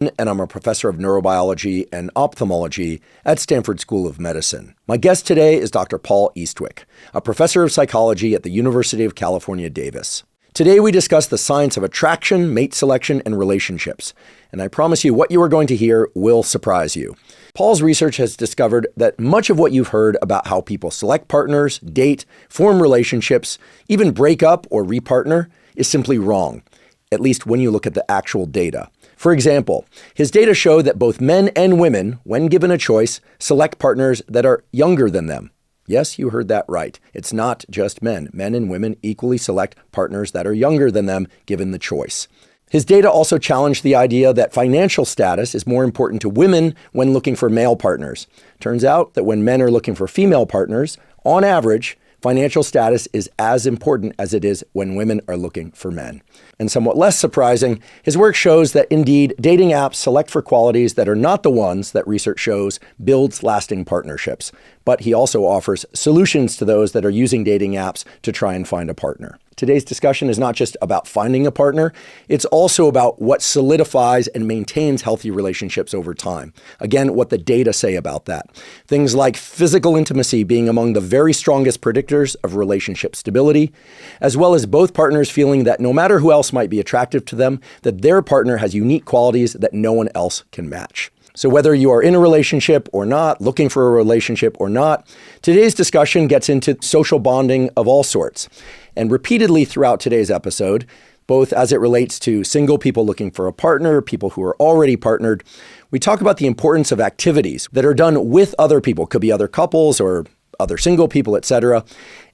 and I'm a professor of neurobiology and ophthalmology at Stanford School of Medicine. My guest today is Dr. Paul Eastwick, a professor of psychology at the University of California, Davis. Today we discuss the science of attraction, mate selection, and relationships. And I promise you what you are going to hear will surprise you. Paul's research has discovered that much of what you've heard about how people select partners, date, form relationships, even break up or repartner is simply wrong, at least when you look at the actual data. For example, his data show that both men and women, when given a choice, select partners that are younger than them. Yes, you heard that right. It's not just men. Men and women equally select partners that are younger than them, given the choice. His data also challenged the idea that financial status is more important to women when looking for male partners. Turns out that when men are looking for female partners, on average, financial status is as important as it is when women are looking for men. And somewhat less surprising, his work shows that indeed dating apps select for qualities that are not the ones that research shows builds lasting partnerships. But he also offers solutions to those that are using dating apps to try and find a partner. Today's discussion is not just about finding a partner, it's also about what solidifies and maintains healthy relationships over time. Again, what the data say about that. Things like physical intimacy being among the very strongest predictors of relationship stability, as well as both partners feeling that no matter who else might be attractive to them, that their partner has unique qualities that no one else can match. So whether you are in a relationship or not, looking for a relationship or not, today's discussion gets into social bonding of all sorts. And repeatedly throughout today's episode, both as it relates to single people looking for a partner, people who are already partnered, we talk about the importance of activities that are done with other people, could be other couples or other single people, etc.,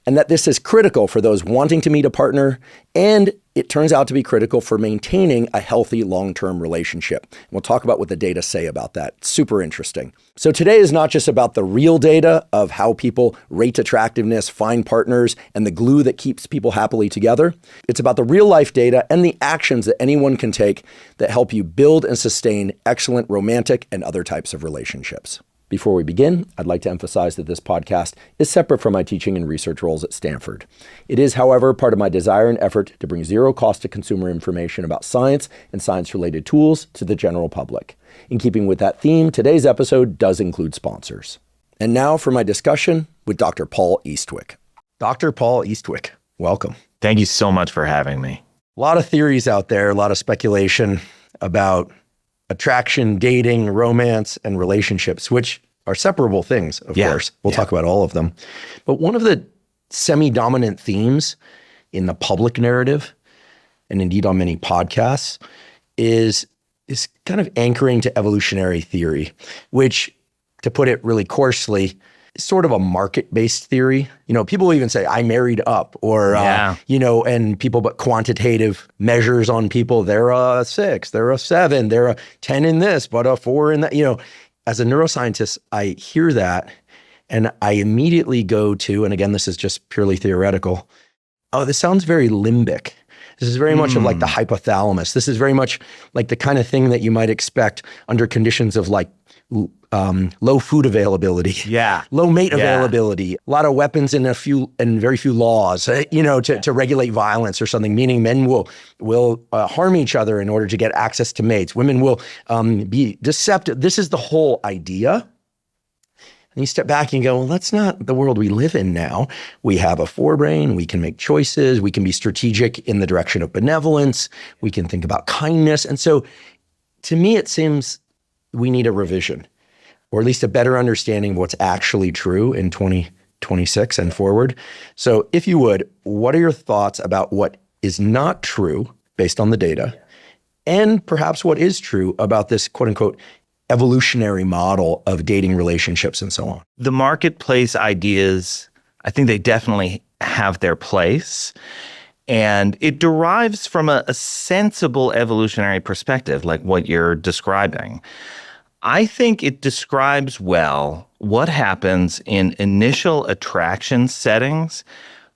and that this is critical for those wanting to meet a partner, and it turns out to be critical for maintaining a healthy long-term relationship. And we'll talk about what the data say about that. Super interesting. So today is not just about the real data of how people rate attractiveness, find partners, and the glue that keeps people happily together. It's about the real-life data and the actions that anyone can take that help you build and sustain excellent romantic and other types of relationships. Before we begin, I'd like to emphasize that this podcast is separate from my teaching and research roles at Stanford. It is, however, part of my desire and effort to bring zero cost to consumer information about science and science-related tools to the general public. In keeping with that theme, today's episode does include sponsors. And now for my discussion with Dr. Paul Eastwick. Dr. Paul Eastwick, welcome. Thank you so much for having me. A lot of theories out there, a lot of speculation about attraction, dating, romance, and relationships, which are separable things, of course. We'll talk about all of them. But one of the semi-dominant themes in the public narrative, and indeed on many podcasts, is kind of anchoring to evolutionary theory, which, to put it really coarsely, is sort of a market-based theory. You know, people even say, I married up, or, and people put quantitative measures on people. They're a 6, they're a 7, they're a 10 in this, but a 4 in that. You know, as a neuroscientist, I hear that and I immediately go to, and again, this is just purely theoretical, oh, this sounds very limbic. This is very much of like the hypothalamus. This is very much like the kind of thing that you might expect under conditions of like low food availability, low mate availability, a lot of weapons and very few laws, to regulate violence or something. Meaning men will harm each other in order to get access to mates. Women will be deceptive. This is the whole idea. And you step back and go, well, that's not the world we live in now. We have a forebrain. We can make choices. We can be strategic in the direction of benevolence. We can think about kindness. And so to me, it seems we need a revision, or at least a better understanding of what's actually true in 2026 and forward. So if you would, what are your thoughts about what is not true based on the data, and perhaps what is true about this quote unquote evolutionary model of dating relationships and so on? The marketplace ideas, I think they definitely have their place. And it derives from a sensible evolutionary perspective, like what you're describing. I think it describes well what happens in initial attraction settings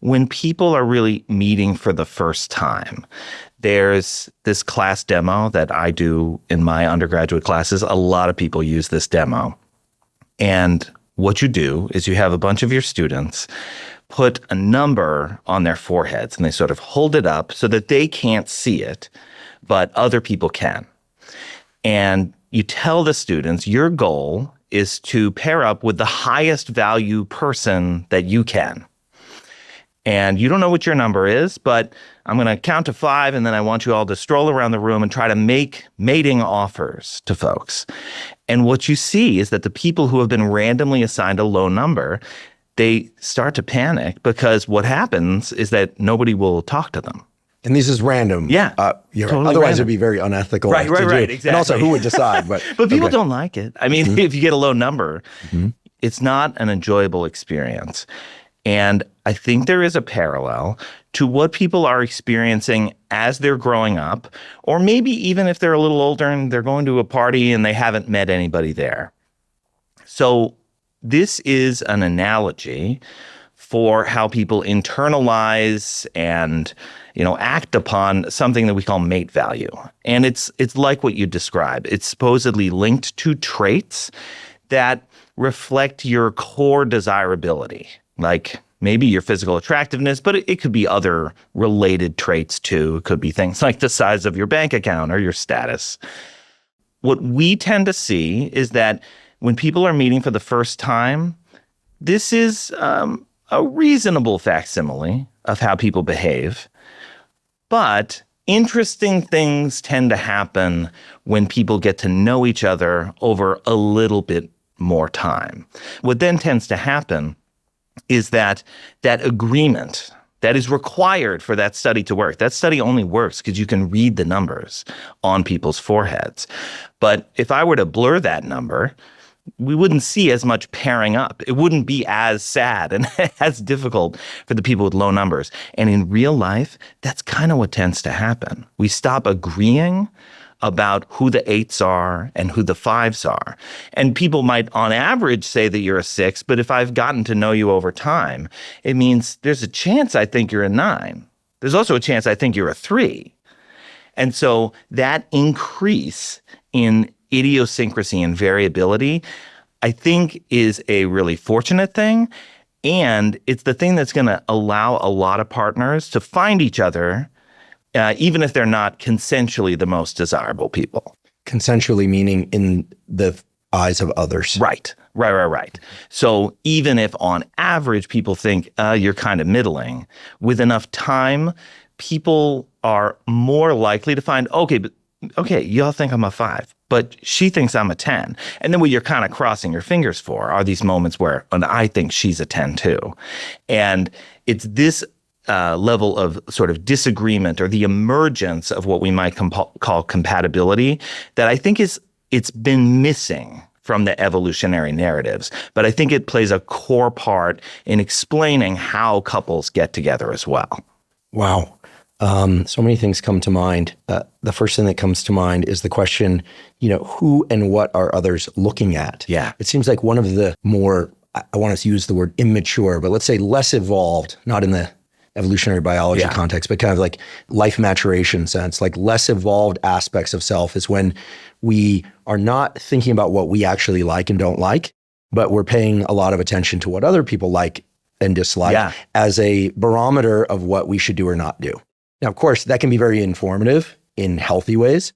when people are really meeting for the first time. There's this class demo that I do in my undergraduate classes. A lot of people use this demo. And what you do is you have a bunch of your students put a number on their foreheads, and they sort of hold it up so that they can't see it, but other people can. And you tell the students your goal is to pair up with the highest value person that you can. And you don't know what your number is, but I'm going to count to 5, and then I want you all to stroll around the room and try to make mating offers to folks. And what you see is that the people who have been randomly assigned a low number, they start to panic because what happens is that nobody will talk to them. And this is random. Yeah. Totally otherwise, random. it'd be very unethical. Right, to do. exactly. And also, who would decide? But people okay. don't like it. I mean, if you get a low number, it's not an enjoyable experience. And I think there is a parallel to what people are experiencing as they're growing up, or maybe even if they're a little older and they're going to a party and they haven't met anybody there. So this is an analogy for how people internalize and, act upon something that we call mate value. And it's like what you described. It's supposedly linked to traits that reflect your core desirability, like maybe your physical attractiveness, but it could be other related traits too. It could be things like the size of your bank account or your status. What we tend to see is that when people are meeting for the first time, this is a reasonable facsimile of how people behave. But interesting things tend to happen when people get to know each other over a little bit more time. What then tends to happen is that agreement that is required for that study to work. That study only works because you can read the numbers on people's foreheads. But if I were to blur that number, we wouldn't see as much pairing up. It wouldn't be as sad and as difficult for the people with low numbers. And in real life, that's kind of what tends to happen. We stop agreeing about who the 8s are and who the 5s are. And people might, on average, say that you're a 6, but if I've gotten to know you over time, it means there's a chance I think you're a 9. There's also a chance I think you're a 3. And so that increase in idiosyncrasy and variability, I think, is a really fortunate thing. And it's the thing that's going to allow a lot of partners to find each other, even if they're not consensually the most desirable people. Consensually meaning in the eyes of others. Right. So even if on average people think you're kind of middling, with enough time, people are more likely to find, okay, y'all think I'm a 5, but she thinks I'm a 10. And then what you're kind of crossing your fingers for are these moments where, and I think she's a 10 too. And it's this level of sort of disagreement or the emergence of what we might call compatibility that I think it's been missing from the evolutionary narratives. But I think it plays a core part in explaining how couples get together as well. Wow. So many things come to mind. The first thing that comes to mind is the question, who and what are others looking at? Yeah. It seems like one of the more, I want to use the word immature, but let's say less evolved, not in the evolutionary biology context, but kind of like life maturation sense, like less evolved aspects of self is when we are not thinking about what we actually like and don't like, but we're paying a lot of attention to what other people like and dislike as a barometer of what we should do or not do. Now, of course, that can be very informative in healthy ways,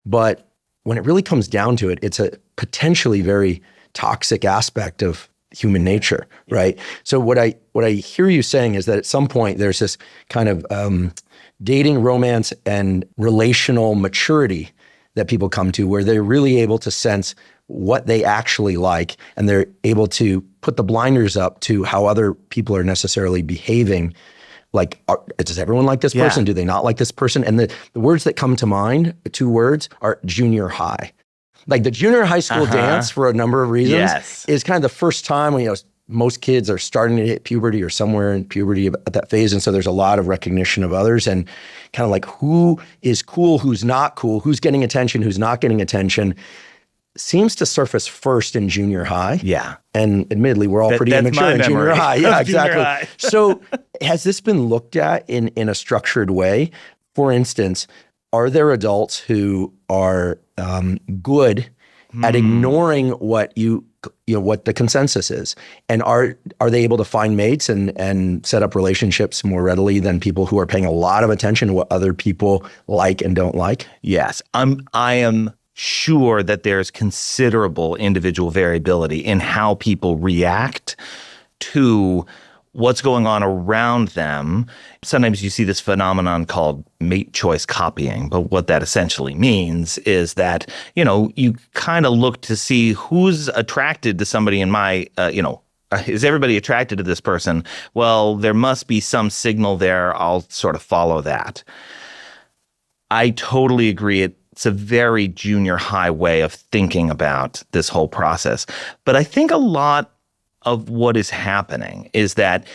but when it really comes down to it, it's a potentially very toxic aspect of human nature, right? So what I hear you saying is that at some point there's this kind of dating, romance, and relational maturity that people come to where they're really able to sense what they actually like, and they're able to put the blinders up to how other people are necessarily behaving. Like, does everyone like this person? Do they not like this person? And the words that come to mind, 2 words, are junior high. Like the junior high school dance, for a number of reasons, is kind of the first time when, most kids are starting to hit puberty or somewhere in puberty at that phase. And so there's a lot of recognition of others and kind of like who is cool, who's not cool, who's getting attention, who's not getting attention, seems to surface first in junior high. Yeah. And admittedly, we're all pretty immature in junior high. Yeah, exactly. High. So has this been looked at in a structured way? For instance, are there adults who are good at ignoring what what the consensus is? And are they able to find mates and set up relationships more readily than people who are paying a lot of attention to what other people like and don't like? Yes. I am sure that there's considerable individual variability in how people react to what's going on around them. Sometimes you see this phenomenon called mate choice copying, but what that essentially means is that, you kind of look to see who's attracted to somebody in my, is everybody attracted to this person? Well, there must be some signal there. I'll sort of follow that. I totally agree. It's a very junior high way of thinking about this whole process. But I think a lot of what is happening is that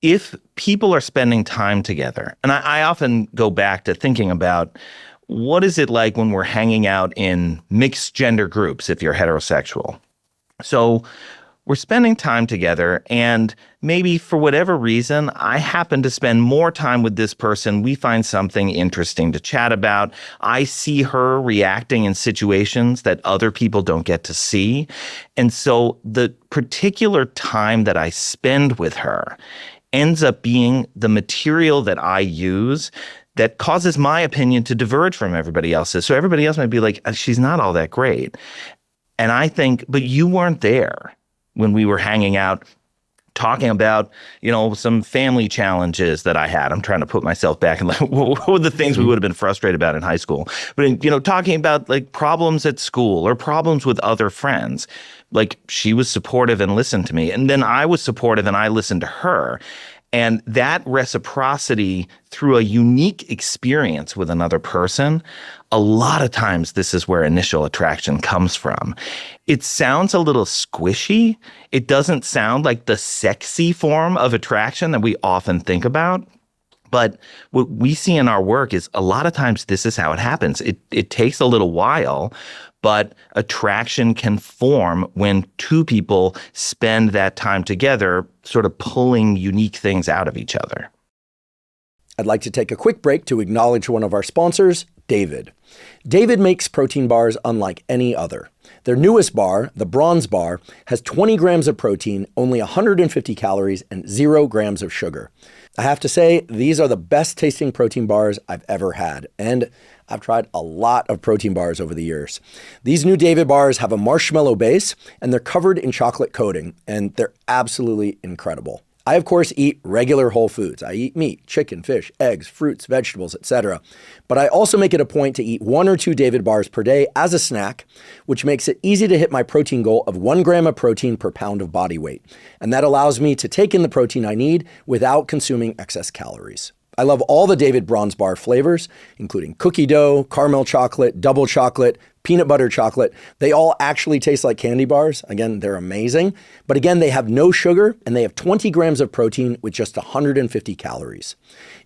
if people are spending time together, and I often go back to thinking about what is it like when we're hanging out in mixed gender groups if you're heterosexual. So we're spending time together, and maybe for whatever reason, I happen to spend more time with this person. We find something interesting to chat about. I see her reacting in situations that other people don't get to see. And so the particular time that I spend with her ends up being the material that I use that causes my opinion to diverge from everybody else's. So everybody else might be like, she's not all that great. And I think, but you weren't there when we were hanging out talking about, some family challenges that I had. I'm trying to put myself back and what were the things we would have been frustrated about in high school? But, talking about like problems at school or problems with other friends, like she was supportive and listened to me. And then I was supportive and I listened to her. And that reciprocity through a unique experience with another person, a lot of times this is where initial attraction comes from. It sounds a little squishy. It doesn't sound like the sexy form of attraction that we often think about. But what we see in our work is a lot of times this is how it happens. It takes a little while, but attraction can form when two people spend that time together, sort of pulling unique things out of each other. I'd like to take a quick break to acknowledge one of our sponsors, David. David makes protein bars unlike any other. Their newest bar, the Bronze Bar, has 20 grams of protein, only 150 calories, and 0 grams of sugar. I have to say, these are the best tasting protein bars I've ever had, and I've tried a lot of protein bars over the years. These new David bars have a marshmallow base, and they're covered in chocolate coating, and they're absolutely incredible. I, of course, eat regular whole foods. I eat meat, chicken, fish, eggs, fruits, vegetables, etc. But I also make it a point to eat 1 or 2 David bars per day as a snack, which makes it easy to hit my protein goal of 1 gram of protein per pound of body weight. And that allows me to take in the protein I need without consuming excess calories. I love all the David Bronze Bar flavors, including cookie dough, caramel chocolate, double chocolate, peanut butter chocolate. They all actually taste like candy bars. Again, they're amazing. But again, they have no sugar and they have 20 grams of protein with just 150 calories.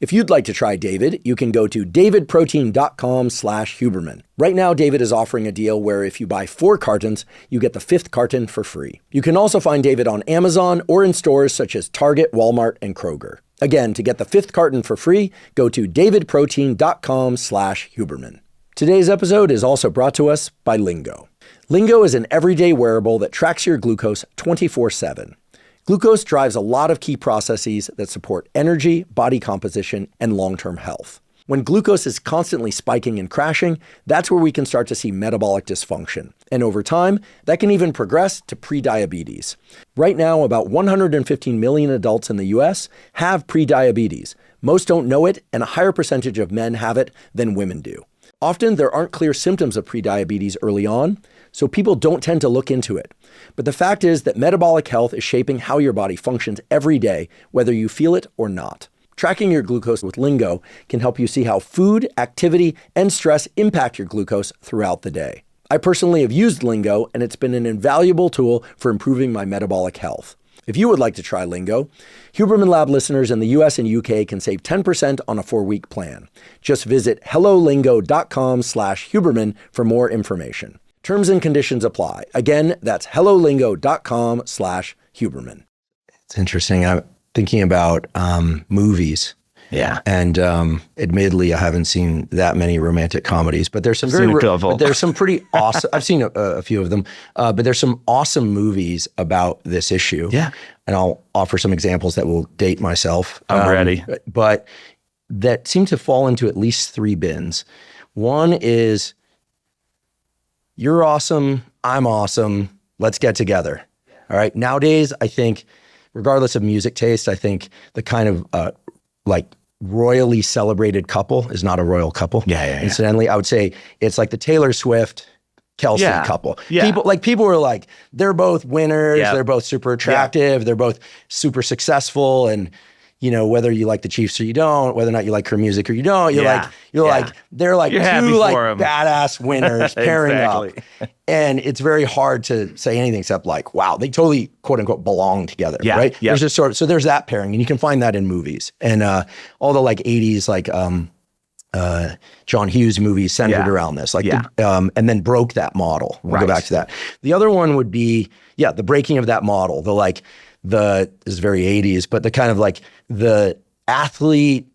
If you'd like to try David, you can go to davidprotein.com/Huberman. Right now, David is offering a deal where if you buy 4 cartons, you get the 5th carton for free. You can also find David on Amazon or in stores such as Target, Walmart, and Kroger. Again, to get the 5th carton for free, go to davidprotein.com/Huberman. Today's episode is also brought to us by Lingo. Lingo is an everyday wearable that tracks your glucose 24/7. Glucose drives a lot of key processes that support energy, body composition, and long-term health. When glucose is constantly spiking and crashing, that's where we can start to see metabolic dysfunction. And over time, that can even progress to prediabetes. Right now, about 115 million adults in the US have prediabetes. Most don't know it, and a higher percentage of men have it than women do. Often, there aren't clear symptoms of prediabetes early on, so people don't tend to look into it. But the fact is that metabolic health is shaping how your body functions every day, whether you feel it or not. Tracking your glucose with Lingo can help you see how food, activity, and stress impact your glucose throughout the day. I personally have used Lingo, and it's been an invaluable tool for improving my metabolic health. If you would like to try Lingo, Huberman Lab listeners in the US and UK can save 10% on a 4-week plan. Just visit hellolingo.com/Huberman for more information. Terms and conditions apply. Again, that's hellolingo.com/Huberman. It's interesting. I'm thinking about movies. Yeah. And admittedly, I haven't seen that many romantic comedies, but there's some pretty awesome. I've seen a few of them, but there's some awesome movies about this issue. Yeah. And I'll offer some examples that will date myself. I'm ready. But that seem to fall into at least 3 bins. One is you're awesome, I'm awesome, let's get together. All right. Nowadays, I think, regardless of music taste, I think the kind of like royally celebrated couple is not a royal couple. Yeah. Incidentally, I would say it's like the Taylor Swift Kelsey couple. Yeah. People were like, they're both winners, Yep. they're both super attractive, they're both super successful, and whether you like the Chiefs or you don't, whether or not you like her music or you don't, they're like You're two happy like for 'em. badass winners pairing up. And it's very hard to say anything except like, wow, they totally quote unquote belong together, right? Yeah. There's just so there's that pairing, and you can find that in movies. And all the like 80s like John Hughes movies centered around this, like and then broke that model. We'll go back to that. The other one would be the breaking of that model. This is very 80s, but the kind of like the athlete,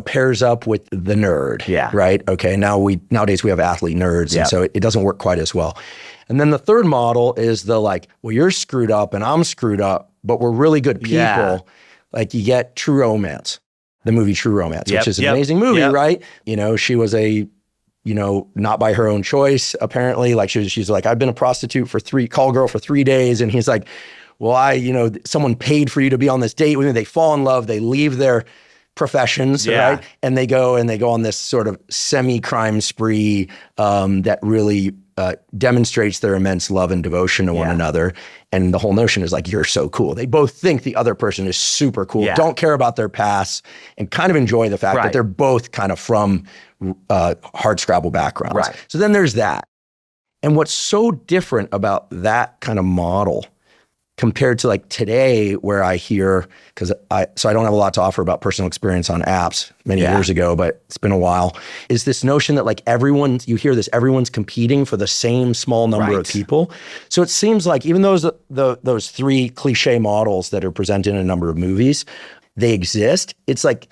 pairs up with the nerd. Yeah. Right. Okay. Nowadays we have athlete nerds, and so it doesn't work quite as well. And then the third model is the like, well, you're screwed up and I'm screwed up, but we're really good people. Yeah. Like you get True Romance, the movie True Romance, which is an amazing movie, right? She was not by her own choice, apparently. Like she's like, I've been a prostitute call girl for 3 days. And he's like, well, someone paid for you to be on this date with me. They fall in love, they leave their professions, right? And they go on this sort of semi-crime spree that really demonstrates their immense love and devotion to one another. And the whole notion is like, you're so cool. They both think the other person is super cool, don't care about their past, and kind of enjoy the fact that they're both kind of from hardscrabble backgrounds. Right. So then there's that. And what's so different about that kind of model compared to like today, where I hear, I don't have a lot to offer about personal experience on apps many years ago, but it's been a while, is this notion that like you hear this, everyone's competing for the same small number of people. So it seems like even those three cliche models that are presented in a number of movies, they exist. It's like,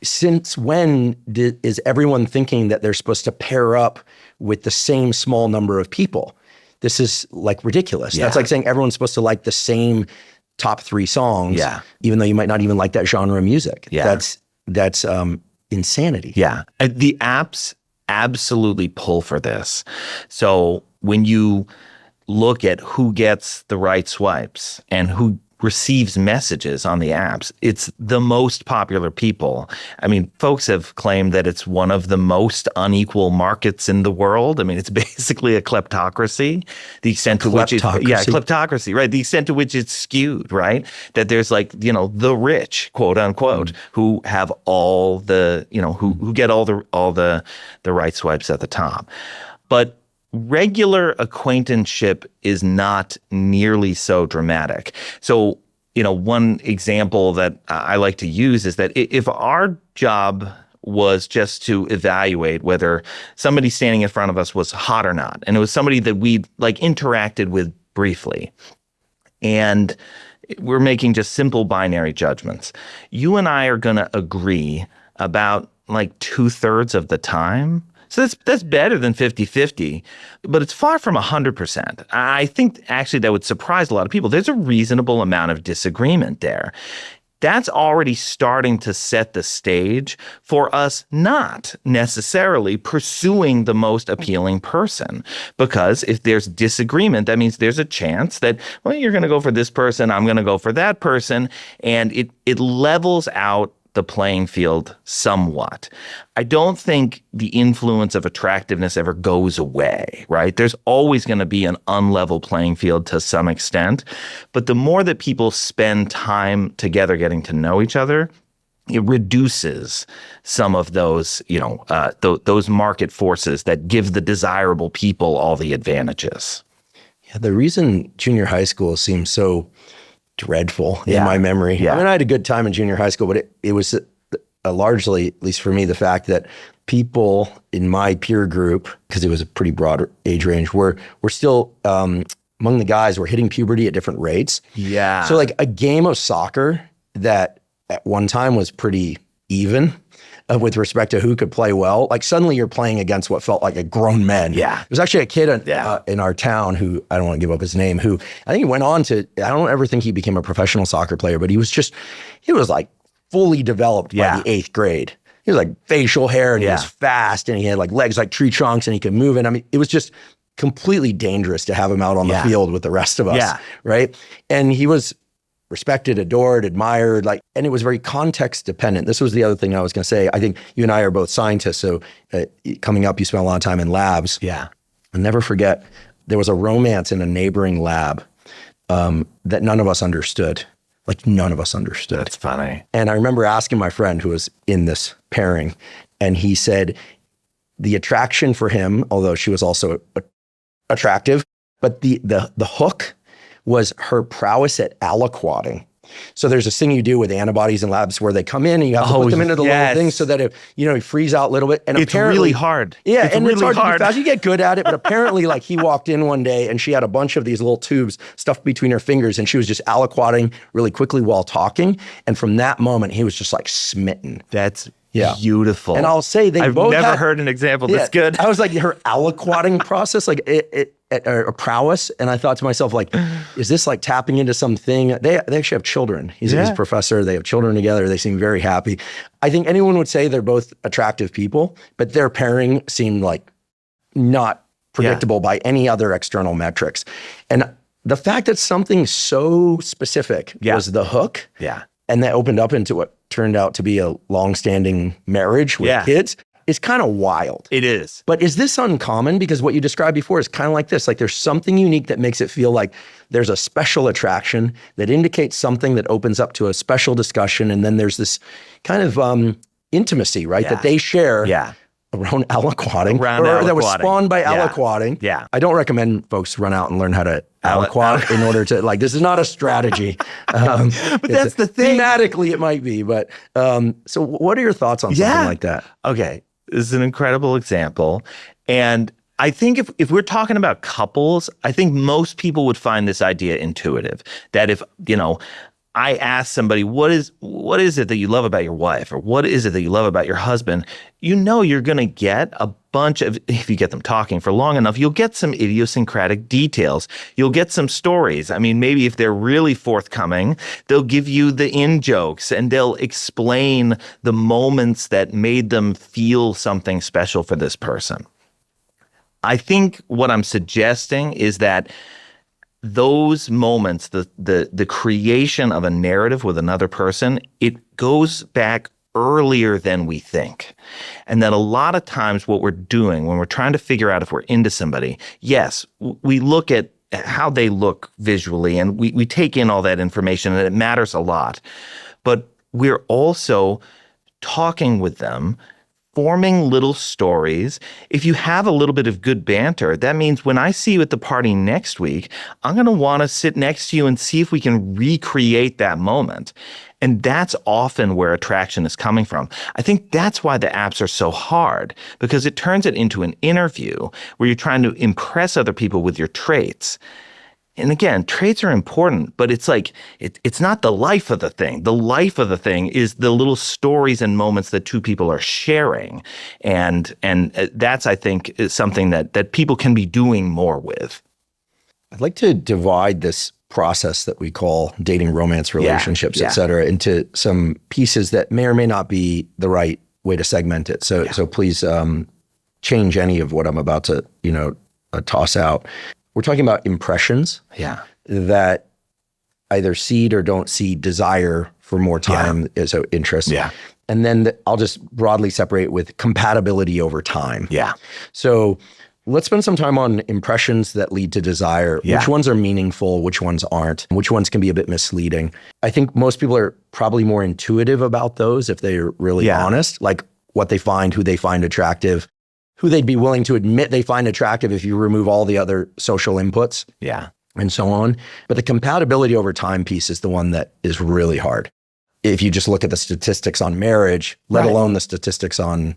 since when is everyone thinking that they're supposed to pair up with the same small number of people? This is like ridiculous. That's like saying everyone's supposed to like the same top 3 songs, even though you might not even like that genre of music. That's insanity. Yeah. The apps absolutely pull for this. So when you look at who gets the right swipes and who receives messages on the apps, it's the most popular people. I mean, folks have claimed that it's one of the most unequal markets in the world. I mean, it's basically a kleptocracy. The extent to which kleptocracy, right? The extent to which it's skewed, right? That there's like, the rich, quote unquote, who have all the, who get all the right swipes at the top. But regular acquaintanceship is not nearly so dramatic. So, one example that I like to use is that if our job was just to evaluate whether somebody standing in front of us was hot or not, and it was somebody that we like interacted with briefly, and we're making just simple binary judgments, you and I are going to agree about like 2/3 of the time. So that's better than 50-50, but it's far from 100%. I think actually that would surprise a lot of people. There's a reasonable amount of disagreement there. That's already starting to set the stage for us not necessarily pursuing the most appealing person. Because if there's disagreement, that means there's a chance that, well, you're going to go for this person, I'm going to go for that person, and it levels out the playing field somewhat. I don't think the influence of attractiveness ever goes away, right? There's always going to be an unlevel playing field to some extent. But the more that people spend time together getting to know each other, it reduces some of those, those market forces that give the desirable people all the advantages. Yeah, the reason junior high school seems so dreadful in my memory. I mean, I had a good time in junior high school, but it was largely, at least for me, the fact that people in my peer group, because it was a pretty broad age range, were still among the guys were hitting puberty at different rates. Yeah. So like a game of soccer that at one time was pretty even with respect to who could play well, like suddenly you're playing against what felt like a grown men. Yeah. There's actually a kid in our town who, I don't want to give up his name, who I think he went on to, I don't ever think he became a professional soccer player, but he was like fully developed by the 8th grade. He was like facial hair and he was fast and he had like legs like tree trunks and he could move. And I mean, it was just completely dangerous to have him out on the field with the rest of us, right? And he was respected, adored, admired, and it was very context dependent. This was the other thing I was going to say. I think you and I are both scientists, so coming up, you spent a lot of time in labs. Yeah. I'll never forget, there was a romance in a neighboring lab that none of us understood. None of us understood. That's funny. And I remember asking my friend who was in this pairing, and he said the attraction for him, although she was also attractive, but the hook was her prowess at aliquoting. So there's this thing you do with antibodies in labs where they come in and you have to put them into the little thing so that it frees out a little bit. And it's really hard. Yeah, it's and really it's hard to do fast. You get good at it, but apparently he walked in one day and she had a bunch of these little tubes stuffed between her fingers and she was just aliquoting really quickly while talking. And from that moment, he was just smitten. That's beautiful. And I'll say I've never heard an example this good. I was her aliquoting process, a prowess. And I thought to myself, is this tapping into something? They actually have children. He's a professor. They have children together. They seem very happy. I think anyone would say they're both attractive people, but their pairing seemed not predictable by any other external metrics. And the fact that something so specific was the hook, and that opened up into what turned out to be a long-standing marriage with kids, is kind of wild. It is. But is this uncommon? Because what you described before is kind of like this. There's something unique that makes it feel like there's a special attraction that indicates something that opens up to a special discussion. And then there's this kind of intimacy, right? That they share around aliquoting. That was spawned by aliquoting. Yeah. I don't recommend folks run out and learn how to aliquot in order to, this is not a strategy. But that's the thing. Thematically, it might be. But so what are your thoughts on something like that? Okay. This is an incredible example. And I think if we're talking about couples, I think most people would find this idea intuitive. That if, I ask somebody, what is it that you love about your wife? Or what is it that you love about your husband? You're going to get a bunch of, if you get them talking for long enough, you'll get some idiosyncratic details. You'll get some stories. I mean, maybe if they're really forthcoming, they'll give you the in-jokes and they'll explain the moments that made them feel something special for this person. I think what I'm suggesting is that those moments, the creation of a narrative with another person, it goes back earlier than we think. And that a lot of times what we're doing when we're trying to figure out if we're into somebody, yes, we look at how they look visually and we take in all that information and it matters a lot. But we're also talking with them, forming little stories. If you have a little bit of good banter, that means when I see you at the party next week, I'm going to want to sit next to you and see if we can recreate that moment. And that's often where attraction is coming from. I think that's why the apps are so hard, because it turns it into an interview where you're trying to impress other people with your traits. And again, traits are important, but it's it's not the life of the thing. The life of the thing is the little stories and moments that two people are sharing. And that's, I think, is something that people can be doing more with. I'd like to divide this process that we call dating, romance, relationships, et cetera, into some pieces that may or may not be the right way to segment it. So please change any of what I'm about to, toss out. We're talking about impressions that either seed or don't seed desire for more time, so interest. Yeah. And then I'll just broadly separate with compatibility over time. Yeah. So let's spend some time on impressions that lead to desire. Yeah. Which ones are meaningful, which ones aren't, which ones can be a bit misleading. I think most people are probably more intuitive about those if they're really honest, like what they find, who they find attractive, who they'd be willing to admit they find attractive if you remove all the other social inputs. Yeah. And so on. But the compatibility over time piece is the one that is really hard. If you just look at the statistics on marriage, let alone the statistics on,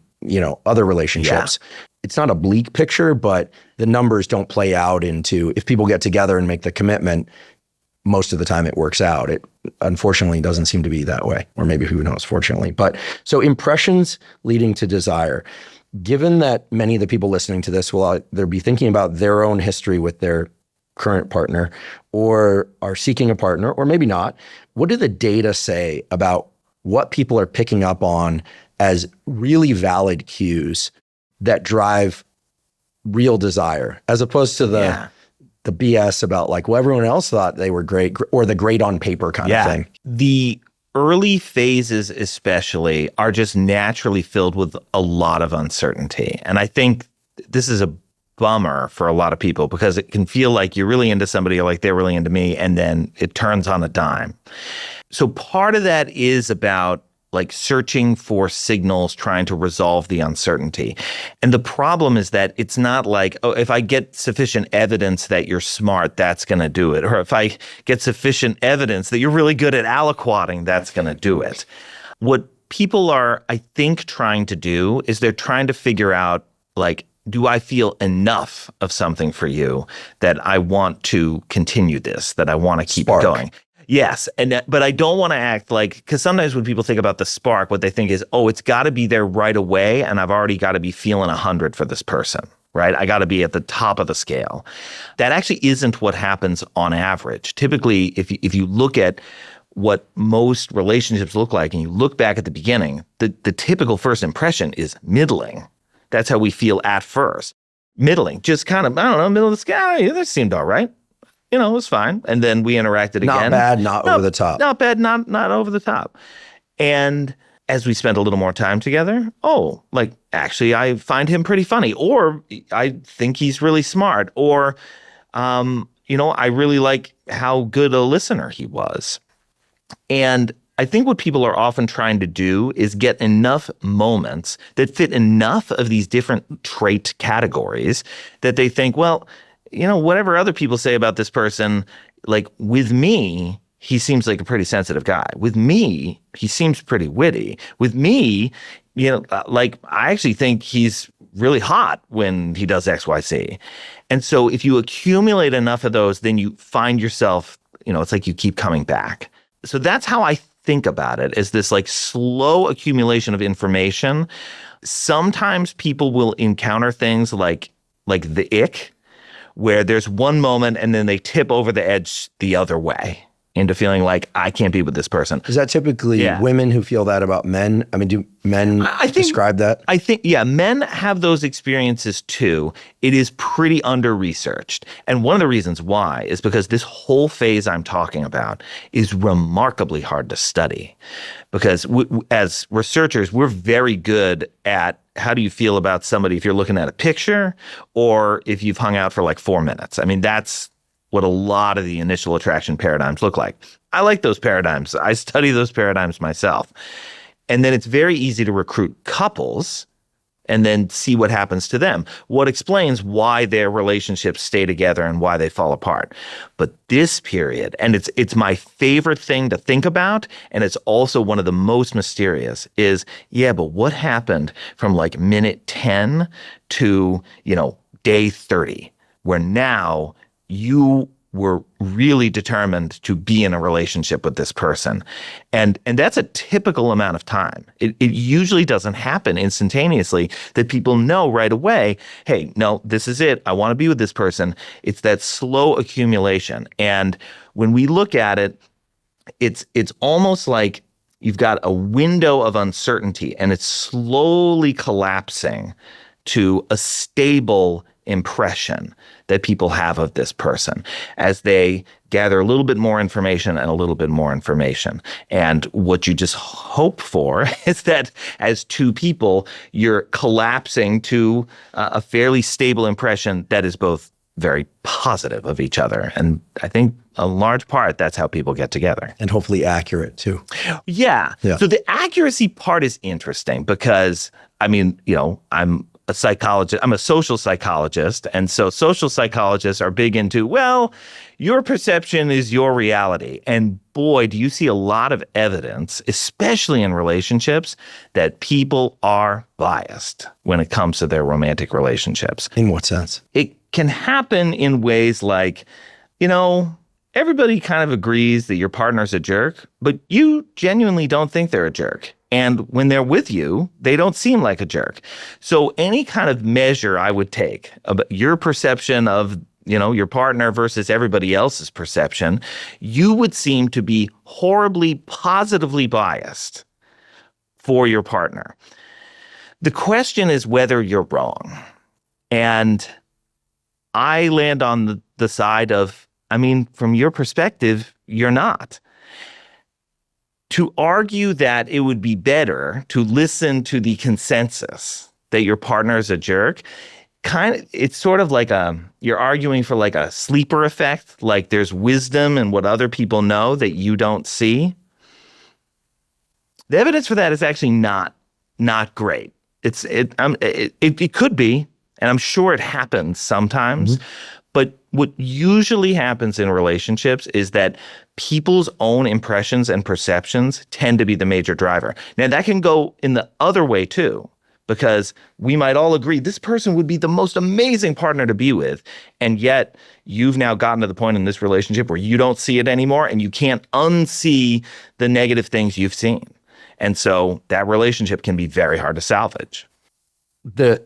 other relationships, it's not a bleak picture, but the numbers don't play out into, if people get together and make the commitment, most of the time it works out. It unfortunately doesn't seem to be that way, or maybe who knows, fortunately. But so impressions leading to desire. Given that many of the people listening to this will either be thinking about their own history with their current partner or are seeking a partner, or maybe not, what do the data say about what people are picking up on as really valid cues that drive real desire, as opposed to the BS about like, well, everyone else thought they were great, or the great on paper kind of thing. The early phases especially are just naturally filled with a lot of uncertainty. And I think this is a bummer for a lot of people because it can feel like you're really into somebody or like they're really into me, and then it turns on a dime. So part of that is about like searching for signals, trying to resolve the uncertainty. And the problem is that it's not like, oh, if I get sufficient evidence that you're smart, that's going to do it. Or if I get sufficient evidence that you're really good at aliquoting, that's going to do it. What people are, I think, trying to do is they're trying to figure out, like, do I feel enough of something for you that I want to continue this, that I want to keep it going? Yes. But I don't want to act like, because sometimes when people think about the spark, what they think is, oh, it's got to be there right away. And I've already got to be feeling 100 for this person, right? I got to be at the top of the scale. That actually isn't what happens on average. Typically, if you look at what most relationships look like and you look back at the beginning, the typical first impression is middling. That's how we feel at first. Middling, just kind of, I don't know, middle of the sky. Yeah, that seemed all right. You know, it was fine. And then we interacted again. Not bad, not over the top. Not bad, not over the top. And as we spent a little more time together, oh, like, actually, I find him pretty funny. Or I think he's really smart. Or, I really like how good a listener he was. And I think what people are often trying to do is get enough moments that fit enough of these different trait categories that they think, well, whatever other people say about this person, like with me, he seems like a pretty sensitive guy. With me, he seems pretty witty. With me, like I actually think he's really hot when he does X, Y, Z. And so if you accumulate enough of those, then you find yourself, it's like you keep coming back. So that's how I think about it, is this like slow accumulation of information. Sometimes people will encounter things like the ick, where there's one moment and then they tip over the edge the other way into feeling like, I can't be with this person. Is that typically women who feel that about men? I mean, do men describe that? I think, men have those experiences too. It is pretty under-researched. And one of the reasons why is because this whole phase I'm talking about is remarkably hard to study. Because as researchers, we're very good at how do you feel about somebody if you're looking at a picture or if you've hung out for like 4 minutes. I mean, that's what a lot of the initial attraction paradigms look like. I like those paradigms. I study those paradigms myself. And then it's very easy to recruit couples and then see what happens to them. What explains why their relationships stay together and why they fall apart. But this period, and it's my favorite thing to think about, and it's also one of the most mysterious, is, but what happened from like minute 10 to, day 30, where now you were really determined to be in a relationship with this person. And that's a typical amount of time. It usually doesn't happen instantaneously that people know right away, hey, no, this is it. I want to be with this person. It's that slow accumulation. And when we look at it, it's almost like you've got a window of uncertainty and it's slowly collapsing to a stable impression that people have of this person as they gather a little bit more information and a little bit more information. And what you just hope for is that as two people, you're collapsing to a fairly stable impression that is both very positive of each other. And I think a large part, that's how people get together. And hopefully accurate too. Yeah. So the accuracy part is interesting because, I'm a psychologist. I'm a social psychologist. And so social psychologists are big into, well, your perception is your reality. And boy, do you see a lot of evidence, especially in relationships, that people are biased when it comes to their romantic relationships. In what sense? It can happen in ways like, everybody kind of agrees that your partner's a jerk, but you genuinely don't think they're a jerk. And when they're with you, they don't seem like a jerk. So any kind of measure I would take about your perception of, your partner versus everybody else's perception, you would seem to be horribly positively biased for your partner. The question is whether you're wrong. And I land on the side of, I mean, from your perspective, you're not. To argue that it would be better to listen to the consensus that your partner is a jerk, it's sort of like you're arguing for like a sleeper effect, like there's wisdom in what other people know that you don't see. The evidence for that is actually not great. It could be, and I'm sure it happens sometimes. Mm-hmm. But what usually happens in relationships is that people's own impressions and perceptions tend to be the major driver. Now, that can go in the other way too, because we might all agree this person would be the most amazing partner to be with. And yet you've now gotten to the point in this relationship where you don't see it anymore and you can't unsee the negative things you've seen. And so that relationship can be very hard to salvage. The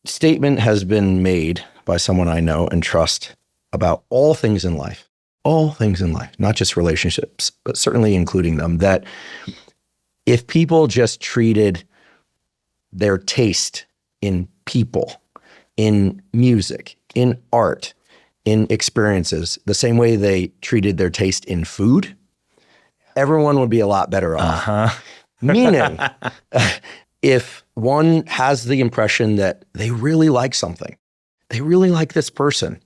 statement has been made by someone I know and trust about all things in life, not just relationships, but certainly including them, that if people just treated their taste in people, in music, in art, in experiences, the same way they treated their taste in food, everyone would be a lot better off. Uh-huh. Meaning, if one has the impression that they really like something, they really like this person,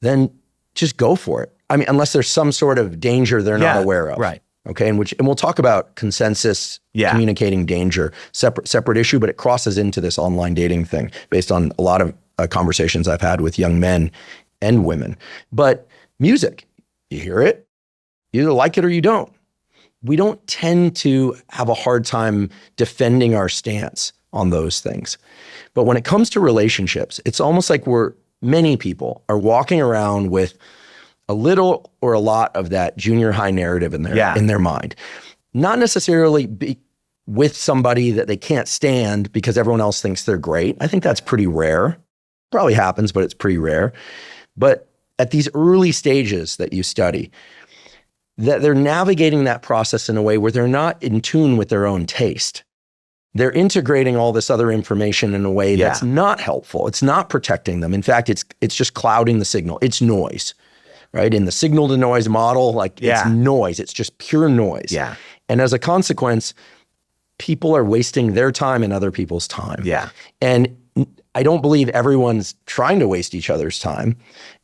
then just go for it. I mean, unless there's some sort of danger they're not aware of. Right. Okay. And we'll talk about consensus, communicating danger, separate issue, but it crosses into this online dating thing based on a lot of conversations I've had with young men and women. But music, you hear it, you either like it or you don't. We don't tend to have a hard time defending our stance on those things. But when it comes to relationships, it's almost like many people are walking around with a little or a lot of that junior high narrative in their mind. Not necessarily with somebody that they can't stand because everyone else thinks they're great. I think that's pretty rare. Probably happens, but it's pretty rare. But at these early stages that you study, that they're navigating that process in a way where they're not in tune with their own taste. They're integrating all this other information in a way that's not helpful. It's not protecting them. In fact, it's just clouding the signal. It's noise, right? In the signal to noise model, it's noise. It's just pure noise. Yeah. And as a consequence, people are wasting their time and other people's time. Yeah. And I don't believe everyone's trying to waste each other's time.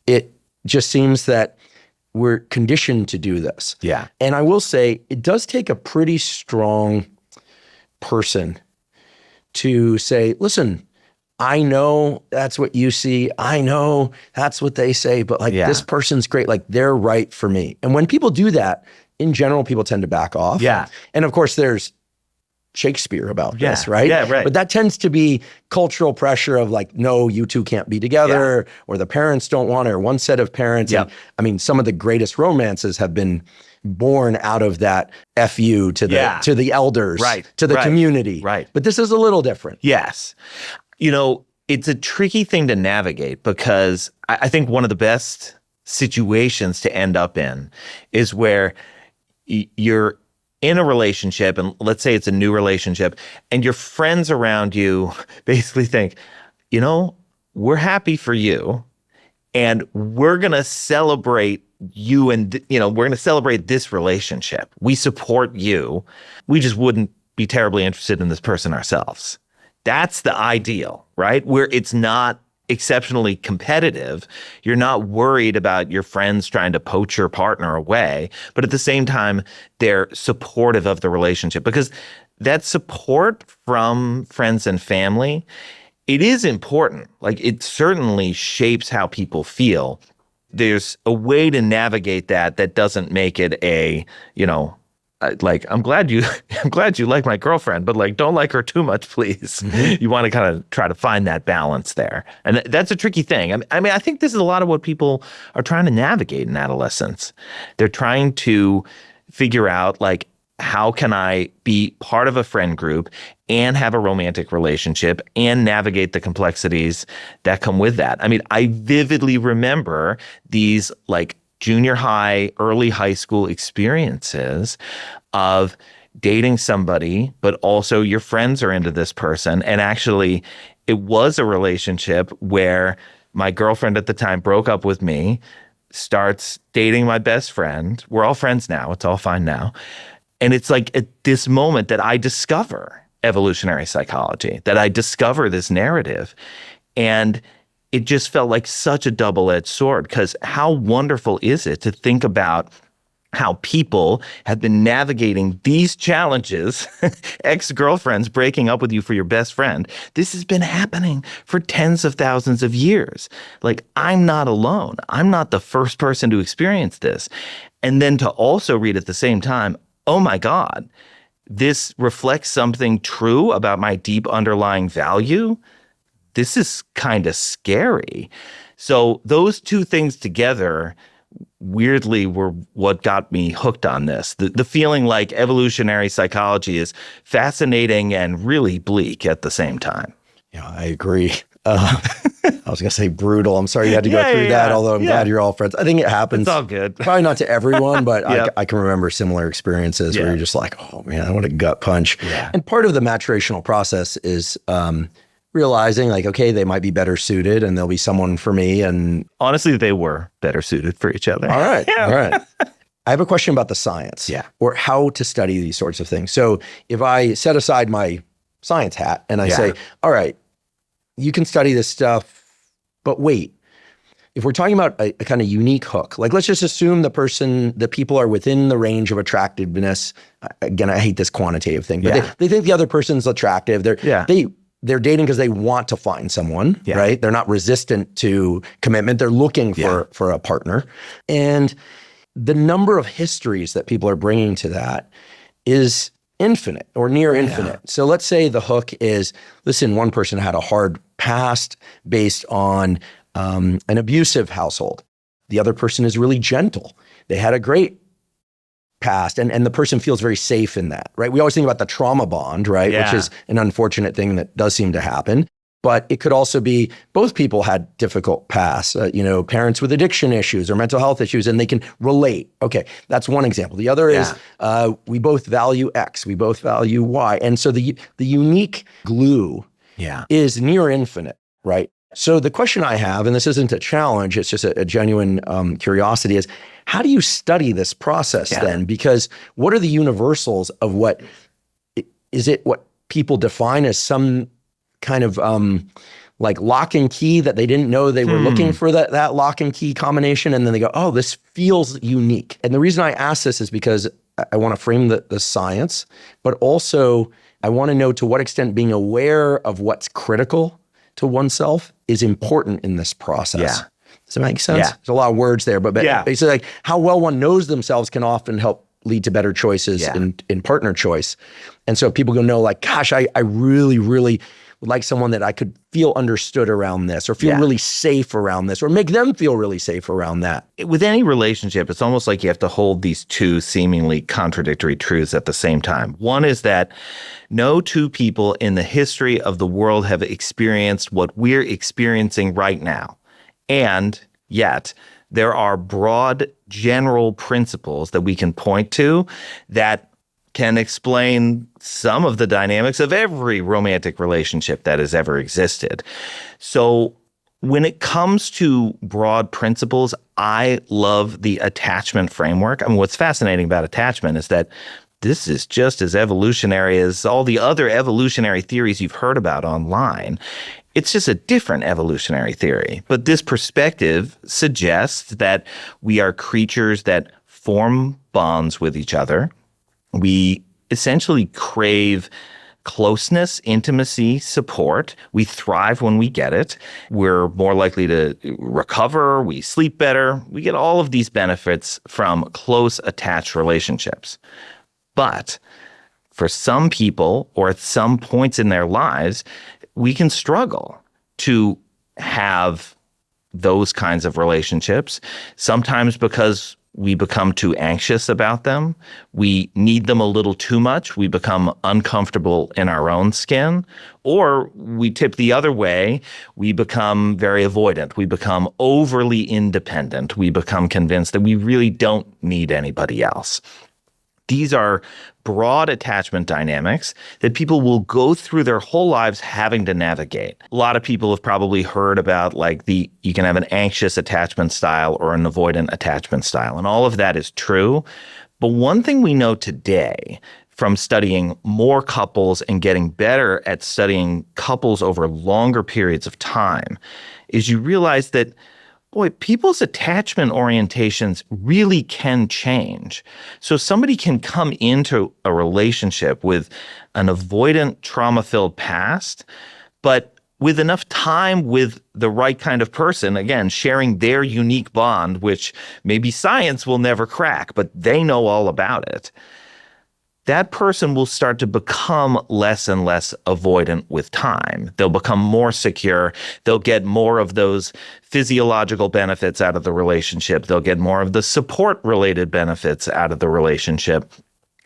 It just seems that we're conditioned to do this. Yeah. And I will say, it does take a pretty strong person to say, listen, I know that's what you see. I know that's what they say, but this person's great. Like, they're right for me. And when people do that, in general, people tend to back off. Yeah. And of course, there's Shakespeare about this, right? Yeah, right. But that tends to be cultural pressure of no, you two can't be together, or the parents don't want it, or one set of parents. Yeah. And, I mean, some of the greatest romances have been born out of that FU to the elders, to the community. Right. But this is a little different. Yes. It's a tricky thing to navigate because I think one of the best situations to end up in is where you're in a relationship, and let's say it's a new relationship, and your friends around you basically think, we're happy for you, and we're going to celebrate you, and we're going to celebrate this relationship. We support you. We just wouldn't be terribly interested in this person ourselves. That's the ideal, right? Where it's not exceptionally competitive. You're not worried about your friends trying to poach your partner away, but at the same time, they're supportive of the relationship, because that support from friends and family, it is important. It certainly shapes how people feel. There's a way to navigate that doesn't make it I'm glad you like my girlfriend, but don't like her too much, please. Mm-hmm. You want to kind of try to find that balance there. And that's a tricky thing. I mean, I think this is a lot of what people are trying to navigate in adolescence. They're trying to figure out how can I be part of a friend group and have a romantic relationship and navigate the complexities that come with that. I mean, I vividly remember these junior high, early high school experiences of dating somebody, but also your friends are into this person. And actually, It was a relationship where my girlfriend at the time broke up with me, starts dating my best friend. We're all friends now. It's all fine now. And it's like at this moment that I discover evolutionary psychology, that I discover this narrative. And it just felt like such a double-edged sword, because how wonderful is it to think about how people have been navigating these challenges, ex-girlfriends breaking up with you for your best friend. This has been happening for tens of thousands of years. Like, I'm not alone. I'm not the first person to experience this. And then to also read at the same time, oh my God, this reflects something true about my deep underlying value. This is kind of scary. So those two things together weirdly were what got me hooked on this. The feeling like evolutionary psychology is fascinating and really bleak at the same time. Yeah, I agree. I was going to say brutal. I'm sorry you had to go through that, although I'm glad you're all friends. I think it happens. It's all good. Probably not to everyone, but I can remember similar experiences where you're just like, oh man, what a gut punch. Yeah. And part of the maturational process is realizing like, okay, they might be better suited and there'll be someone for me. And honestly, they were better suited for each other. All right. All right. I have a question about the science or how to study these sorts of things. So if I set aside my science hat and I say, all right, you can study this stuff, but wait, if we're talking about a kind of unique hook, like let's just assume the people are within the range of attractiveness. Again, I hate this quantitative thing, but they think the other person's attractive. They're dating because they want to find someone, right? They're not resistant to commitment. They're looking for a partner. And the number of histories that people are bringing to that is infinite or near infinite. So let's say the hook is, listen, one person had a hard past based on an abusive household. The other person is really gentle. They had a great past and the person feels very safe in that, right? We always think about the trauma bond, right? Which is an unfortunate thing that does seem to happen. But it could also be both people had difficult pasts, parents with addiction issues or mental health issues, and they can relate. Okay, that's one example. The other is we both value X, we both value Y. And so the unique glue is near infinite, right? So the question I have, and this isn't a challenge, it's just a genuine curiosity, is how do you study this process then? Because what are the universals of what people define as some kind of like lock and key that they didn't know they were looking for that lock and key combination, and then they go, oh, this feels unique. And the reason I ask this is because I want to frame the science, but also I want to know to what extent being aware of what's critical to oneself is important in this process. Yeah. Does that make sense? Yeah. There's a lot of words there, but basically like how well one knows themselves can often help lead to better choices in partner choice. And so people go know like, gosh, I really, really would like someone that I could feel understood around this or feel really safe around this or make them feel really safe around that. With any relationship, it's almost like you have to hold these two seemingly contradictory truths at the same time. One is that no two people in the history of the world have experienced what we're experiencing right now. And yet, there are broad general principles that we can point to that can explain some of the dynamics of every romantic relationship that has ever existed. So when it comes to broad principles, I love the attachment framework. I mean, what's fascinating about attachment is that this is just as evolutionary as all the other evolutionary theories you've heard about online. It's just a different evolutionary theory. But this perspective suggests that we are creatures that form bonds with each other. We essentially crave closeness, intimacy, support. We thrive when we get it. We're more likely to recover. We sleep better. We get all of these benefits from close, attached relationships. But for some people, or at some points in their lives, we can struggle to have those kinds of relationships, sometimes because we become too anxious about them. We need them a little too much. We become uncomfortable in our own skin. Or we tip the other way. We become very avoidant. We become overly independent. We become convinced that we really don't need anybody else. These are broad attachment dynamics that people will go through their whole lives having to navigate. A lot of people have probably heard about you can have an anxious attachment style or an avoidant attachment style, and all of that is true. But one thing we know today from studying more couples and getting better at studying couples over longer periods of time is you realize that, boy, people's attachment orientations really can change. So somebody can come into a relationship with an avoidant, trauma-filled past, but with enough time with the right kind of person, again, sharing their unique bond, which maybe science will never crack, but they know all about it, that person will start to become less and less avoidant with time. They'll become more secure. They'll get more of those physiological benefits out of the relationship. They'll get more of the support-related benefits out of the relationship.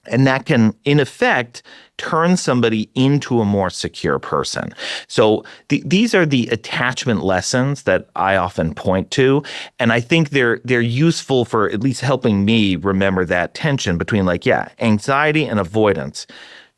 And that can, in effect, turn somebody into a more secure person. So these are the attachment lessons that I often point to. And I think they're useful for at least helping me remember that tension between anxiety and avoidance.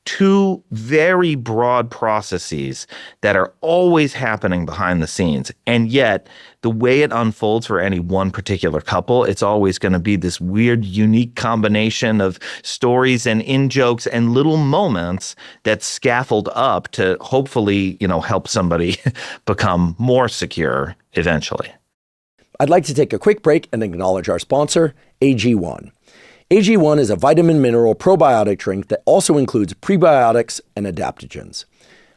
Two very broad processes that are always happening behind the scenes. And yet, the way it unfolds for any one particular couple, it's always going to be this weird, unique combination of stories and in-jokes and little moments that scaffold up to hopefully, help somebody become more secure eventually. I'd like to take a quick break and acknowledge our sponsor, AG1. AG1 is a vitamin mineral probiotic drink that also includes prebiotics and adaptogens.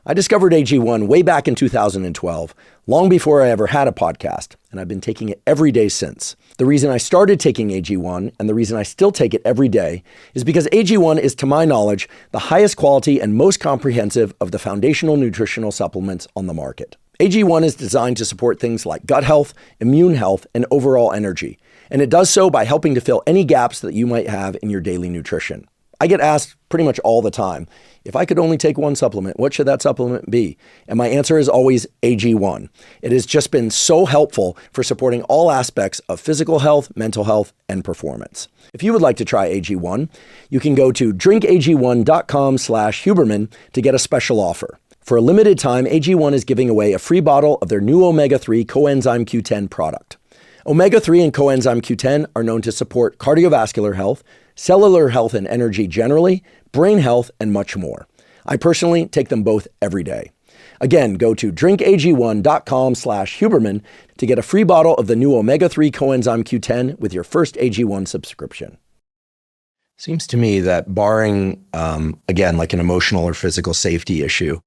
I discovered AG1 way back in 2012, long before I ever had a podcast, and I've been taking it every day since. The reason I started taking AG1 and the reason I still take it every day is because AG1 is, to my knowledge, the highest quality and most comprehensive of the foundational nutritional supplements on the market. AG1 is designed to support things like gut health, immune health, and overall energy. And it does so by helping to fill any gaps that you might have in your daily nutrition. I get asked pretty much all the time, if I could only take one supplement, what should that supplement be? And my answer is always AG1. It has just been so helpful for supporting all aspects of physical health, mental health, and performance. If you would like to try AG1, you can go to drinkag1.com/Huberman to get a special offer. For a limited time, AG1 is giving away a free bottle of their new omega-3 coenzyme Q10 product. Omega-3 and coenzyme Q10 are known to support cardiovascular health, cellular health and energy generally, brain health, and much more. I personally take them both every day. Again, go to drinkag1.com/Huberman to get a free bottle of the new omega-3 coenzyme Q10 with your first AG1 subscription. Seems to me that barring, again, like an emotional or physical safety issue,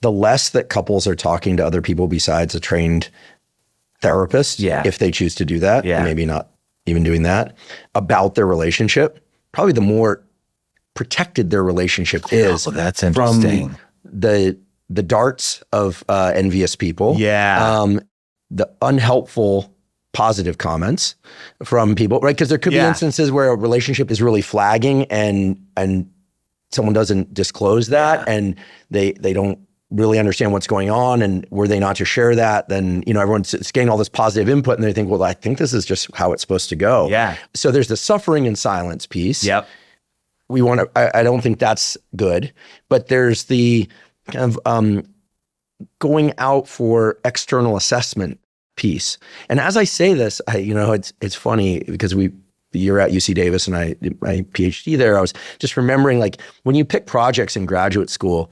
the less that couples are talking to other people besides a trained therapist, if they choose to do that, and maybe not even doing that, about their relationship, probably the more protected their relationship is. Oh, that's interesting. From the darts of envious people, the unhelpful positive comments from people, right? Because there could be instances where a relationship is really flagging and someone doesn't disclose that and they don't really understand what's going on, and were they not to share that, then everyone's getting all this positive input and they think, well, I think this is just how it's supposed to go. So there's the suffering in silence piece. We want to, I don't think that's good, but there's the kind of going out for external assessment piece. And as I say this, it's funny because you're at UC Davis and I did my PhD there. I was just remembering, when you pick projects in graduate school,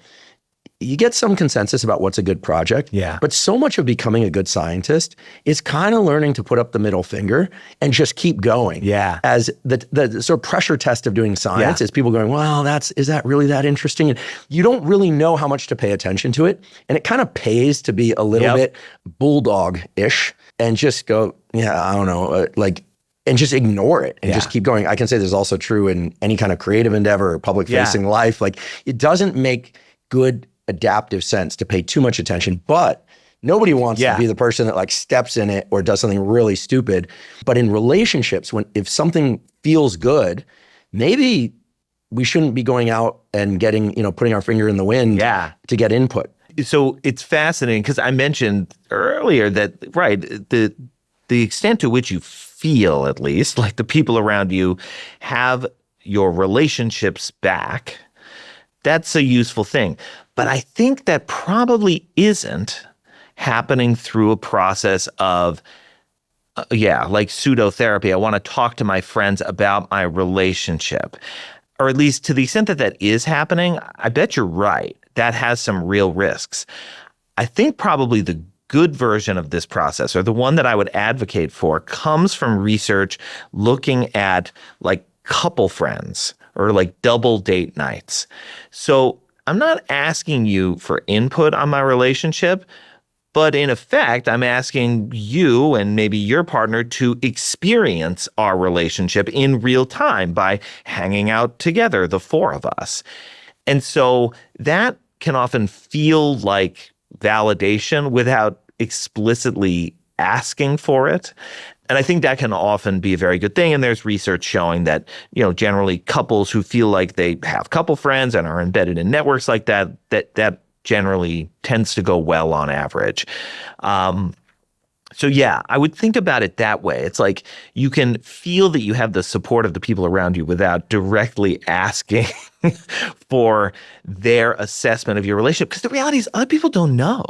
you get some consensus about what's a good project, but so much of becoming a good scientist is kind of learning to put up the middle finger and just keep going. As the sort of pressure test of doing science is people going, well, is that really that interesting? And you don't really know how much to pay attention to it. And it kind of pays to be a little bit bulldog-ish and just go, I don't know, and just ignore it and just keep going. I can say this is also true in any kind of creative endeavor or public-facing life. It doesn't make good adaptive sense to pay too much attention, but nobody wants to be the person that steps in it or does something really stupid. But in relationships, if something feels good, maybe we shouldn't be going out and getting, putting our finger in the wind to get input. So it's fascinating because I mentioned earlier that, the extent to which you feel, at least, like the people around you have your relationships back, that's a useful thing. But I think that probably isn't happening through a process of, like pseudo-therapy. I want to talk to my friends about my relationship. Or at least to the extent that that is happening, I bet you're right. That has some real risks. I think probably the good version of this process, or the one that I would advocate for, comes from research looking at like couple friends or like double date nights. So I'm not asking you for input on my relationship, but in effect, I'm asking you and maybe your partner to experience our relationship in real time by hanging out together, the four of us. And so that can often feel like validation without explicitly asking for it. And I think that can often be a very good thing. And there's research showing that, generally couples who feel like they have couple friends and are embedded in networks like that generally tends to go well on average. So yeah, I would think about it that way. It's like you can feel that you have the support of the people around you without directly asking for their assessment of your relationship. Because the reality is other people don't know.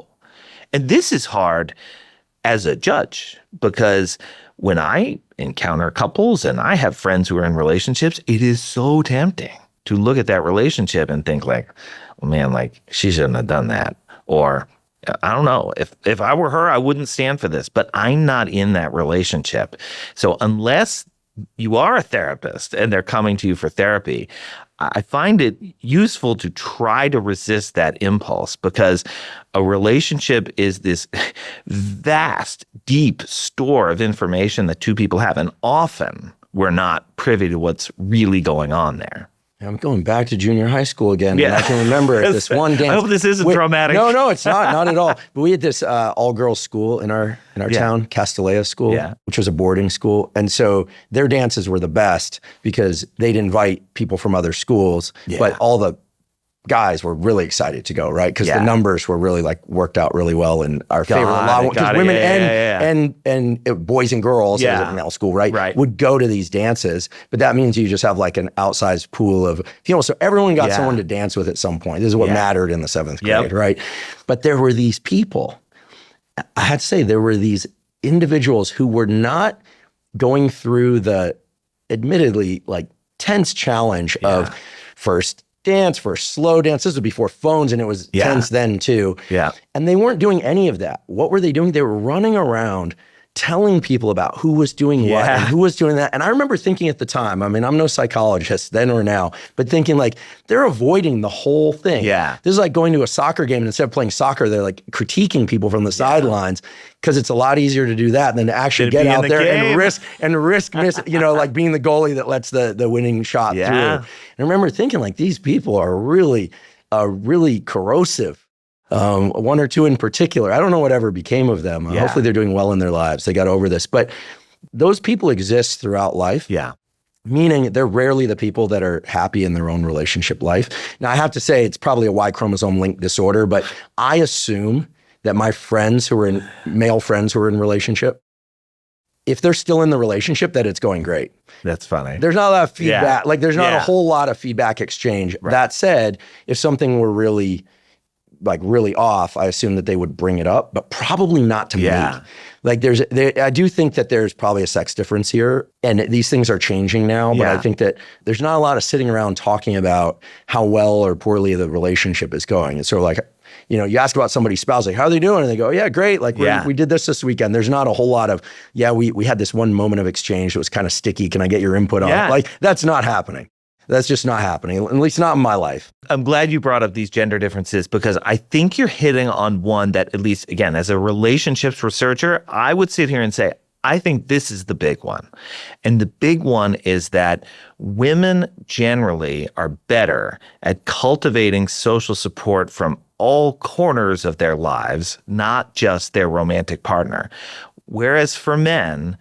And this is hard as a judge, because when I encounter couples and I have friends who are in relationships, it is so tempting to look at that relationship and think like, oh man, like she shouldn't have done that. Or I don't know, if I were her, I wouldn't stand for this, but I'm not in that relationship. So unless you are a therapist and they're coming to you for therapy, I find it useful to try to resist that impulse, because a relationship is this vast, deep store of information that two people have. And often we're not privy to what's really going on there. I'm going back to junior high school again. Yeah. And I can remember this one dance. I hope this isn't dramatic. No, it's not at all. But we had this all-girls school in our town, Castellea School, which was a boarding school. And so their dances were the best because they'd invite people from other schools, but all the guys were really excited to go, right? Because the numbers were really worked out really well in our favor. A lot, because women and boys and girls, as a male school, right, would go to these dances. But that means you just have like an outsized pool of, so everyone got someone to dance with at some point. This is what mattered in the 7th grade, right? But there were these people, I had to say, there were these individuals who were not going through the admittedly tense challenge of first dance, for slow dance. This was before phones, and it was tense then too. Yeah. And they weren't doing any of that. What were they doing? They were running around telling people about who was doing what and who was doing that. And I remember thinking at the time, I mean, I'm no psychologist then or now, but thinking they're avoiding the whole thing. Yeah. This is like going to a soccer game, and instead of playing soccer, they're critiquing people from the sidelines, because it's a lot easier to do that than to actually get out there and risk miss, being the goalie that lets the winning shot through. And I remember thinking these people are really corrosive. One or two in particular. I don't know whatever became of them. Hopefully they're doing well in their lives. They got over this. But those people exist throughout life. Yeah. Meaning they're rarely the people that are happy in their own relationship life. Now, I have to say it's probably a Y chromosome linked disorder, but I assume that my friends male friends who are in relationship, if they're still in the relationship, that it's going great. That's funny. There's not a lot of feedback. There's not a whole lot of feedback exchange. Right. That said, if something were really off, I assume that they would bring it up, but probably not to me. I do think that there's probably a sex difference here, and these things are changing now, but I think that there's not a lot of sitting around talking about how well or poorly the relationship is going. It's sort of you ask about somebody's spouse, how are they doing? And they go, yeah, great. We did this weekend. There's not a whole lot of, we had this one moment of exchange that was kind of sticky. Can I get your input on it? That's not happening. That's just not happening, at least not in my life. I'm glad you brought up these gender differences, because I think you're hitting on one that, at least, again, as a relationships researcher, I would sit here and say, I think this is the big one. And the big one is that women generally are better at cultivating social support from all corners of their lives, not just their romantic partner. Whereas for men,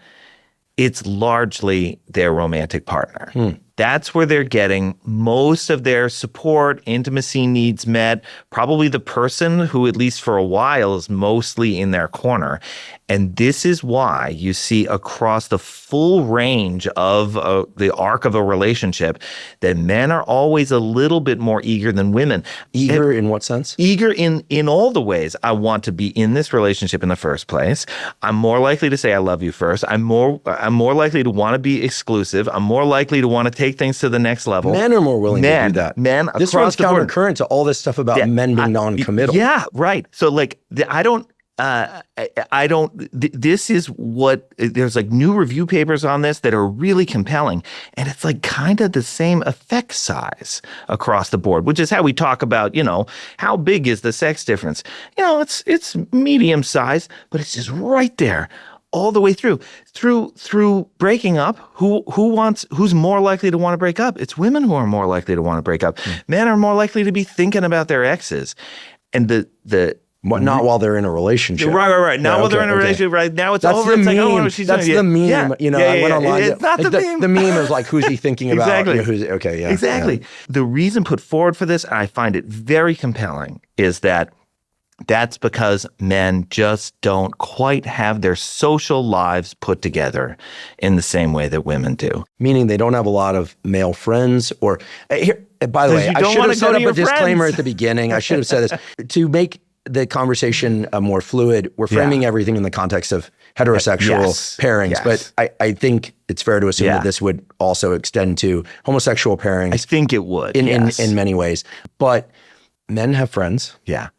it's largely their romantic partner. That's where they're getting most of their support, intimacy needs met, probably the person who, at least for a while, is mostly in their corner. And this is why you see across the full range of the arc of a relationship that men are always a little bit more eager than women. Eager in what sense? Eager in all the ways. I want to be in this relationship in the first place. I'm more likely to say I love you first. I'm more likely to want to be exclusive. I'm more likely to want to take things to the next level. Men are more willing to do that. Men this across runs the board. countercurrent to all this stuff about men being non-committal. Yeah, right. So like this is what, there's like new review papers on this that are really compelling. And it's like kind of the same effect size across the board, which is how we talk about, how big is the sex difference? It's medium size, but it's just right there all the way through breaking up. Who's more likely to want to break up? It's women who are more likely to want to break up. Men are more likely to be thinking about their exes. And not while they're in a relationship. Right. Not while they're in a relationship. Right now, it's over. It's like, what she's doing. That's the meme. I went online. It's not the meme. The meme is like, who's he thinking about? Exactly. Exactly. Yeah. The reason put forward for this, and I find it very compelling, is that's because men just don't quite have their social lives put together in the same way that women do. Meaning they don't have a lot of male friends or here. By the way, I should have set up a disclaimer at the beginning. I should have said this to make the conversation more fluid. We're framing everything in the context of heterosexual pairings, but I think it's fair to assume that this would also extend to homosexual pairings. I think it would in many ways. But men have friends. Yeah.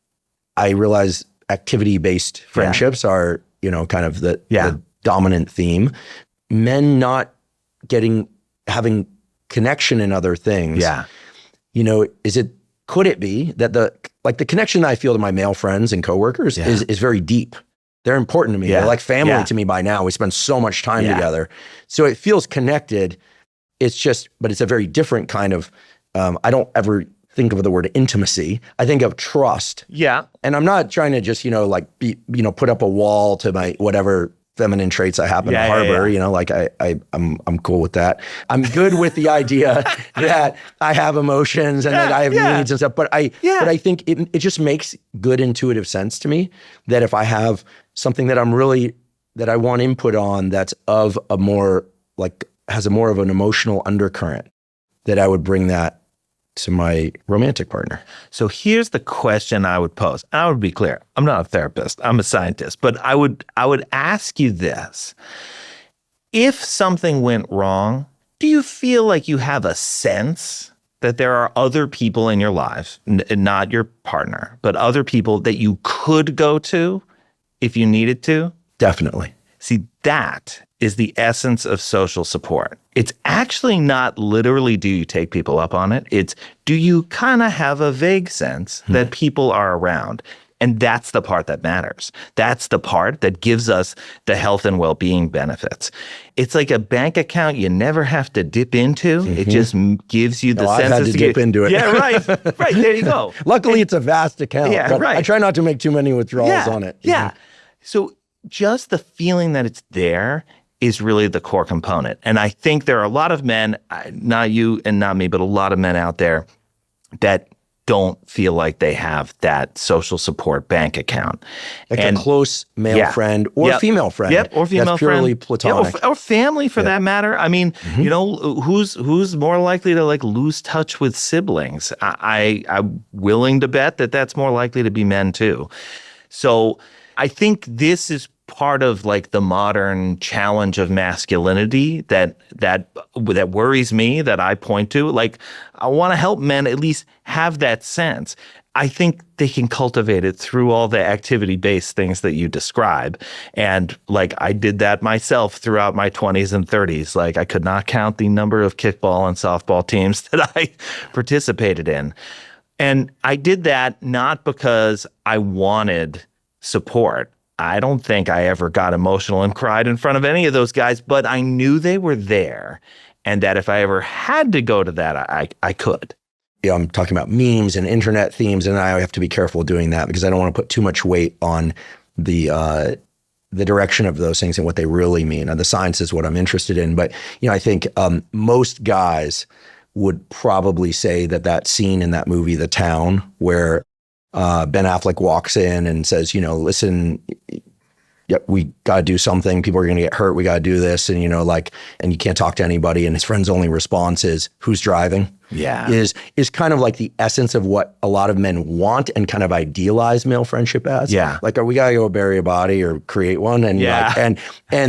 I realize activity-based friendships are, kind of the dominant theme. Men not having connection in other things. Yeah. Could it be that the connection that I feel to my male friends and coworkers is very deep? They're important to me. They're like family to me by now. We spend so much time together. So it feels connected. But it's a very different kind of, I don't ever think of the word intimacy. I think of trust. Yeah. And I'm not trying to just, put up a wall to my whatever feminine traits I happen to harbor. I'm cool with that. I'm good with the idea that I have emotions and that I have needs and stuff. But I think it just makes good intuitive sense to me that if I have something that that I want input on that's of a more has a more of an emotional undercurrent, that I would bring that to my romantic partner. So here's the question I would pose. I would be clear. I'm not a therapist. I'm a scientist. But I would ask you this. If something went wrong, do you feel like you have a sense that there are other people in your life, not your partner, but other people that you could go to if you needed to? Definitely. See, that is the essence of social support. It's actually not literally do you take people up on it. It's do you kind of have a vague sense that people are around? And that's the part that matters. That's the part that gives us the health and well-being benefits. It's like a bank account you never have to dip into. It just gives you the sense I've had to dip into it. Yeah, right. Right, there you go. Luckily, it's a vast account. Yeah, but right. I try not to make too many withdrawals on it. Yeah. So just the feeling that it's there is really the core component. And I think there are a lot of men, not you and not me, but a lot of men out there that don't feel like they have that social support bank account. Like a close male friend or female friend. Or female that's purely friend. platonic. Or family for that matter. I mean, who's more likely to lose touch with siblings? I'm willing to bet that that's more likely to be men too. So I think this is part of the modern challenge of masculinity that worries me, that I point to. I want to help men at least have that sense. I think they can cultivate it through all the activity-based things that you describe. And I did that myself throughout my 20s and 30s. I could not count the number of kickball and softball teams that I participated in. And I did that not because I wanted support. I don't think I ever got emotional and cried in front of any of those guys, but I knew they were there and that if I ever had to go to that, I could. Yeah, I'm talking about memes and internet themes, and I have to be careful doing that because I don't want to put too much weight on the the direction of those things and what they really mean. And the science is what I'm interested in. But, I think most guys would probably say that scene in that movie, The Town, where Ben Affleck walks in and says, listen, we got to do something. People are going to get hurt. We got to do this. And, and you can't talk to anybody. And his friend's only response is, who's driving? Yeah. Is kind of like the essence of what a lot of men want and kind of idealize male friendship as. Yeah. Like, we got to go bury a body or create one. And and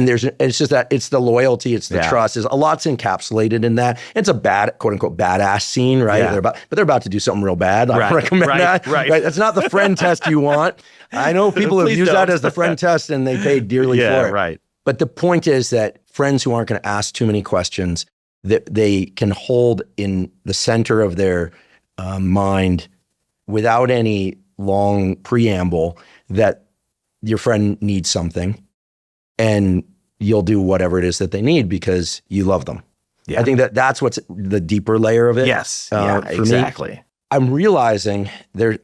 it's just that it's the loyalty, it's the trust. There's a lot's encapsulated in that. It's a bad, quote unquote, badass scene, right? Yeah. They're about to do something real bad. I don't recommend that. Right. That's not the friend test you want. I know people have used that as the friend test and they paid dearly for it. Right. But the point is that friends who aren't going to ask too many questions, that they can hold in the center of their mind without any long preamble that your friend needs something and you'll do whatever it is that they need because you love them. Yeah. I think that's what's the deeper layer of it. Yes. For exactly. me, I'm realizing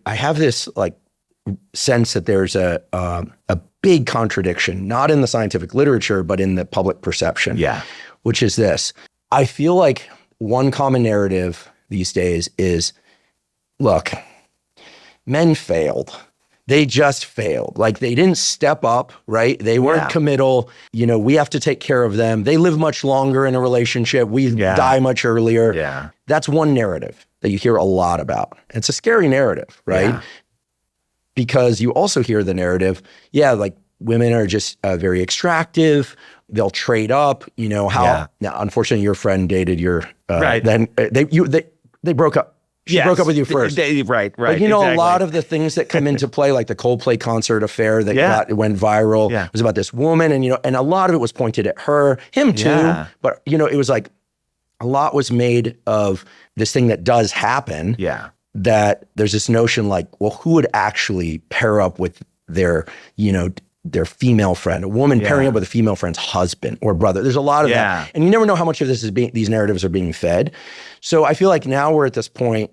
I have this sense that there's a big contradiction, not in the scientific literature, but in the public perception. Yeah. Which is this. I feel like one common narrative these days is, look, men failed. They just failed. Like, they didn't step up, right? They weren't committal. We have to take care of them. They live much longer in a relationship. We die much earlier. Yeah. That's one narrative that you hear a lot about. It's a scary narrative, right? Yeah. Because you also hear the narrative, like women are just very extractive. They'll trade up, now, unfortunately, your friend dated your, then they broke up. She broke up with you first. Right. But exactly. a lot of the things that come into play, like the Coldplay concert affair that went viral, was about this woman. And, and a lot of it was pointed at her, him too. Yeah. But, it was like a lot was made of this thing that does happen. Yeah. That there's this notion like, well, who would actually pair up with their female friend, a woman pairing up with a female friend's husband or brother. There's a lot of that. And you never know how much of this is these narratives are being fed. So I feel like now we're at this point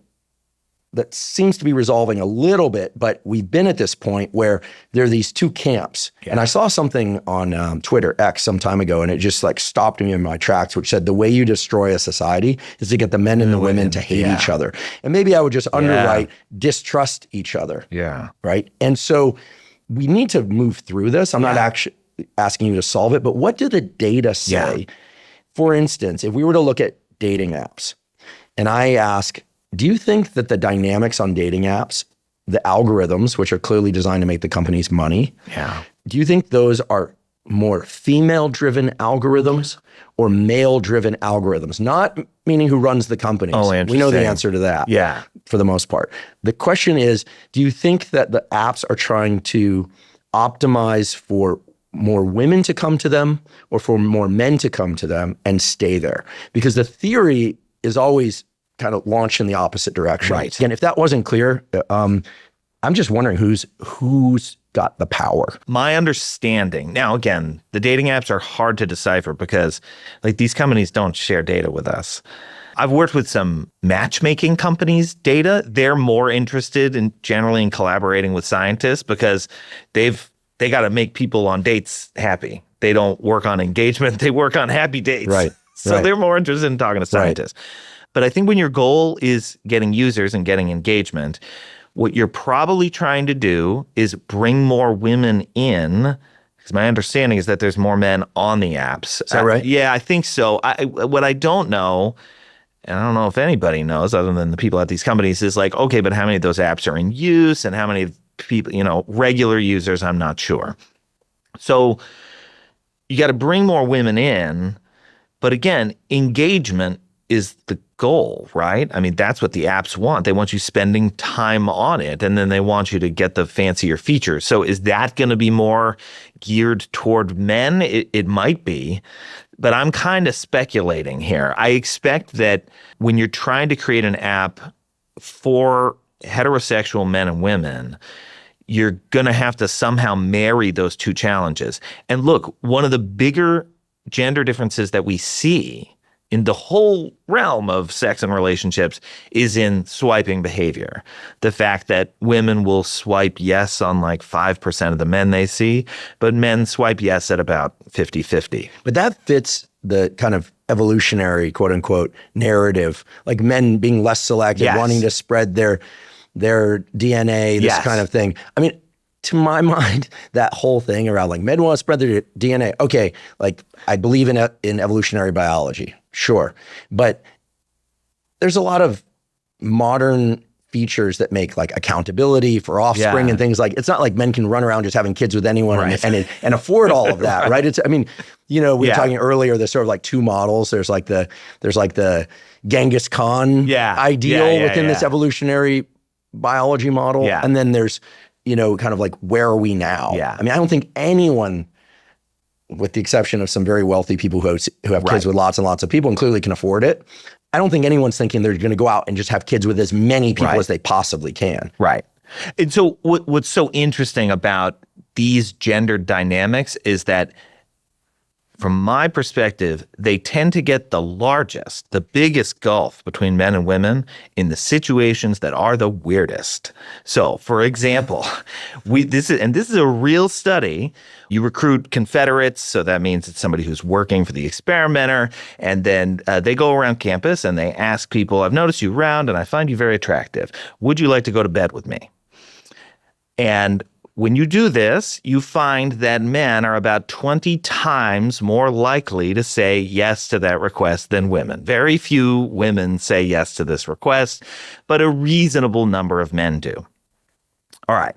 that seems to be resolving a little bit, but we've been at this point where there are these two camps. Yeah. And I saw something on Twitter, X, some time ago, and it just stopped me in my tracks, which said the way you destroy a society is to get the men and the women to hate each other. And maybe I would just underwrite distrust each other. Yeah. Right? And so we need to move through this. I'm not actually asking you to solve it, but what do the data say? Yeah. For instance, if we were to look at dating apps and I ask, do you think that the dynamics on dating apps, the algorithms, which are clearly designed to make the companies money, do you think those are more female-driven algorithms or male-driven algorithms? Not meaning who runs the companies. Oh, interesting. We know the answer to that. Yeah. For the most part. The question is, do you think that the apps are trying to optimize for more women to come to them or for more men to come to them and stay there? Because the theory is always kind of launched in the opposite direction. Right. And if that wasn't clear, I'm just wondering who's got the power. My understanding, now again, the dating apps are hard to decipher because these companies don't share data with us. I've worked with some matchmaking companies' data. They're more interested in generally in collaborating with scientists because they got to make people on dates happy. They don't work on engagement. They work on happy dates. Right. So they're more interested in talking to scientists. But I think when your goal is getting users and getting engagement, what you're probably trying to do is bring more women in, because my understanding is that there's more men on the apps. Is that right? Yeah, I think so. What I don't know, and I don't know if anybody knows other than the people at these companies, is okay, but how many of those apps are in use and how many people, regular users, I'm not sure. So you got to bring more women in. But again, engagement is the goal, right? I mean, that's what the apps want. They want you spending time on it, and then they want you to get the fancier features. So is that going to be more geared toward men? It might be, but I'm kind of speculating here. I expect that when you're trying to create an app for heterosexual men and women, you're going to have to somehow marry those two challenges. And look, one of the bigger gender differences that we see in the whole realm of sex and relationships is in swiping behavior. The fact that women will swipe yes on like 5% of the men they see, but men swipe yes at about 50-50. But that fits the kind of evolutionary, quote unquote, narrative, like men being less selective, Yes. wanting to spread their DNA, this Yes. kind of thing. I mean, to my mind, that whole thing around like men want to spread their DNA. Okay, like I believe in evolutionary biology, sure. But there's a lot of modern features that make like accountability for offspring and things like, it's not like men can run around just having kids with anyone and afford all of that, right? It's, I mean, we were talking earlier, there's sort of like two models. There's like the Genghis Khan ideal within this evolutionary biology model. Yeah. And then there's, kind of like, where are we now? Yeah. I mean, I don't think anyone, with the exception of some very wealthy people who have kids with lots and lots of people and clearly can afford it, I don't think anyone's thinking they're going to go out and just have kids with as many people as they possibly can. Right. And so what's so interesting about these gender dynamics is that, from my perspective, they tend to get the largest, the biggest gulf between men and women in the situations that are the weirdest. So, for example, this is a real study. You recruit Confederates, so that means it's somebody who's working for the experimenter, and then they go around campus and they ask people, I've noticed you around and I find you very attractive. Would you like to go to bed with me? And when you do this, you find that men are about 20 times more likely to say yes to that request than women. Very few women say yes to this request, but a reasonable number of men do. All right.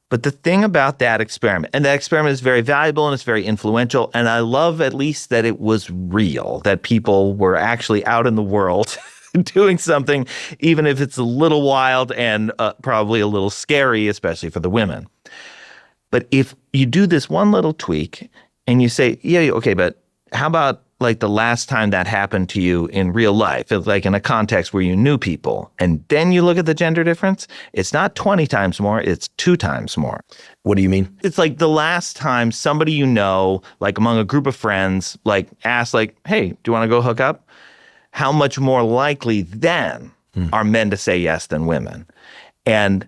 But the thing about that experiment, and that experiment is very valuable and it's very influential, and I love at least that it was real, that people were actually out in the world doing something, even if it's a little wild and probably a little scary, especially for the women. But if you do this one little tweak and you say, yeah, okay, but how about like the last time that happened to you in real life, like in a context where you knew people, and then you look at the gender difference, it's not 20 times more, it's 2 times more. What do you mean? It's like the last time somebody like among a group of friends, like asked like, hey, do you want to go hook up? How much more likely then are men to say yes than women? And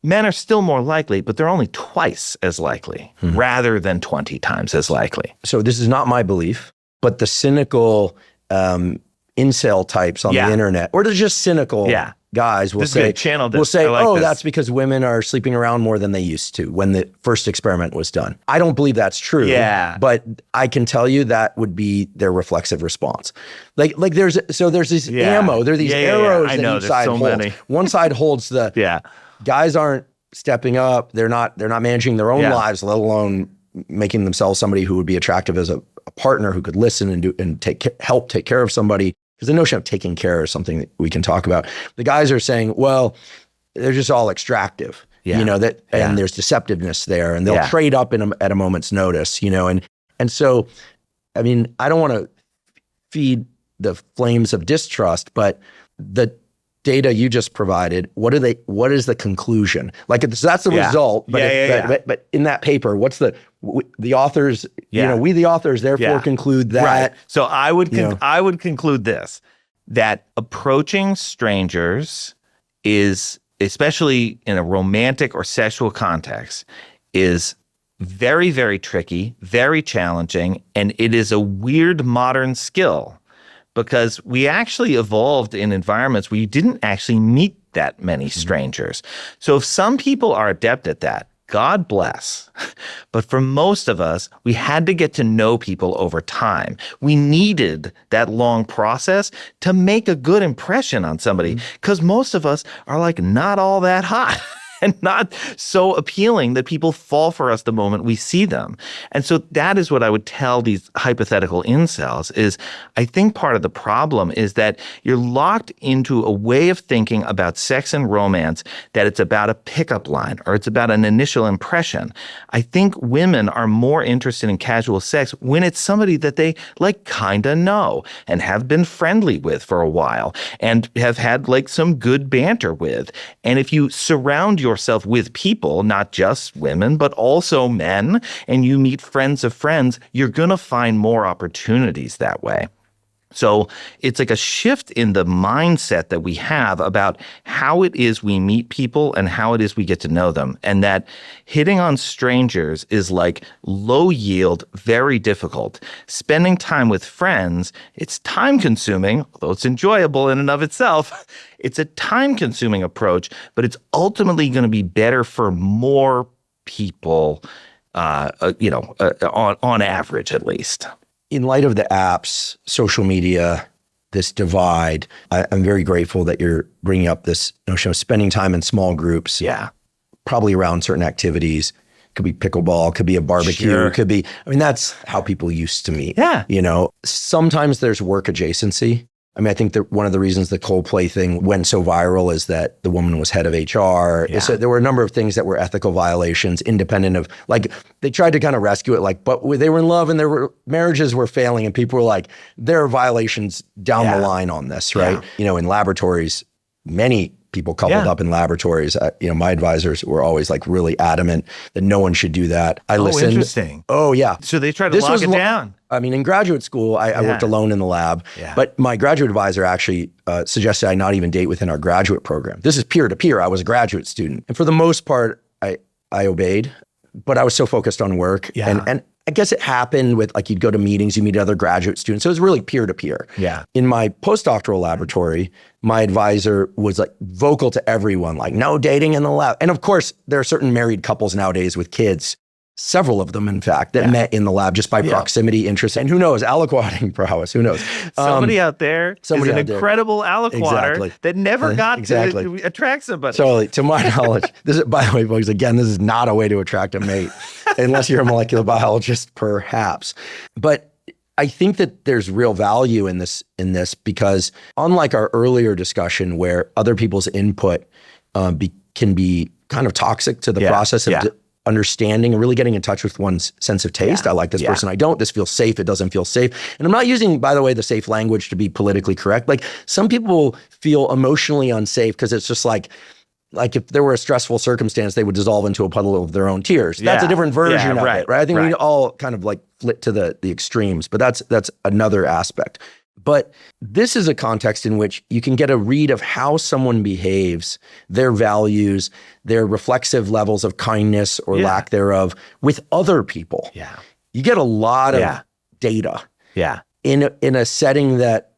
men are still more likely, but they're only twice as likely rather than 20 times as likely. So this is not my belief, but the cynical incel types on the internet, or they're just cynical guys will say, that's because women are sleeping around more than they used to when the first experiment was done. I don't believe that's true. Yeah. But I can tell you that would be their reflexive response. Like there's this ammo, there are these arrows that each side holds. One side holds the guys aren't stepping up, they're not managing their own lives, let alone making themselves somebody who would be attractive as a partner who could listen and help take care of somebody. Because the notion of taking care is something that we can talk about. The guys are saying, well, they're just all extractive, and there's deceptiveness there, and they'll trade up at a moment's notice, and so, I mean, I don't want to feed the flames of distrust, but the data you just provided, what is the conclusion? Like, that's the result, but in that paper, what's the authors, we the authors therefore conclude that. Right. So I would conclude this, that approaching strangers is, especially in a romantic or sexual context, is very, very tricky, very challenging, and it is a weird modern skill. Because we actually evolved in environments where you didn't actually meet that many strangers. So if some people are adept at that, God bless. But for most of us, we had to get to know people over time. We needed that long process to make a good impression on somebody, because most of us are like not all that hot. And not so appealing that people fall for us the moment we see them. And so that is what I would tell these hypothetical incels is, I think part of the problem is that you're locked into a way of thinking about sex and romance that it's about a pickup line or it's about an initial impression. I think women are more interested in casual sex when it's somebody that they like kind of know and have been friendly with for a while and have had like some good banter with. And if you surround yourself with people, not just women, but also men, and you meet friends of friends, you're going to find more opportunities that way. So it's like a shift in the mindset that we have about how it is we meet people and how it is we get to know them. And that hitting on strangers is like low yield, very difficult. Spending time with friends, it's time consuming, although it's enjoyable in and of itself. It's a time consuming approach, but it's ultimately going to be better for more people, on average at least. In light of the apps, social media, this divide, I'm very grateful that you're bringing up this notion of spending time in small groups. Yeah. Probably around certain activities. Could be pickleball, could be a barbecue, Sure. could be, that's how people used to meet. Yeah. Sometimes there's work adjacency. I think that one of the reasons the Coldplay thing went so viral is that the woman was head of HR. Yeah. So there were a number of things that were ethical violations, independent of, they tried to kind of rescue it, but they were in love and marriages were failing, and people were like, there are violations down the line on this, right? Yeah. In laboratories, many people coupled up in laboratories. My advisors were always really adamant that no one should do that. I listened. Interesting. Oh, yeah. So they tried to lock it down. In graduate school, I worked alone in the lab, but my graduate advisor actually suggested I not even date within our graduate program. This is peer-to-peer. I was a graduate student. And for the most part, I obeyed, but I was so focused on work. Yeah. And I guess it happened with you'd go to meetings, you meet other graduate students. So it was really peer-to-peer. Yeah. In my postdoctoral laboratory, my advisor was vocal to everyone, no dating in the lab. And of course, there are certain married couples nowadays with kids, several of them, in fact, that met in the lab just by proximity, interest, and who knows, aliquoting prowess, who knows? Somebody out there is an incredible aliquotter that never got to attract somebody. Totally. To my knowledge, this is, by the way, folks, again, this is not a way to attract a mate, unless you're a molecular biologist, perhaps. But I think that there's real value in this because unlike our earlier discussion where other people's input can be kind of toxic to the process of understanding and really getting in touch with one's sense of taste. I like this person. I don't. This feels safe. It doesn't feel safe. And I'm not using, by the way, the safe language to be politically correct. Some people feel emotionally unsafe because it's just like if there were a stressful circumstance, they would dissolve into a puddle of their own tears. That's a different version of it, right? I think we all kind of flit to the extremes, but that's another aspect. But this is a context in which you can get a read of how someone behaves, their values, their reflexive levels of kindness or lack thereof with other people. Yeah. You get a lot of data in a setting that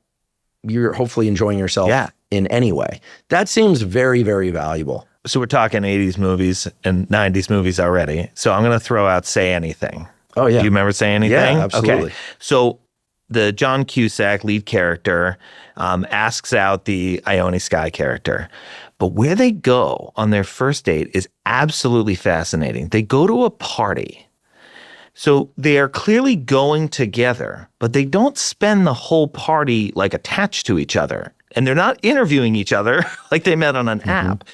you're hopefully enjoying yourself in any way. That seems very, very valuable. So we're talking 80s movies and 90s movies already. So I'm going to throw out Say Anything. Oh, yeah. Do you remember Say Anything? Yeah, absolutely. Okay. So the John Cusack lead character asks out the Ione Skye character. But where they go on their first date is absolutely fascinating. They go to a party. So they are clearly going together, but they don't spend the whole party attached to each other. And they're not interviewing each other like they met on an app.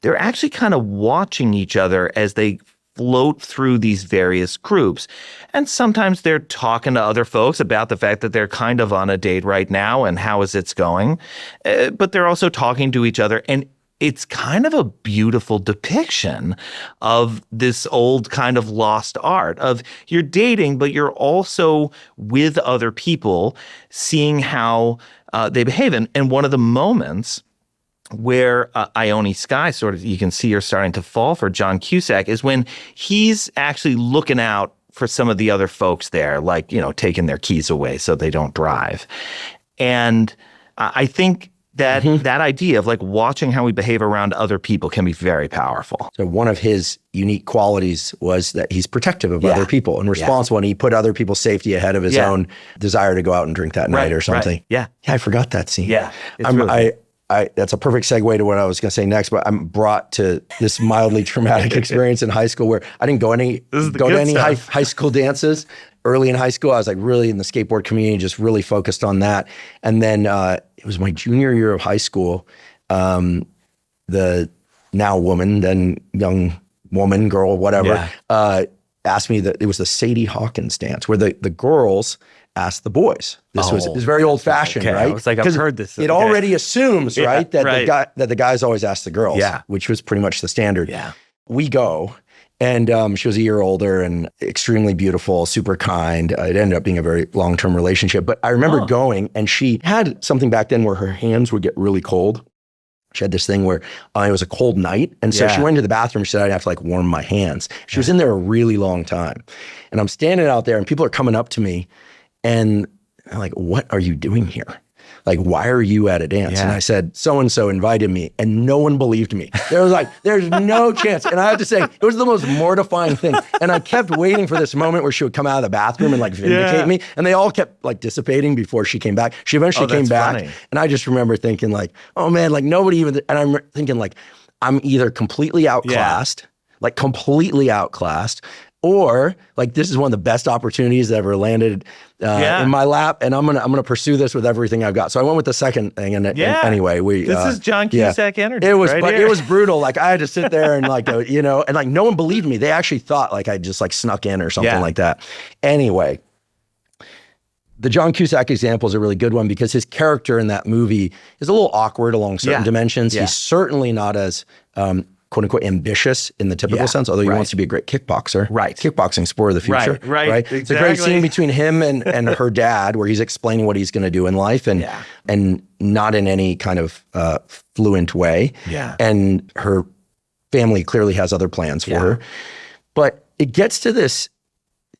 They're actually kind of watching each other as they float through these various groups. And sometimes they're talking to other folks about the fact that they're kind of on a date right now and how is it going. But they're also talking to each other. And it's kind of a beautiful depiction of this old kind of lost art of you're dating, but you're also with other people, seeing how they behave. And one of the moments where Ione Skye you can see her starting to fall for John Cusack is when he's actually looking out for some of the other folks there, taking their keys away so they don't drive. And I think that that idea of watching how we behave around other people can be very powerful. So one of his unique qualities was that he's protective of other people and responsible, and he put other people's safety ahead of his own desire to go out and drink that night or something. Right. Yeah. I forgot that scene. Yeah. That's a perfect segue to what I was going to say next, but I'm brought to this mildly traumatic experience in high school where I didn't go to any high school dances. Early in high school, I was really in the skateboard community, just really focused on that. And then it was my junior year of high school. The now woman, then young woman, girl, whatever, asked me that it was the Sadie Hawkins dance where the girls asked the boys. This was very old fashioned, right? It's I've heard this. It already assumes, right, that the guys always ask the girls, which was pretty much the standard. Yeah. We go, And she was a year older and extremely beautiful, super kind. It ended up being a very long-term relationship. But I remember going, and she had something back then where her hands would get really cold. She had this thing where it was a cold night. And so she went into the bathroom. She said, I'd have to like warm my hands. She was in there a really long time. And I'm standing out there and people are coming up to me and I'm like, what are you doing here? Like, why are you at a dance? And I said, so-and-so invited me, and no one believed me. There was like, there's no chance. And I have to say, it was the most mortifying thing. And I kept waiting for this moment where she would come out of the bathroom and like vindicate me. And they all kept like dissipating before she came back. She eventually came back. Funny. And I just remember thinking like, oh man, like nobody even, and I'm thinking like, I'm either completely outclassed, like completely outclassed, or like this is one of the best opportunities that ever landed in my lap, and I'm gonna pursue this with everything I've got. So I went with the second thing, and anyway, this is John Cusack energy. It was, right but here. it was brutal. Like I had to sit there and like and like no one believed me. They actually thought like I just like snuck in or something like that. Anyway, the John Cusack example is a really good one because his character in that movie is a little awkward along certain dimensions. He's certainly not as quote unquote ambitious in the typical sense, although he wants to be a great kickboxer. Right. Kickboxing sport of the future. Right. Exactly. It's a great scene between him and her dad where he's explaining what he's going to do in life and not in any kind of fluent way. Yeah. And her family clearly has other plans for her. But it gets to this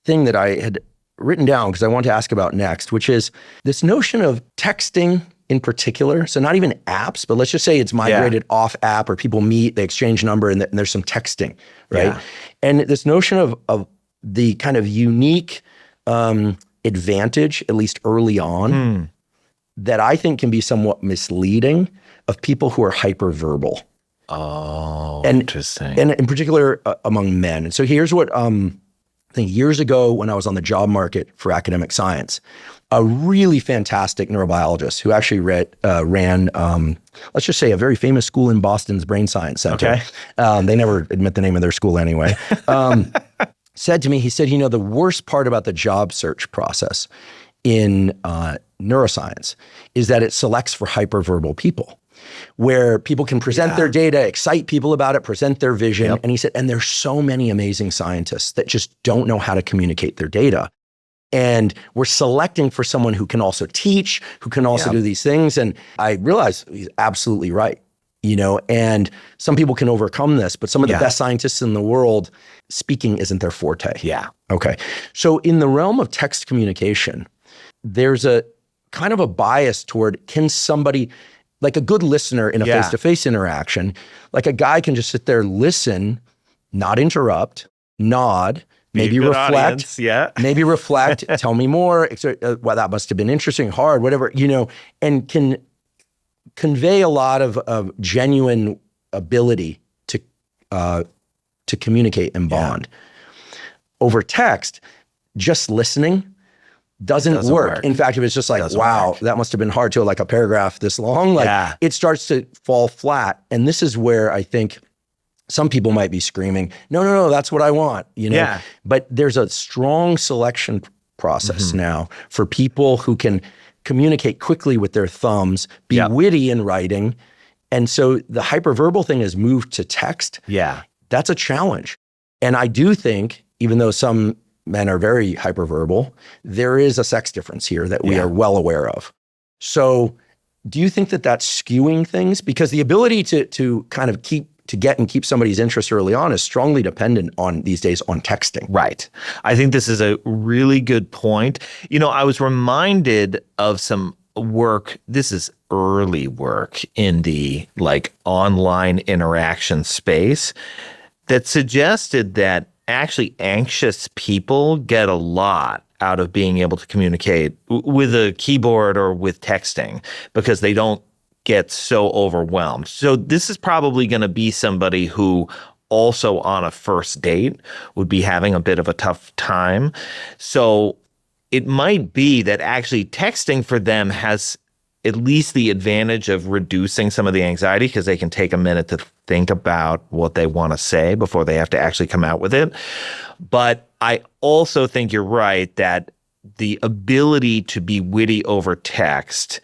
thing that I had written down because I want to ask about next, which is this notion of texting in particular. So not even apps, but let's just say it's migrated off app or people meet, they exchange number and there's some texting, right? Yeah. And this notion of the kind of unique advantage, at least early on, that I think can be somewhat misleading of people who are hyperverbal. Oh, and, interesting. And in particular among men. And so here's what I think years ago when I was on the job market for academic science, a really fantastic neurobiologist who actually ran, let's just say, a very famous school in Boston's Brain Science Center. Okay. They never admit the name of their school anyway. Said to me, he said, the worst part about the job search process in neuroscience is that it selects for hyperverbal people, where people can present their data, excite people about it, present their vision. Yep. And he said, and there's so many amazing scientists that just don't know how to communicate their data. And we're selecting for someone who can also teach, who can also do these things. And I realized he's absolutely right, and some people can overcome this, but some of the best scientists in the world, speaking isn't their forte. Yeah. Okay. So in the realm of text communication, there's a kind of a bias toward, can somebody, like a good listener in a face-to-face interaction, like a guy can just sit there, listen, not interrupt, nod, maybe reflect, maybe reflect, tell me more, well, that must have been interesting, hard, whatever, and can convey a lot of genuine ability to communicate and bond. Over text, just listening doesn't work. In fact, if it's just like, wow, that must have been hard to like a paragraph this long, like it starts to fall flat. And this is where I think some people might be screaming, no, that's what I want, But there's a strong selection process now for people who can communicate quickly with their thumbs, be witty in writing. And so the hyperverbal thing has moved to text. Yeah. That's a challenge. And I do think, even though some men are very hyperverbal, there is a sex difference here that we are well aware of. So do you think that that's skewing things? Because the ability to kind of get and keep somebody's interest early on is strongly dependent on these days on texting. Right. I think this is a really good point. I was reminded of some work. This is early work in the online interaction space that suggested that actually anxious people get a lot out of being able to communicate with a keyboard or with texting because they don't get so overwhelmed. So this is probably going to be somebody who also on a first date would be having a bit of a tough time. So it might be that actually texting for them has at least the advantage of reducing some of the anxiety because they can take a minute to think about what they want to say before they have to actually come out with it. But I also think you're right that the ability to be witty over text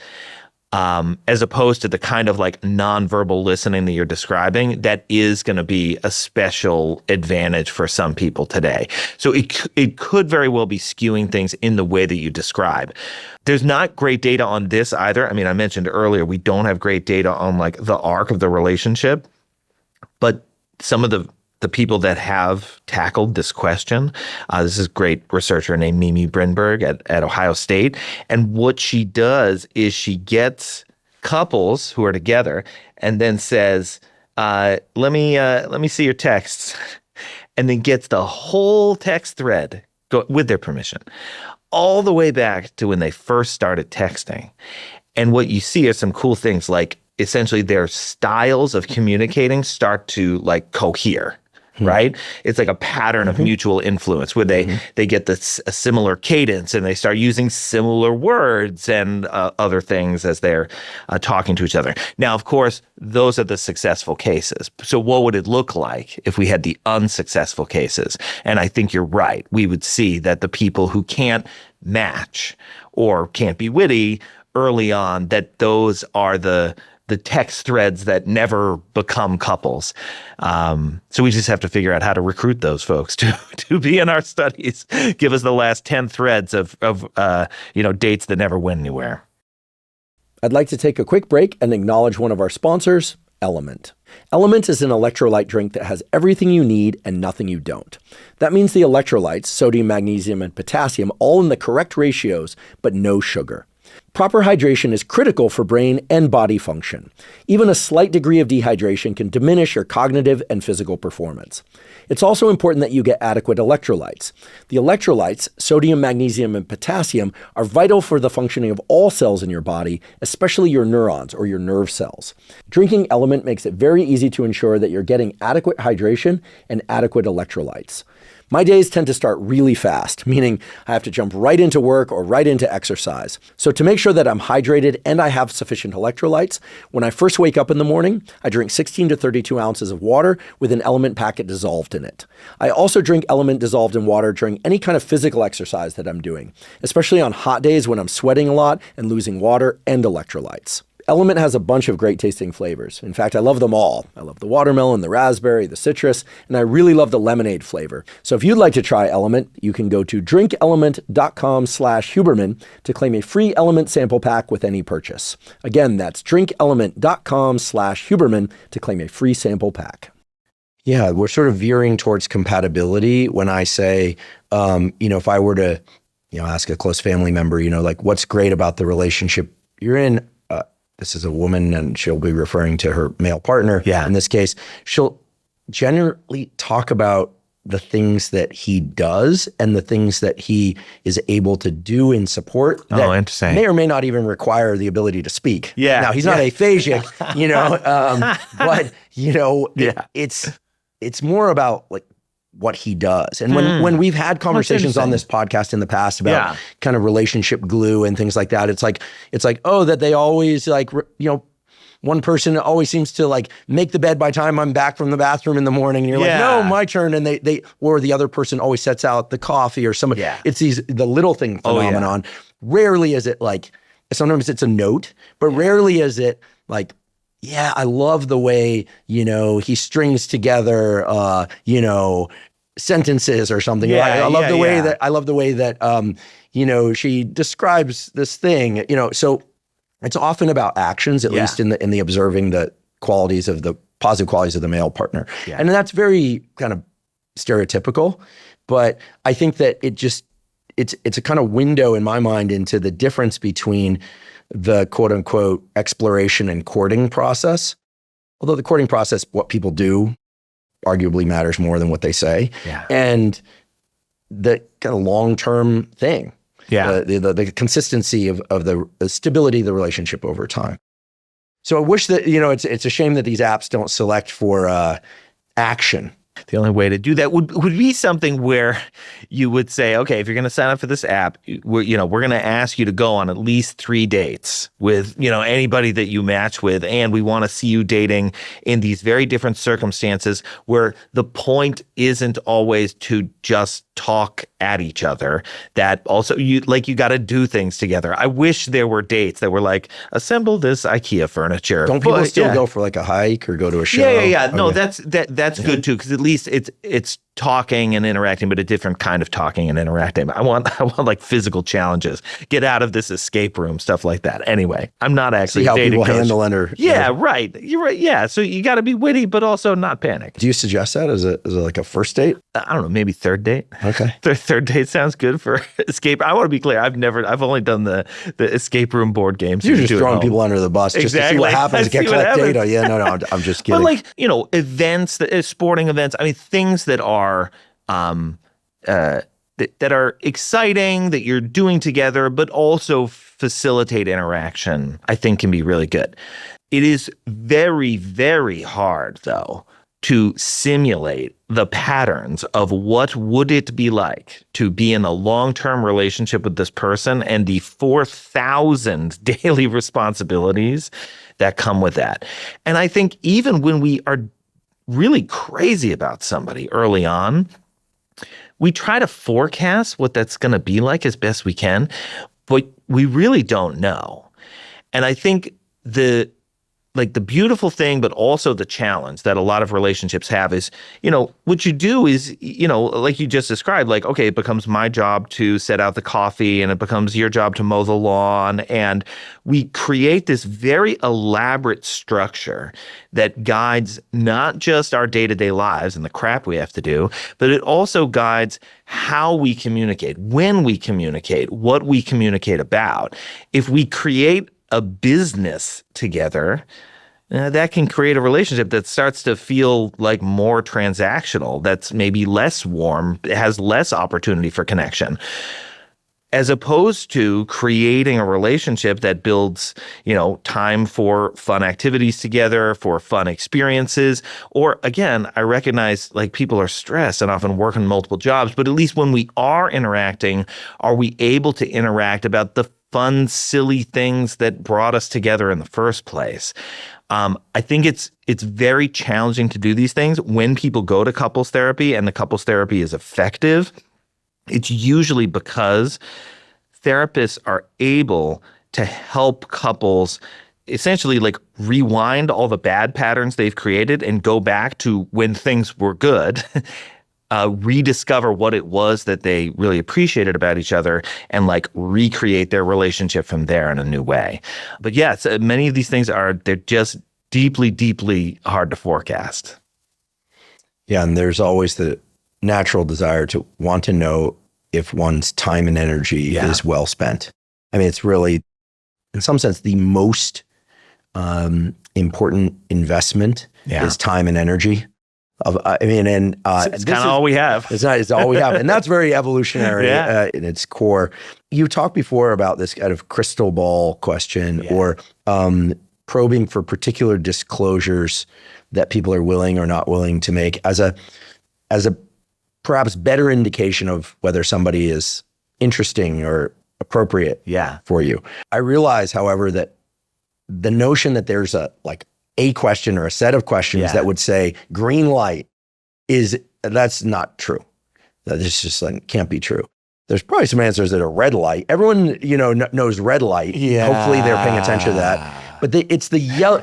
as opposed to the kind of like nonverbal listening that you're describing, that is going to be a special advantage for some people today. So it could very well be skewing things in the way that you describe. There's not great data on this either. I mean, I mentioned earlier, we don't have great data on like the arc of the relationship, but some of the people that have tackled this question, this is a great researcher named Mimi Brinberg at Ohio State. And what she does is she gets couples who are together and then says, let me see your texts, and then gets the whole text thread with their permission, all the way back to when they first started texting. And what you see are some cool things, like essentially their styles of communicating start to like cohere. Right? It's like a pattern of mutual influence where they get a similar cadence and they start using similar words and other things as they're talking to each other. Now, of course, those are the successful cases. So what would it look like if we had the unsuccessful cases? And I think you're right. We would see that the people who can't match or can't be witty early on, that those are the text threads that never become couples. So we just have to figure out how to recruit those folks to be in our studies. Give us the last 10 threads of dates that never went anywhere. I'd like to take a quick break and acknowledge one of our sponsors, Element. Element is an electrolyte drink that has everything you need and nothing you don't. That means the electrolytes, sodium, magnesium, and potassium, all in the correct ratios, but no sugar. Proper hydration is critical for brain and body function. Even a slight degree of dehydration can diminish your cognitive and physical performance. It's also important that you get adequate electrolytes. The electrolytes, sodium, magnesium, and potassium, are vital for the functioning of all cells in your body, especially your neurons or your nerve cells. Drinking Element makes it very easy to ensure that you're getting adequate hydration and adequate electrolytes. My days tend to start really fast, meaning I have to jump right into work or right into exercise. So to make sure that I'm hydrated and I have sufficient electrolytes, when I first wake up in the morning, I drink 16 to 32 ounces of water with an Element packet dissolved in it. I also drink Element dissolved in water during any kind of physical exercise that I'm doing, especially on hot days when I'm sweating a lot and losing water and electrolytes. Element has a bunch of great tasting flavors. In fact, I love them all. I love the watermelon, the raspberry, the citrus, and I really love the lemonade flavor. So if you'd like to try Element, you can go to drinkelement.com/Huberman to claim a free Element sample pack with any purchase. Again, that's drinkelement.com/Huberman to claim a free sample pack. Yeah, we're sort of veering towards compatibility when I say, if I were to, ask a close family member, like what's great about the relationship you're in. This is a woman and she'll be referring to her male partner. Yeah. In this case, she'll generally talk about the things that he does and the things that he is able to do in support that interesting. May or may not even require the ability to speak. Yeah. Now, he's not aphasic, but, it's more about like what he does. And when we've had conversations on this podcast in the past about kind of relationship glue and things like that, it's like, that they always like, one person always seems to like make the bed by the time I'm back from the bathroom in the morning. And you're like, no, my turn. And or the other person always sets out the coffee or somebody. Yeah. It's the little thing phenomenon. Rarely is it like, sometimes it's a note, but rarely is it like, yeah, I love the way, he strings together, sentences or something. I love the way that, she describes this thing, so it's often about actions, at least in the observing the qualities of the positive qualities of the male partner. Yeah. And that's very kind of stereotypical, but I think that it's a kind of window in my mind into the difference between the quote unquote exploration and courting process. Although the courting process, what people do arguably matters more than what they say. Yeah. And the kind of long-term thing. Yeah. The consistency of the stability of the relationship over time. So I wish that, it's a shame that these apps don't select for action. The only way to do that would be something where you would say, okay, if you're going to sign up for this app, we're going to ask you to go on at least 3 dates with, anybody that you match with. And we want to see you dating in these very different circumstances where the point isn't always to just talk at each other, that also you got to do things together. I wish there were dates that were like, assemble this IKEA furniture. Don't people still go for like a hike or go to a show? Yeah. Okay. No, that's good too, because at least it's talking and interacting, but a different kind of talking and interacting. I want like physical challenges. Get out of this escape room, stuff like that. Anyway, I'm not actually see how dating people coach. handle it. Yeah, right. You're right. Yeah, so you got to be witty, but also not panic. Do you suggest that as a like a first date? I don't know, maybe third date. Okay. Third date sounds good for escape. I want to be clear. I've only done the escape room board games. You're just throwing people under the bus just to see what happens, collect data. Yeah, no, I'm just kidding. But like, events, sporting events, I mean, things that are that are exciting, that you're doing together, but also facilitate interaction, I think can be really good. It is very, very hard, though, to simulate the patterns of what would it be like to be in a long-term relationship with this person and the 4,000 daily responsibilities that come with that. And I think even when we are really crazy about somebody early on, we try to forecast what that's going to be like as best we can, but we really don't know. And I think the beautiful thing, but also the challenge that a lot of relationships have is, what you do is, like you just described, like, okay, it becomes my job to set out the coffee and it becomes your job to mow the lawn. And we create this very elaborate structure that guides not just our day-to-day lives and the crap we have to do, but it also guides how we communicate, when we communicate, what we communicate about. If we create a business together, that can create a relationship that starts to feel like more transactional, that's maybe less warm, has less opportunity for connection, as opposed to creating a relationship that builds, time for fun activities together, for fun experiences. Or again, I recognize like people are stressed and often working multiple jobs, but at least when we are interacting, are we able to interact about the fun, silly things that brought us together in the first place? I think it's very challenging to do these things when people go to couples therapy and the couples therapy is effective. It's usually because therapists are able to help couples essentially like rewind all the bad patterns they've created and go back to when things were good. Rediscover what it was that they really appreciated about each other and like recreate their relationship from there in a new way. But yes, many of these things they're just deeply, deeply hard to forecast. Yeah, and there's always the natural desire to want to know if one's time and energy is well spent. I mean, it's really, in some sense, the most important investment is time and energy. It's kind of all we have. It's all we have. And that's very evolutionary in its core. You talked before about this kind of crystal ball question or probing for particular disclosures that people are willing or not willing to make as a perhaps better indication of whether somebody is interesting or appropriate for you. I realize, however, that the notion that there's a question or a set of questions that would say green light that's not true. That's just can't be true. There's probably some answers that are red light. Everyone, knows red light. Yeah. Hopefully they're paying attention to that. But it's the yellow,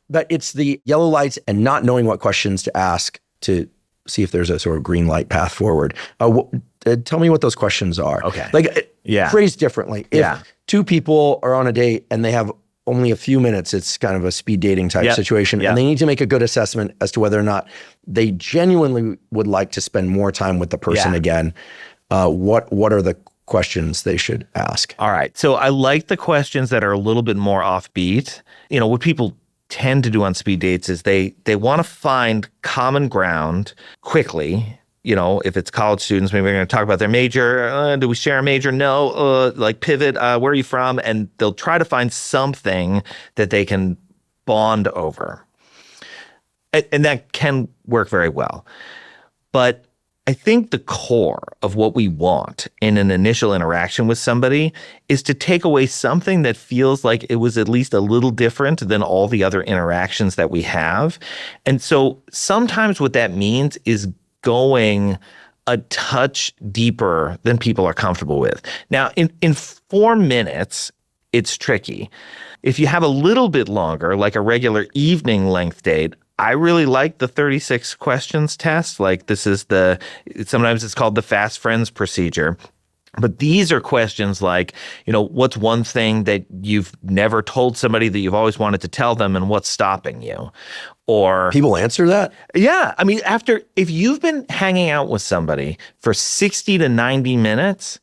but it's the yellow lights and not knowing what questions to ask to see if there's a sort of green light path forward. Tell me what those questions are. Okay. Phrased differently. If two people are on a date and they have only a few minutes, it's kind of a speed dating type situation. And they need to make a good assessment as to whether or not they genuinely would like to spend more time with the person again. What are the questions they should ask? All right. So I like the questions that are a little bit more offbeat. What people tend to do on speed dates is they want to find common ground quickly. If it's college students, maybe they're going to talk about their major. Do we share a major? No. Pivot. Where are you from? And they'll try to find something that they can bond over. And that can work very well. But I think the core of what we want in an initial interaction with somebody is to take away something that feels like it was at least a little different than all the other interactions that we have. And so sometimes what that means is going a touch deeper than people are comfortable with. Now, in 4 minutes, it's tricky. If you have a little bit longer, like a regular evening length date, I really like the 36 questions test. Like sometimes it's called the Fast Friends procedure. But these are questions like, what's one thing that you've never told somebody that you've always wanted to tell them, and what's stopping you? Or people answer that? Yeah. I mean, if you've been hanging out with somebody for 60 to 90 minutes,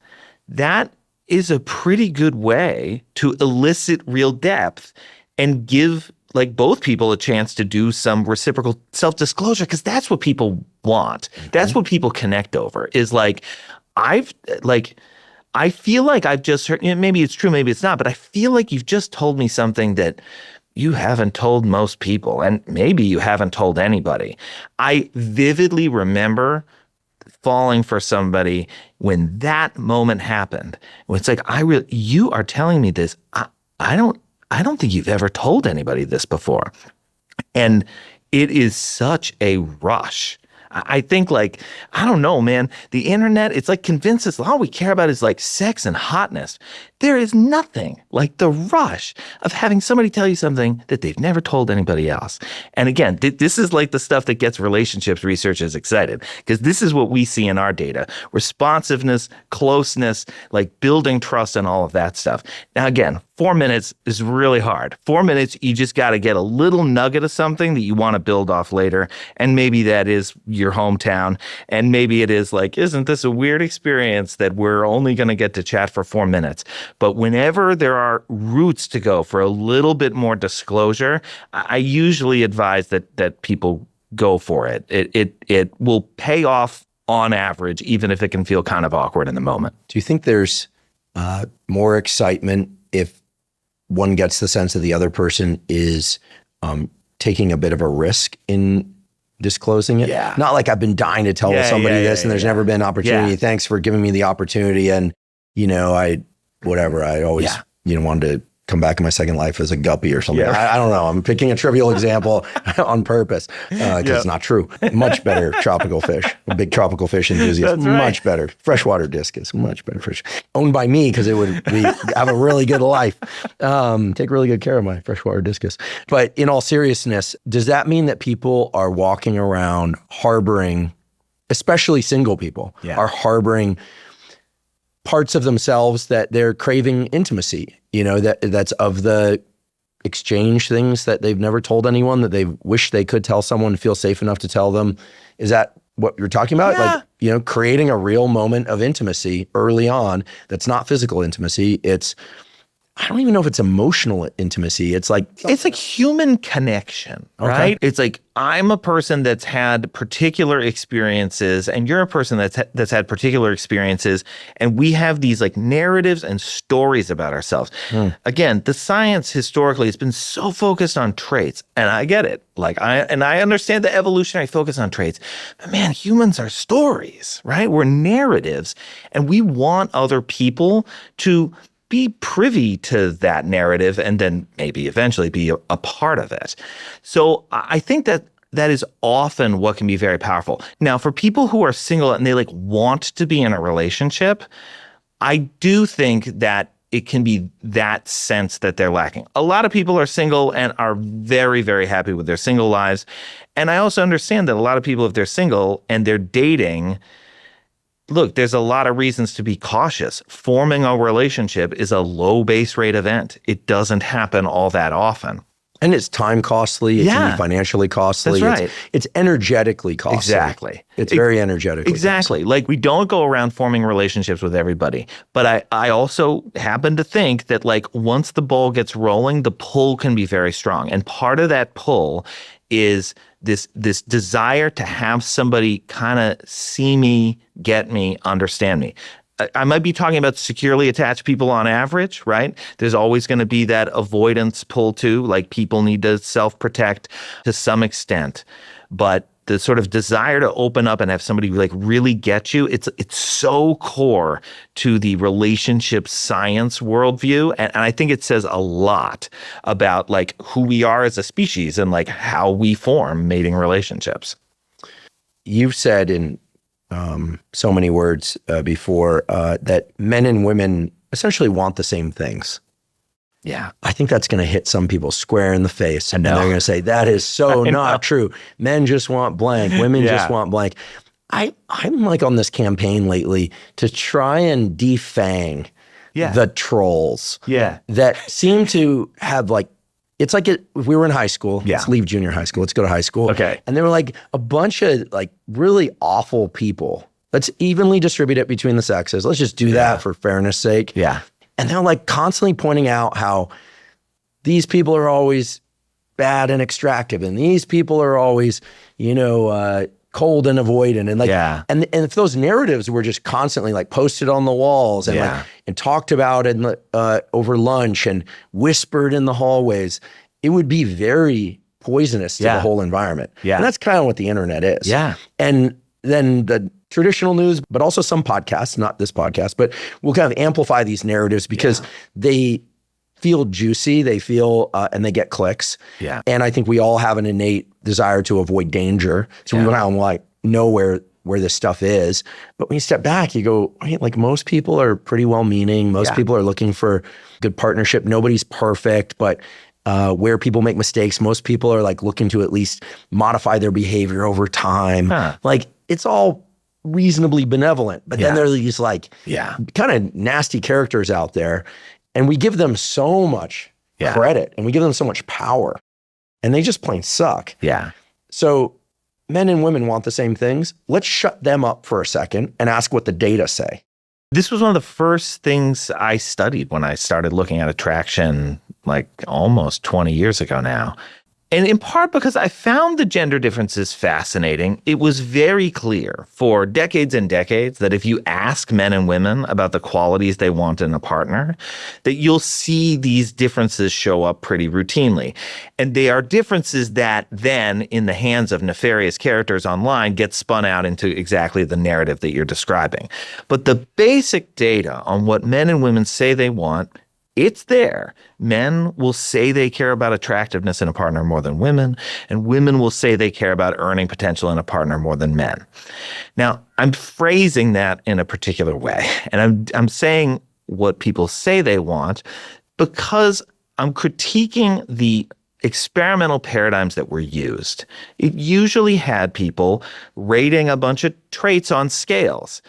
that is a pretty good way to elicit real depth and give both people a chance to do some reciprocal self-disclosure, because that's what people want. Mm-hmm. That's what people connect over, is I feel like I've just heard, maybe it's true, maybe it's not, but I feel like you've just told me something that you haven't told most people, and maybe you haven't told anybody. I vividly remember falling for somebody when that moment happened. It's like, you are telling me this. I don't think you've ever told anybody this before. And it is such a rush. I think I don't know, man, the internet, it's convinces us all we care about is sex and hotness. There is nothing like the rush of having somebody tell you something that they've never told anybody else. And again, this is the stuff that gets relationships researchers excited, because this is what we see in our data: responsiveness, closeness, building trust, and all of that stuff. Now, again, 4 minutes is really hard. 4 minutes, you just got to get a little nugget of something that you want to build off later. And maybe that is your hometown. And maybe it is isn't this a weird experience that we're only going to get to chat for 4 minutes? But whenever there are routes to go for a little bit more disclosure, I usually advise that people go for it. It will pay off on average, even if it can feel kind of awkward in the moment. Do you think there's more excitement if one gets the sense that the other person is taking a bit of a risk in disclosing it? Yeah. Not like I've been dying to tell somebody this and there's never been an opportunity. Yeah. Thanks for giving me the opportunity. And, I always, wanted to come back in my second life as a guppy or something. Yeah. I don't know. I'm picking a trivial example on purpose because it's not true. Much better tropical fish. A big tropical fish enthusiast. That's right. Much better. Freshwater discus. Much better fish. Owned by me because it would have a really good life. Take really good care of my freshwater discus. But in all seriousness, does that mean that people are walking around harboring, especially single people, are harboring parts of themselves that they're craving intimacy, that's of the exchange things that they've never told anyone, that they wish they could tell someone, feel safe enough to tell them? Is that what you're talking about? Yeah. Creating a real moment of intimacy early on that's not physical intimacy. I don't even know if it's emotional intimacy. It's human connection, right? Okay. It's I'm a person that's had particular experiences, and you're a person that's had particular experiences, and we have these narratives and stories about ourselves. Again, the science historically has been so focused on traits, and I get it. I understand the evolutionary focus on traits, but man, humans are stories, right? We're narratives, and we want other people to be privy to that narrative and then maybe eventually be a part of it. So I think that is often what can be very powerful. Now, for people who are single and they want to be in a relationship, I do think that it can be that sense that they're lacking. A lot of people are single and are very, very happy with their single lives. And I also understand that a lot of people, if they're single and they're dating, look, there's a lot of reasons to be cautious. Forming a relationship is a low base rate event. It doesn't happen all that often. And it's time costly. It can be financially costly. That's right. It's energetically costly. Exactly. It's very energetically Exactly. costly. We don't go around forming relationships with everybody. But I also happen to think that once the ball gets rolling, the pull can be very strong. And part of that pull is this desire to have somebody kind of see me, get me, understand me. I might be talking about securely attached people on average, right? There's always going to be that avoidance pull too, like people need to self-protect to some extent. But the sort of desire to open up and have somebody like really get you, it's so core to the relationship science worldview. And I think it says a lot about like who we are as a species and like how we form mating relationships. You've said in so many words before that men and women essentially want the same things. Yeah. I think that's going to hit some people square in the face. And they're going to say, that is so not true. Men just want blank. Women just want blank. I'm like on this campaign lately to try and defang the trolls that seem to have like, it's like if we were in high school, let's leave junior high school, let's go to high school. Okay. And they were like a bunch of like really awful people. Let's evenly distribute it between the sexes. Let's just do that for fairness sake. Yeah. And they're like constantly pointing out how these people are always bad and extractive, and these people are always, cold and avoidant, and like, and if those narratives were just constantly like posted on the walls and like and talked about in over lunch and whispered in the hallways, it would be very poisonous to the whole environment. Yeah, and that's kind of what the internet is. Yeah, and then the traditional news, but also some podcasts, not this podcast, but we'll kind of amplify these narratives because they feel juicy, they feel, and they get clicks. Yeah. And I think we all have an innate desire to avoid danger. So we want to like know where this stuff is. But when you step back, you go, like most people are pretty well-meaning. Most people are looking for good partnership. Nobody's perfect, but where people make mistakes, most people are like looking to at least modify their behavior over time. Like it's all reasonably benevolent, but then there are these like kind of nasty characters out there, and we give them so much credit and we give them so much power, and they just plain suck. Yeah. So men and women want the same things. Let's shut them up for a second and ask what the data say. This was one of the first things I studied when I started looking at attraction like almost 20 years ago now. And in part because I found the gender differences fascinating. It was very clear for decades and decades that if you ask men and women about the qualities they want in a partner, that you'll see these differences show up pretty routinely. And they are differences that then, in the hands of nefarious characters online, get spun out into exactly the narrative that you're describing. But the basic data on what men and women say they want, it's there. Men will say they care about attractiveness in a partner more than women, and women will say they care about earning potential in a partner more than men. Now, I'm phrasing that in a particular way, and I'm saying what people say they want because I'm critiquing the experimental paradigms that were used. It usually had people rating a bunch of traits on scales.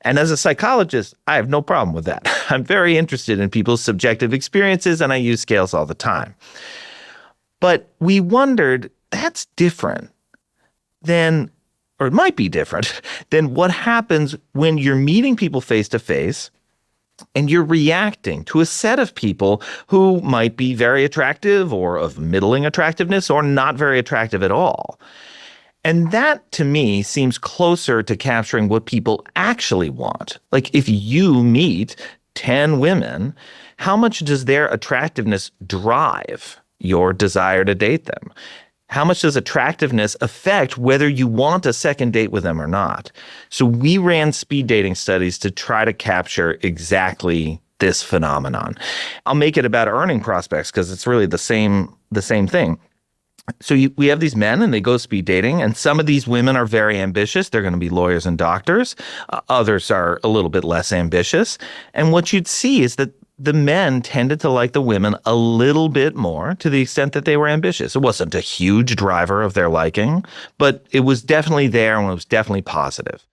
And as a psychologist, I have no problem with that. I'm very interested in people's subjective experiences, and I use scales all the time. But we wondered, that's different than, or it might be different than what happens when you're meeting people face to face and you're reacting to a set of people who might be very attractive or of middling attractiveness or not very attractive at all. And that, to me, seems closer to capturing what people actually want. Like, if you meet 10 women, how much does their attractiveness drive your desire to date them? How much does attractiveness affect whether you want a second date with them or not? So we ran speed dating studies to try to capture exactly this phenomenon. I'll make it about earning prospects because it's really the same thing. So we have these men and they go speed dating, and some of these women are very ambitious. They're going to be lawyers and doctors. Others are a little bit less ambitious. And what you'd see is that the men tended to like the women a little bit more to the extent that they were ambitious. It wasn't a huge driver of their liking, but it was definitely there and it was definitely positive.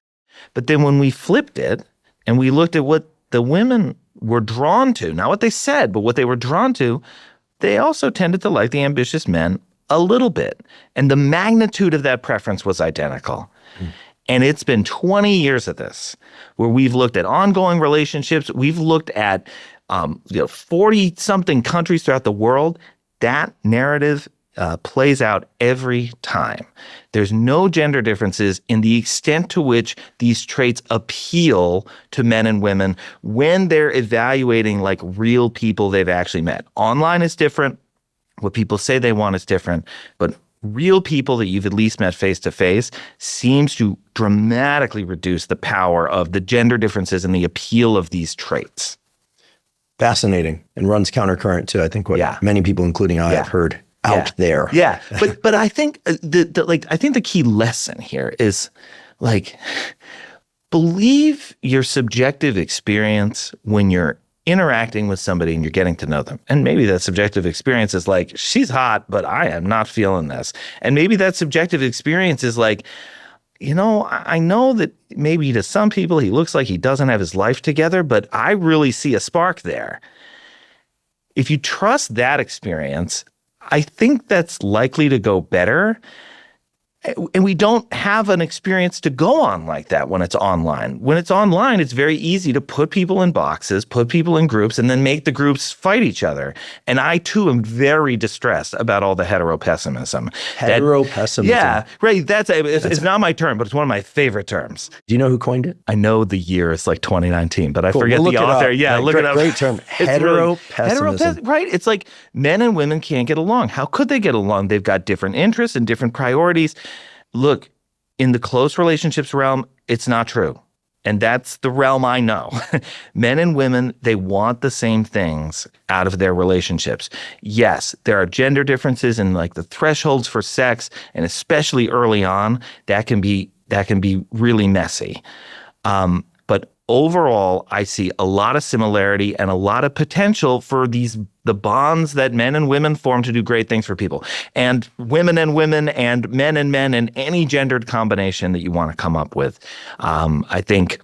But then when we flipped it and we looked at what the women were drawn to, not what they said, but what they were drawn to, they also tended to like the ambitious men a little bit. And the magnitude of that preference was identical. And it's been 20 years of this where we've looked at ongoing relationships. We've looked at 40-something countries throughout the world. That narrative plays out every time. There's no gender differences in the extent to which these traits appeal to men and women when they're evaluating like real people they've actually met. Online is different. What people say they want is different. But real people that you've at least met face to face seems to dramatically reduce the power of the gender differences and the appeal of these traits. Fascinating, and runs countercurrent to, I think, what many people, including I, have heard out there. Yeah, but I think I think the key lesson here is like, believe your subjective experience when you're interacting with somebody and you're getting to know them. And maybe that subjective experience is like, she's hot, but I am not feeling this. And maybe that subjective experience is like, I know that maybe to some people he looks like he doesn't have his life together, but I really see a spark there. If you trust that experience, I think that's likely to go better. And we don't have an experience to go on like that when it's online. When it's online, it's very easy to put people in boxes, put people in groups, and then make the groups fight each other. And I, too, am very distressed about all the heteropessimism. Heteropessimism. Yeah, right. It's not my term, but it's one of my favorite terms. Do you know who coined it? I know the year is like 2019, but I forget we'll the author. Yeah, right, look it up. Great term. Heteropessimism. Right. It's like men and women can't get along. How could they get along? They've got different interests and different priorities. Look, in the close relationships realm, it's not true. And that's the realm I know. Men and women, they want the same things out of their relationships. Yes, there are gender differences in like the thresholds for sex, and especially early on, that can be really messy. But overall, I see a lot of similarity and a lot of potential for the bonds that men and women form to do great things for people. And women and men and any gendered combination that you want to come up with. I think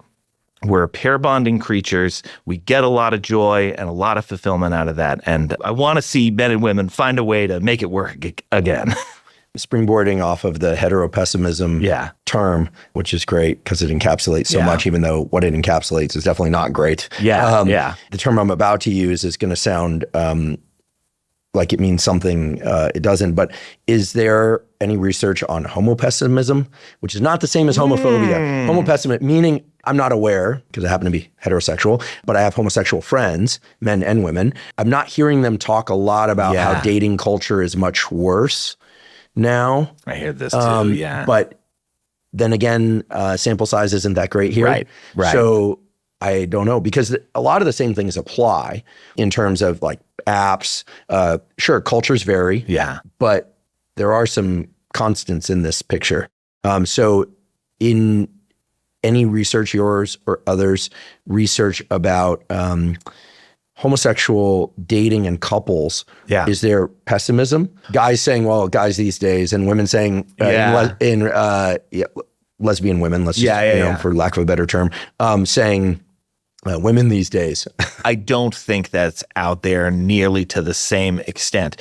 we're pair bonding creatures. We get a lot of joy and a lot of fulfillment out of that. And I want to see men and women find a way to make it work again. Springboarding off of the heteropessimism term, which is great because it encapsulates so much, even though what it encapsulates is definitely not great. The term I'm about to use is going to sound like it means something it doesn't. But is there any research on homopessimism, which is not the same as homophobia? Homopessimism, meaning I'm not aware, because I happen to be heterosexual, but I have homosexual friends, men and women. I'm not hearing them talk a lot about how dating culture is much worse now. I hear this too, But then again, sample size isn't that great here. Right. So I don't know, because a lot of the same things apply in terms of like apps. Sure, cultures vary. Yeah. But there are some constants in this picture. So in any research, yours or others, research about homosexual dating and couples, is there pessimism? Guys saying, well, guys these days, and women saying, lesbian women, let's just, for lack of a better term, saying women these days. I don't think that's out there nearly to the same extent.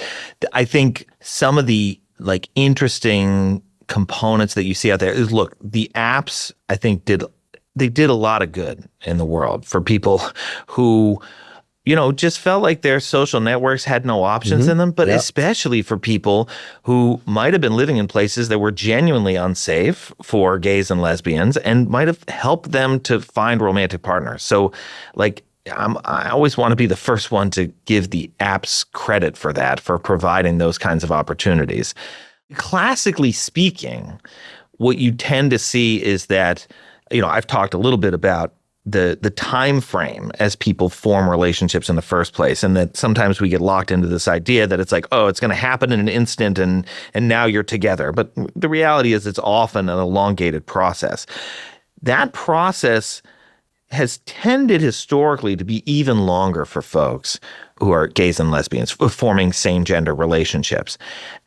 I think some of the like interesting components that you see out there is, look, the apps, I think did a lot of good in the world for people who just felt like their social networks had no options in them, but especially for people who might have been living in places that were genuinely unsafe for gays and lesbians and might have helped them to find romantic partners. So like, I always want to be the first one to give the apps credit for that, for providing those kinds of opportunities. Classically speaking, what you tend to see is that, I've talked a little bit about the time frame as people form relationships in the first place, and that sometimes we get locked into this idea that it's like, oh, it's going to happen in an instant and now you're together. But the reality is it's often an elongated process. That process has tended historically to be even longer for folks who are gays and lesbians forming same-gender relationships.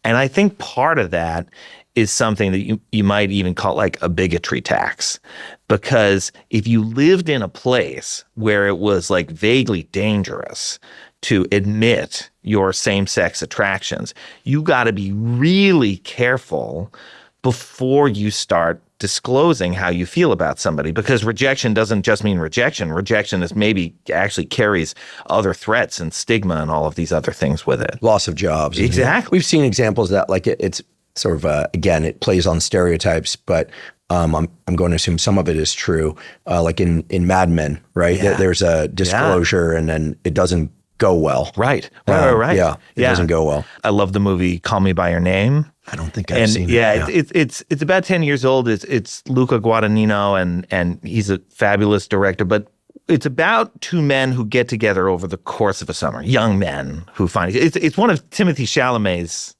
And I think part of that is something that you might even call like a bigotry tax. Because if you lived in a place where it was like vaguely dangerous to admit your same-sex attractions, you got to be really careful before you start disclosing how you feel about somebody, because rejection doesn't just mean rejection. Rejection is maybe actually carries other threats and stigma and all of these other things with it. Loss of jobs. Exactly. We've seen examples that like it's sort of, again, it plays on stereotypes, but I'm going to assume some of it is true. Like in Mad Men, right? Yeah. There's a disclosure and then it doesn't go well. Right. Yeah, it doesn't go well. I love the movie Call Me by Your Name. I don't think I've seen it. Yeah, it's about 10 years old. It's Luca Guadagnino, and he's a fabulous director. But it's about two men who get together over the course of a summer, young men who find it's one of Timothée Chalamet's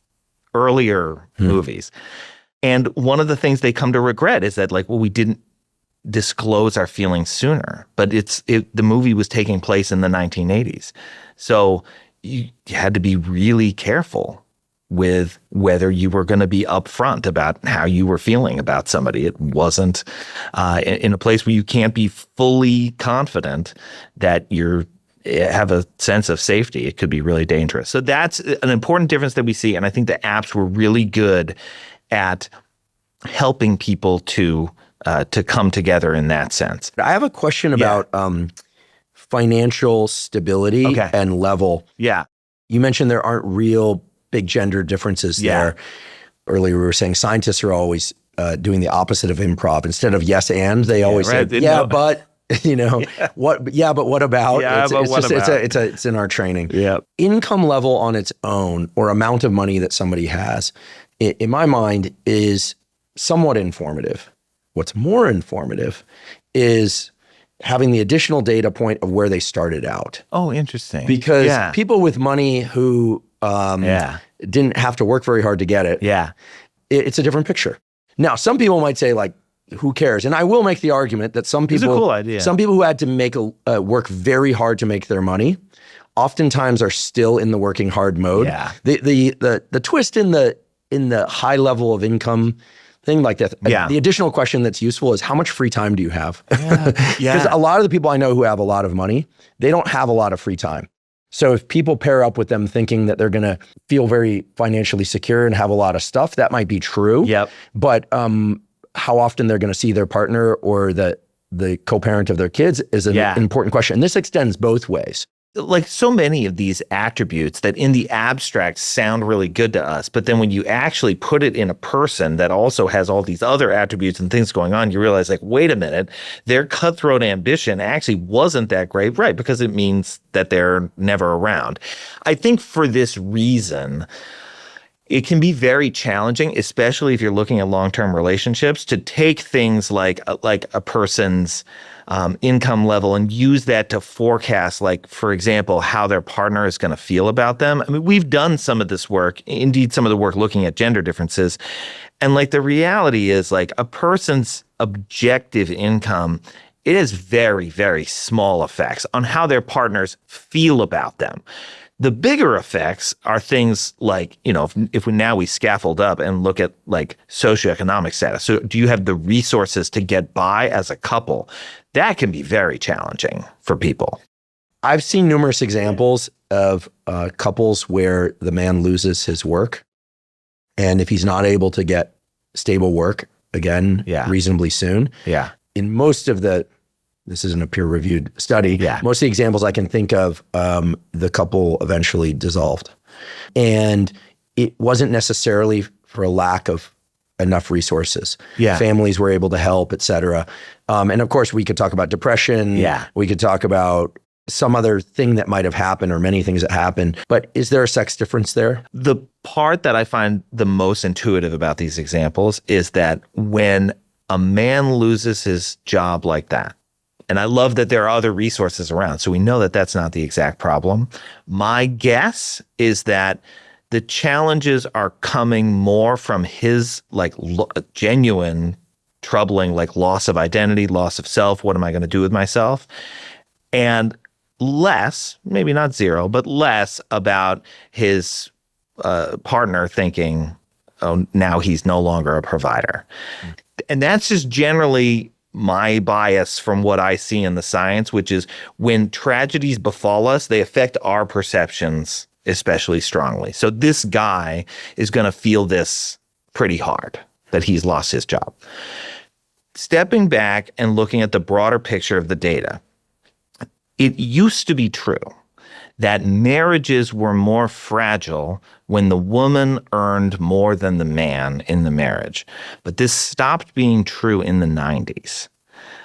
earlier movies. And one of the things they come to regret is that, like, well, we didn't disclose our feelings sooner. But the movie was taking place in the 1980s. So you had to be really careful with whether you were going to be upfront about how you were feeling about somebody. It wasn't in a place where you can't be fully confident that you have a sense of safety. It could be really dangerous. So that's an important difference that we see. And I think the apps were really good at helping people to come together in that sense. I have a question about financial stability and level. Yeah. You mentioned there aren't real big gender differences there. Earlier we were saying scientists are always doing the opposite of improv. Instead of yes and, they always say, but, what, but what about? It's in our training. Yeah. Income level on its own, or amount of money that somebody has, in my mind, is somewhat informative. What's more informative is having the additional data point of where they started out. Oh, interesting. Because people with money who didn't have to work very hard to get it, it's a different picture. Now, some people might say, like, who cares? And I will make the argument that some people, it's a cool idea. Some people who had to make work very hard to make their money, oftentimes are still in the working hard mode. Yeah. The twist in the high level of income thing like that. The additional question that's useful is, how much free time do you have? Because a lot of the people I know who have a lot of money, they don't have a lot of free time. So if people pair up with them thinking that they're going to feel very financially secure and have a lot of stuff, that might be true. Yep. But how often they're going to see their partner or the co-parent of their kids is an important question. And this extends both ways. Like so many of these attributes that in the abstract sound really good to us, but then when you actually put it in a person that also has all these other attributes and things going on, you realize, like, wait a minute, their cutthroat ambition actually wasn't that great, right? Because it means that they're never around. I think for this reason, it can be very challenging, especially if you're looking at long-term relationships, to take things like a person's income level and use that to forecast, like, for example, how their partner is going to feel about them. I mean, we've done some of this work, indeed some of the work looking at gender differences. And like the reality is, like, a person's objective income, it has very, very small effects on how their partners feel about them. The bigger effects are things like, if we scaffold up and look at, like, socioeconomic status. So do you have the resources to get by as a couple? That can be very challenging for people. I've seen numerous examples of couples where the man loses his work. And if he's not able to get stable work again reasonably soon, in most of this isn't a peer-reviewed study. Most of the examples I can think of, the couple eventually dissolved. And it wasn't necessarily for a lack of enough resources. Families were able to help, et cetera. And of course, we could talk about depression. We could talk about some other thing that might have happened, or many things that happened. But is there a sex difference there? The part that I find the most intuitive about these examples is that when a man loses his job like that, and I love that there are other resources around, so we know that that's not the exact problem. My guess is that the challenges are coming more from his, like, genuine, troubling, like, loss of identity, loss of self. What am I going to do with myself? And less, maybe not zero, but less about his partner thinking, oh, now he's no longer a provider. And that's just generally my bias from what I see in the science, which is when tragedies befall us, they affect our perceptions especially strongly. So this guy is going to feel this pretty hard, that he's lost his job. stepping back and looking at the broader picture of the data, it used to be true that marriages were more fragile when the woman earned more than the man in the marriage. But this stopped being true in the 90s.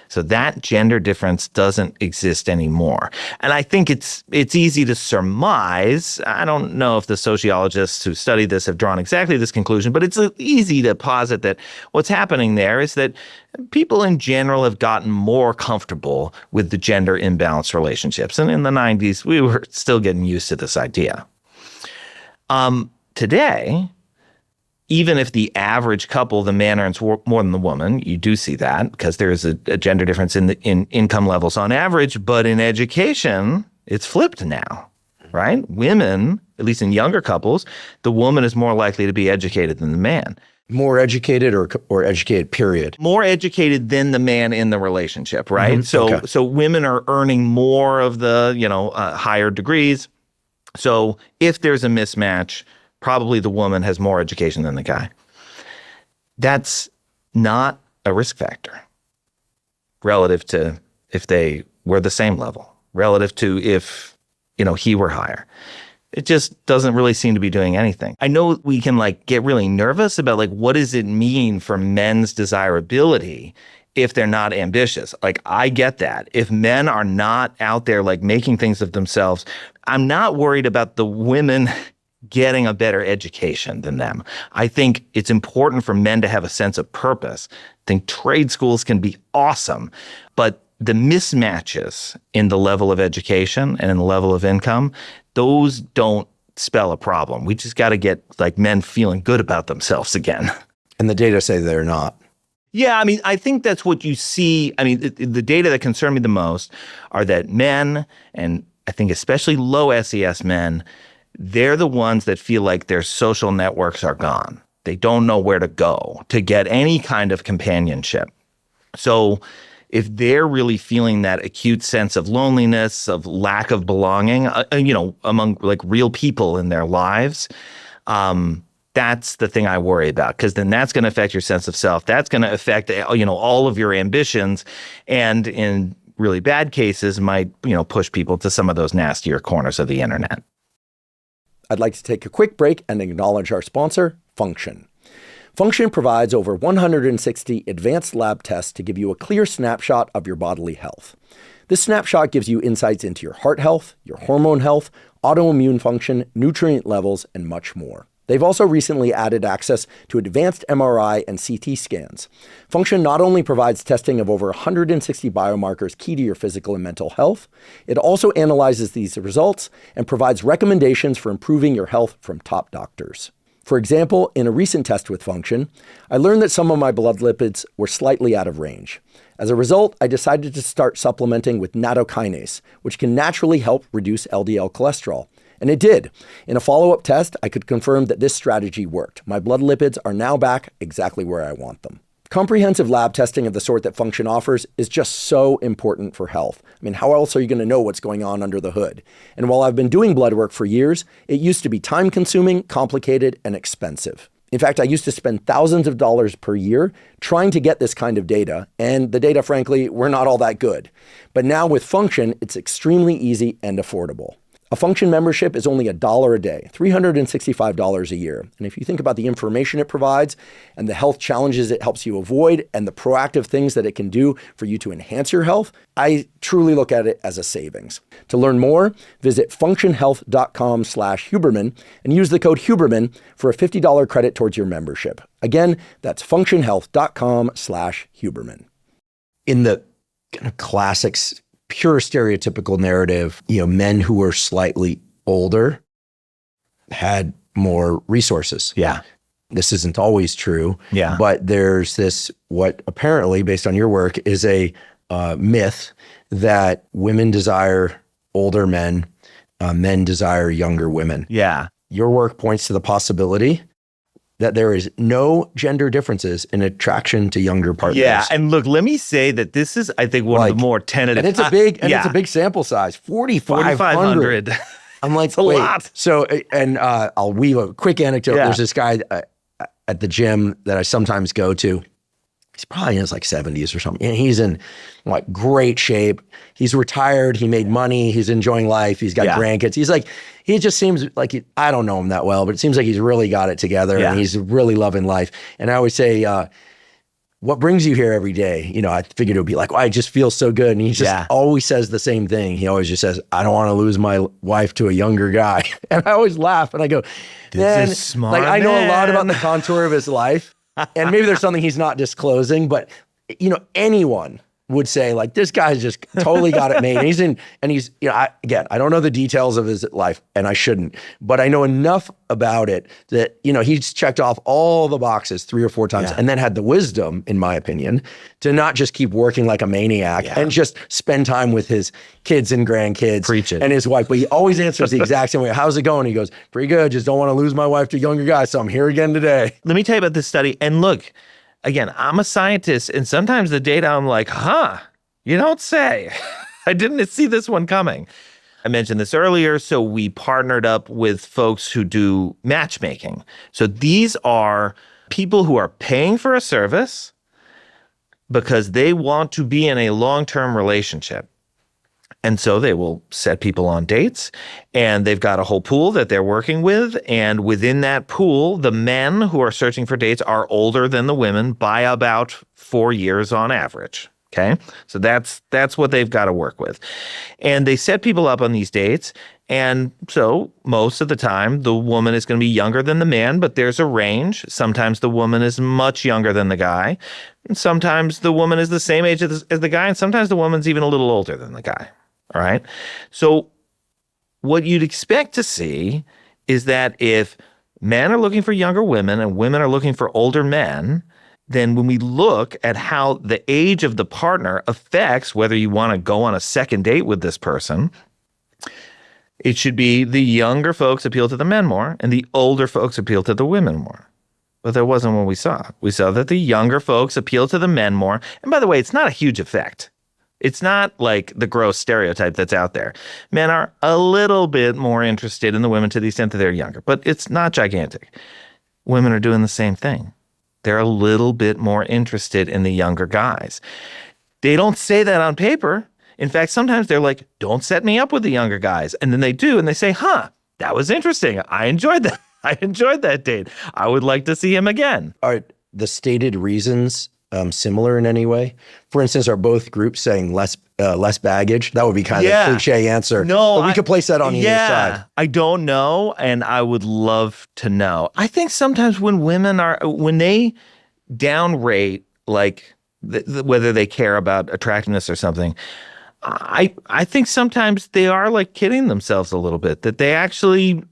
So that gender difference doesn't exist anymore. And I think it's easy to surmise. I don't know if the sociologists who study this have drawn exactly this conclusion, but it's easy to posit that what's happening there is that people in general have gotten more comfortable with the gender imbalance relationships. And in the 90s, we were still getting used to this idea. Today, even if the average couple, the man earns more than the woman, you do see that because there is a gender difference in income levels on average. But in education, it's flipped now, right? Women, at least in younger couples, the woman is more likely to be educated than the man. More educated or educated, period? More educated than the man in the relationship, right? So women are earning more of the, higher degrees. So if there's a mismatch, probably the woman has more education than the guy. That's not a risk factor relative to if they were the same level, relative to if, he were higher. It just doesn't really seem to be doing anything. I know we can get really nervous about what does it mean for men's desirability if they're not ambitious. I get that. If men are not out there making things of themselves, I'm not worried about the women getting a better education than them. I think it's important for men to have a sense of purpose. I think trade schools can be awesome, but the mismatches in the level of education and in the level of income, those don't spell a problem. We just got to get men feeling good about themselves again. And the data say they're not. Yeah, I think that's what you see. The data that concern me the most are that men, and I think especially low SES men, they're the ones that feel like their social networks are gone. They don't know where to go to get any kind of companionship. So if they're really feeling that acute sense of loneliness, of lack of belonging, among real people in their lives, that's the thing I worry about, because then that's going to affect your sense of self. That's going to affect, all of your ambitions, and in really bad cases might, push people to some of those nastier corners of the internet. I'd like to take a quick break and acknowledge our sponsor, Function. Function provides over 160 advanced lab tests to give you a clear snapshot of your bodily health. This snapshot gives you insights into your heart health, your hormone health, autoimmune function, nutrient levels, and much more. They've also recently added access to advanced MRI and CT scans. Function not only provides testing of over 160 biomarkers key to your physical and mental health, it also analyzes these results and provides recommendations for improving your health from top doctors. For example, in a recent test with Function, I learned that some of my blood lipids were slightly out of range. As a result, I decided to start supplementing with nattokinase, which can naturally help reduce LDL cholesterol. And it did. In a follow-up test, I could confirm that this strategy worked. My blood lipids are now back exactly where I want them. Comprehensive lab testing of the sort that Function offers is just so important for health. How else are you going to know what's going on under the hood? And while I've been doing blood work for years, it used to be time-consuming, complicated, and expensive. In fact, I used to spend thousands of dollars per year trying to get this kind of data, and the data, frankly, were not all that good. But now with Function, it's extremely easy and affordable. A Function membership is only $1 a day, $365 a year. And if you think about the information it provides and the health challenges it helps you avoid and the proactive things that it can do for you to enhance your health, I truly look at it as a savings. To learn more, visit functionhealth.com/Huberman and use the code Huberman for a $50 credit towards your membership. Again, that's functionhealth.com/Huberman. In the kind of classics, pure stereotypical narrative, men who were slightly older had more resources. Yeah. This isn't always true. Yeah. But there's this, what apparently, based on your work, is a myth that women desire older men, men desire younger women. Yeah. Your work points to the possibility that there is no gender differences in attraction to younger partners. Yeah, and look, let me say that this is, I think, one of the more tentative. And it's a big, it's a big sample size, 4,500. I'm like, it's a lot. So, and I'll weave a quick anecdote. Yeah. There's this guy at the gym that I sometimes go to, he's probably in his like 70s or something. And he's in like great shape. He's retired. He made money. He's enjoying life. He's got grandkids. He's like, he just seems like, I don't know him that well, but it seems like he's really got it together and he's really loving life. And I always say, what brings you here every day? You know, I figured it would be like, well, I just feel so good. And he just always says the same thing. He always just says, I don't want to lose my wife to a younger guy. And I always laugh and I go, man, smart like I know a lot about the contour of his life. And maybe there's something he's not disclosing, but you know, anyone would say like, this guy's just totally got it made. And he's, you know, I don't know the details of his life and I shouldn't, but I know enough about it that, you know, he's checked off all the boxes 3 or 4 times and then had the wisdom, in my opinion, to not just keep working like a maniac and just spend time with his kids and grandkids and his wife. But he always answers the exact same way. How's it going? He goes, pretty good. Just don't want to lose my wife to a younger guy. So I'm here again today. Let me tell you about this study. And look, again, I'm a scientist, and sometimes the data, I'm like, you don't say. I didn't see this one coming. I mentioned this earlier, so we partnered up with folks who do matchmaking. So these are people who are paying for a service because they want to be in a long-term relationship. And so they will set people on dates, and they've got a whole pool that they're working with. And within that pool, the men who are searching for dates are older than the women by about 4 years on average. Okay, so that's what they've got to work with. And they set people up on these dates. And so most of the time, the woman is going to be younger than the man, but there's a range. Sometimes the woman is much younger than the guy. And sometimes the woman is the same age as the guy. And sometimes the woman's even a little older than the guy. All right. So what you'd expect to see is that if men are looking for younger women and women are looking for older men, then when we look at how the age of the partner affects whether you want to go on a second date with this person, it should be the younger folks appeal to the men more and the older folks appeal to the women more. But that wasn't what we saw. We saw that the younger folks appeal to the men more. And by the way, it's not a huge effect. It's not like the gross stereotype that's out there. Men are a little bit more interested in the women to the extent that they're younger, but it's not gigantic. Women are doing the same thing. They're a little bit more interested in the younger guys. They don't say that on paper. In fact, sometimes they're like, don't set me up with the younger guys. And then they do, and they say, that was interesting. I enjoyed that. I enjoyed that date. I would like to see him again. Are the stated reasons similar in any way? For instance, are both groups saying less baggage? That would be kind of a cliche answer. No, but we could place that on either side. I don't know, and I would love to know. I think sometimes when they downrate, like whether they care about attractiveness or something, I think sometimes they are like kidding themselves a little bit, that they actually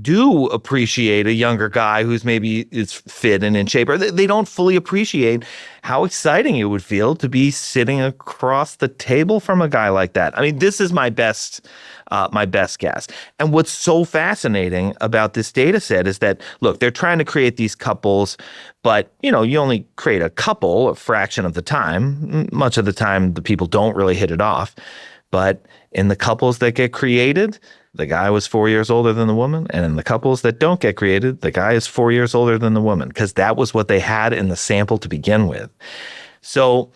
do appreciate a younger guy who's maybe is fit and in shape, or they don't fully appreciate how exciting it would feel to be sitting across the table from a guy like that. I mean, this is my best guess. And what's so fascinating about this data set is that, look, they're trying to create these couples, but, you know, you only create a couple a fraction of the time. Much of the time, the people don't really hit it off. But in the couples that get created, the guy was 4 years older than the woman. And in the couples that don't get created, the guy is 4 years older than the woman, because that was what they had in the sample to begin with. So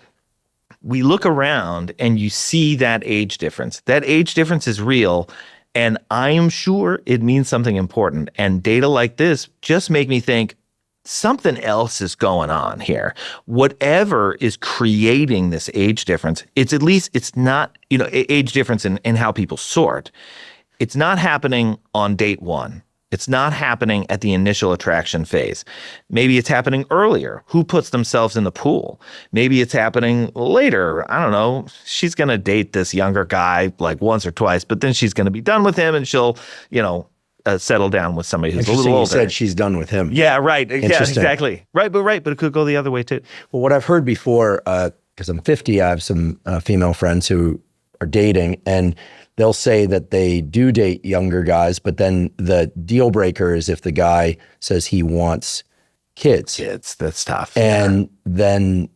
we look around and you see that age difference. That age difference is real. And I'm sure it means something important. And data like this just make me think something else is going on here. Whatever is creating this age difference, it's not, age difference in how people sort. It's not happening on date one. It's not happening at the initial attraction phase. Maybe it's happening earlier. Who puts themselves in the pool? Maybe it's happening later. I don't know. She's going to date this younger guy like once or twice, but then she's going to be done with him and she'll, settle down with somebody who's a little older. You said she's done with him. Yeah, right. Yeah, exactly. Right, but it could go the other way too. Well, what I've heard before, because I'm 50, I have some female friends who are dating, and they'll say that they do date younger guys, but then the deal breaker is if the guy says he wants kids. Kids, that's tough. And then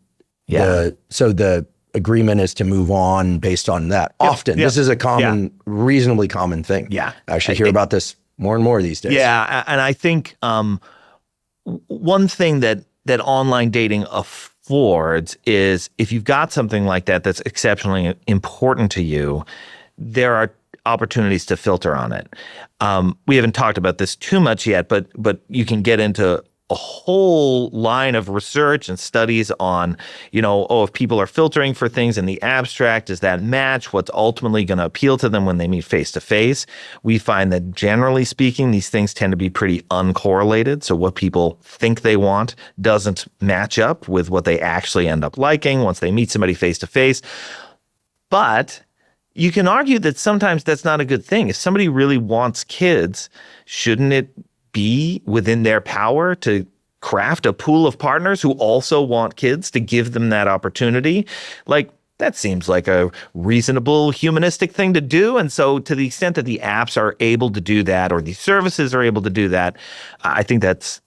the agreement is to move on based on that. Yep. Often. This is a reasonably common thing. Yeah. I actually hear about this more and more these days. Yeah, and I think one thing that online dating affords is if you've got something like that that's exceptionally important to you, there are opportunities to filter on it. We haven't talked about this too much yet, but you can get into a whole line of research and studies on, if people are filtering for things in the abstract, does that match what's ultimately going to appeal to them when they meet face to face? We find that generally speaking, these things tend to be pretty uncorrelated. So what people think they want doesn't match up with what they actually end up liking once they meet somebody face to face. But you can argue that sometimes that's not a good thing. If somebody really wants kids, shouldn't it be within their power to craft a pool of partners who also want kids to give them that opportunity? Like, that seems like a reasonable humanistic thing to do. And so to the extent that the apps are able to do that, or these services are able to do that, I think that's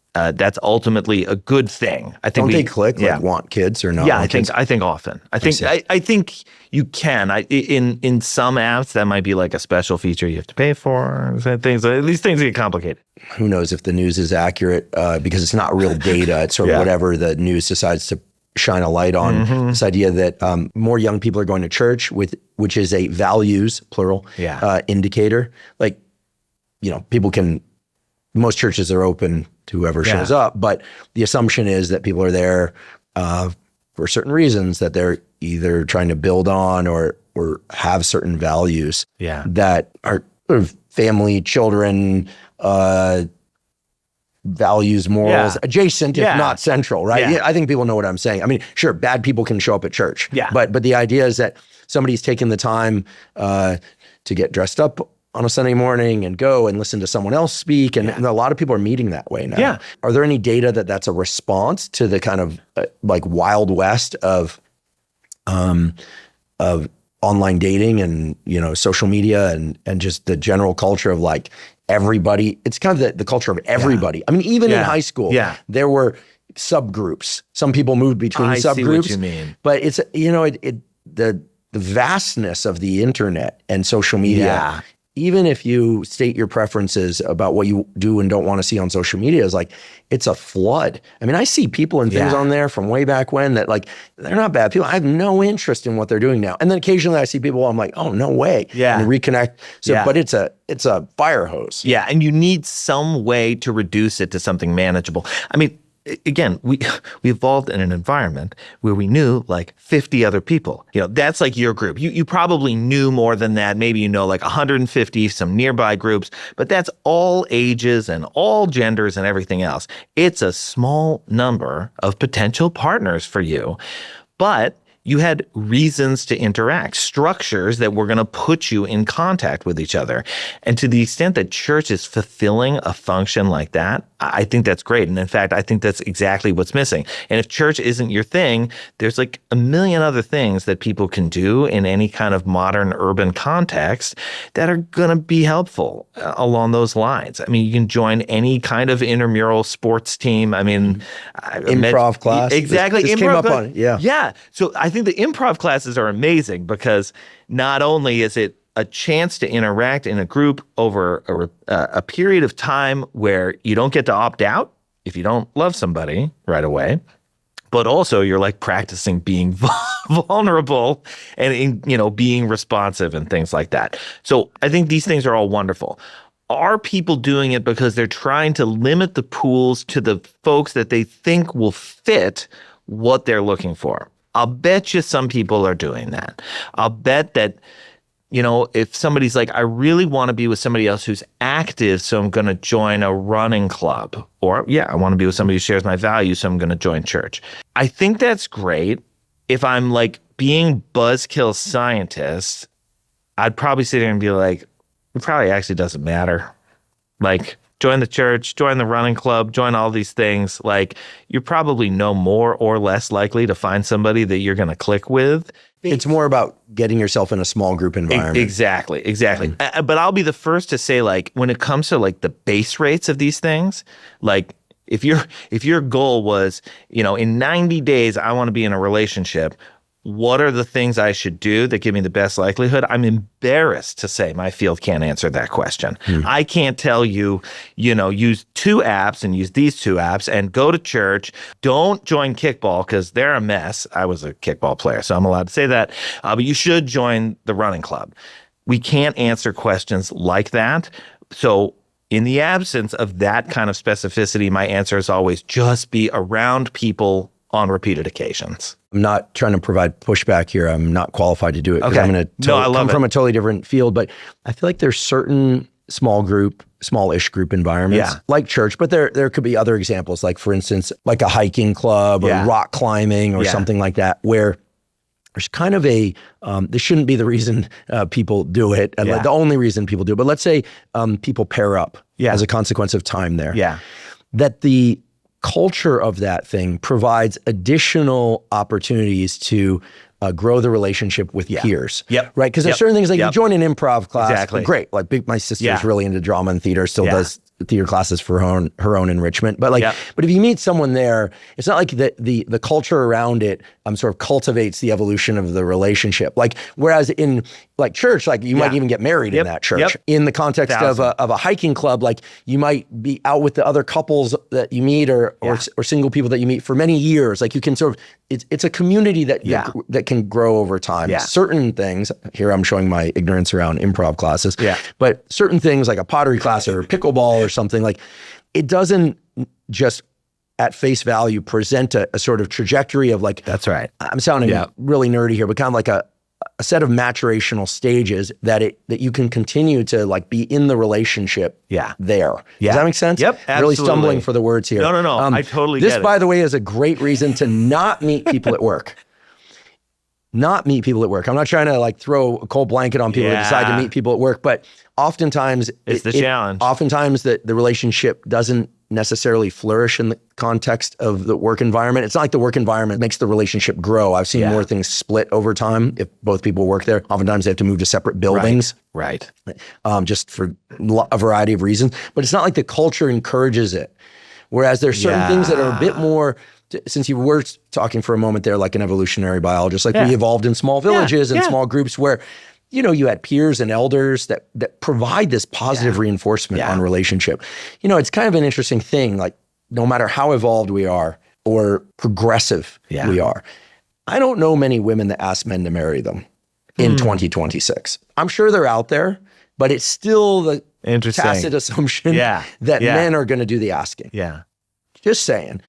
ultimately a good thing. I think they click like want kids or not? Yeah, I think often. I think you can. In some apps that might be like a special feature you have to pay for. Things these things get complicated. Who knows if the news is accurate because it's not real data. It's sort of whatever the news decides to shine a light on. This idea that more young people are going to church, which is a values plural indicator. Like, most churches are open to whoever shows up, but the assumption is that people are there for certain reasons, that they're either trying to build on or have certain values that are sort of family, children, values, morals, adjacent, if not central, right? Yeah, I think people know what I'm saying. I mean, sure, bad people can show up at church, but the idea is that somebody's taken the time to get dressed up on a Sunday morning and go and listen to someone else speak. And a lot of people are meeting that way now. Yeah. Are there any data that's a response to the kind of like Wild West of online dating and, social media and just the general culture of like everybody? It's kind of the culture of everybody. I mean, even in high school, there were subgroups. Some people moved between subgroups. I see what you mean. But it's, the vastness of the internet and social media, even if you state your preferences about what you do and don't want to see on social media, is like, it's a flood. I mean, I see people and things on there from way back when that like, they're not bad people. I have no interest in what they're doing now. And then occasionally I see people, I'm like, oh, no way. And reconnect. So, but it's a fire hose. Yeah. And you need some way to reduce it to something manageable. I mean, again, we evolved in an environment where we knew like 50 other people. That's like your group. You probably knew more than that. Maybe like 150, some nearby groups, but that's all ages and all genders and everything else. It's a small number of potential partners for you, but you had reasons to interact, structures that were going to put you in contact with each other. And to the extent that church is fulfilling a function like that, I think that's great. And in fact, I think that's exactly what's missing. And if church isn't your thing, there's like a million other things that people can do in any kind of modern urban context that are going to be helpful along those lines. I mean, you can join any kind of intramural sports team. I mean, improv class. Exactly. This came up on it. Yeah. So I think the improv classes are amazing because not only is it a chance to interact in a group over a period of time where you don't get to opt out if you don't love somebody right away, but also you're like practicing being vulnerable and being responsive and things like that. So I think these things are all wonderful. Are people doing it because they're trying to limit the pools to the folks that they think will fit what they're looking for? I'll bet you some people are doing that. I'll bet that, if somebody's like, I really want to be with somebody else who's active, so I'm going to join a running club. Or, I want to be with somebody who shares my values, so I'm going to join church. I think that's great. If I'm like being buzzkill scientist, I'd probably sit there and be like, it probably actually doesn't matter. Like, join the church, join the running club, join all these things. Like, you're probably no more or less likely to find somebody that you're going to click with. It's more about getting yourself in a small group environment. Exactly. Mm-hmm. But I'll be the first to say, like, when it comes to like the base rates of these things, like if your goal was, in 90 days, I want to be in a relationship, what are the things I should do that give me the best likelihood? I'm embarrassed to say my field can't answer that question. I can't tell you, use 2 apps and use these 2 apps and go to church. Don't join kickball because they're a mess. I was a kickball player, so I'm allowed to say that. But you should join the running club. We can't answer questions like that. So in the absence of that kind of specificity, my answer is always just be around people on repeated occasions. I'm not trying to provide pushback here. I'm not qualified to do it because I'm going to come from a totally different field. But I feel like there's certain smallish group environments like church, but there could be other examples, like for instance, like a hiking club or rock climbing or something like that, where there's kind of this shouldn't be the reason people do it, like the only reason people do it. But let's say people pair up as a consequence of time there. That the culture of that thing provides additional opportunities to grow the relationship with peers. Right? Because there's certain things like you join an improv class, great. Like my sister's really into drama and theater, still does theater classes for her own enrichment. But but if you meet someone there, it's not like the culture around it sort of cultivates the evolution of the relationship. Like whereas in like church, like you might even get married in that church. In the context of a hiking club, like you might be out with the other couples that you meet or single people that you meet for many years. Like you can sort of it's a community that can grow over time. Certain things, here I'm showing my ignorance around improv classes, but certain things like a pottery class or pickleball or something, like it doesn't just at face value present a sort of trajectory of like, that's right. I'm sounding really nerdy here, but kind of like a set of maturational stages that you can continue to like be in the relationship there. Does that make sense? Yep, absolutely. Really stumbling for the words here. No. I totally get it. This, by the way, is a great reason to not meet people at work. Not meet people at work. I'm not trying to like throw a cold blanket on people that decide to meet people at work, but oftentimes it's the challenge. Oftentimes the relationship doesn't necessarily flourish in the context of the work environment. It's not like the work environment makes the relationship grow. I've seen more things split over time if both people work there. Oftentimes they have to move to separate buildings. Right. Just for a variety of reasons. But it's not like the culture encourages it. Whereas there's certain things that are a bit more, since you were talking for a moment there like an evolutionary biologist, like we evolved in small villages and small groups where you had peers and elders that provide this positive reinforcement on relationship. It's kind of an interesting thing, like no matter how evolved we are or progressive we are, I don't know many women that ask men to marry them in 2026. I'm sure they're out there, but it's still the tacit assumption that men are going to do the asking. Just saying.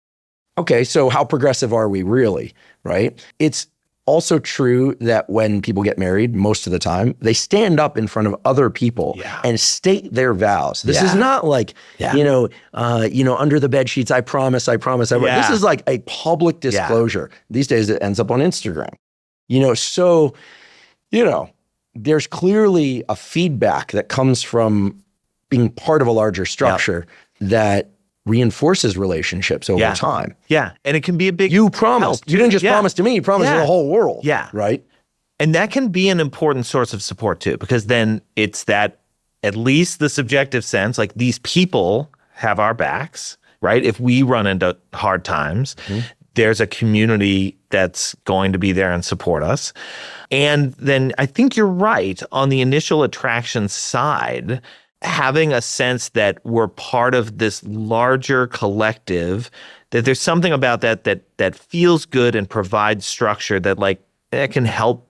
Okay, so how progressive are we really, right? It's also true that when people get married, most of the time, they stand up in front of other people and state their vows. This is not like, under the bed sheets, I promise. This is like a public disclosure. These days it ends up on Instagram. There's clearly a feedback that comes from being part of a larger structure that reinforces relationships over time. And it can be a big You promised. You didn't just promise to me, you promised to the whole world. Right? And that can be an important source of support too, because then it's that at least the subjective sense, like these people have our backs, right? If we run into hard times, there's a community that's going to be there and support us. And then I think you're right on the initial attraction side, having a sense that we're part of this larger collective, that there's something about that feels good and provides structure that can help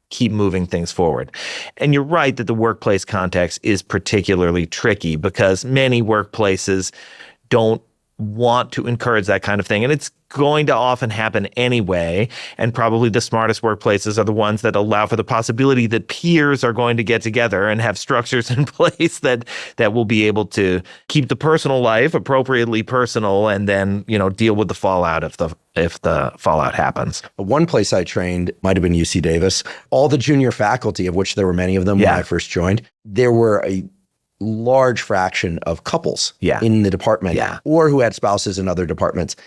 keep moving things forward. And you're right that the workplace context is particularly tricky because many workplaces don't want to encourage that kind of thing. And it's going to often happen anyway. And probably the smartest workplaces are the ones that allow for the possibility that peers are going to get together and have structures in place that will be able to keep the personal life appropriately personal and then, deal with the fallout if the fallout happens. One place I trained might have been UC Davis. All the junior faculty, of which there were many of them when I first joined, there were a large fraction of couples in the department or who had spouses in other departments.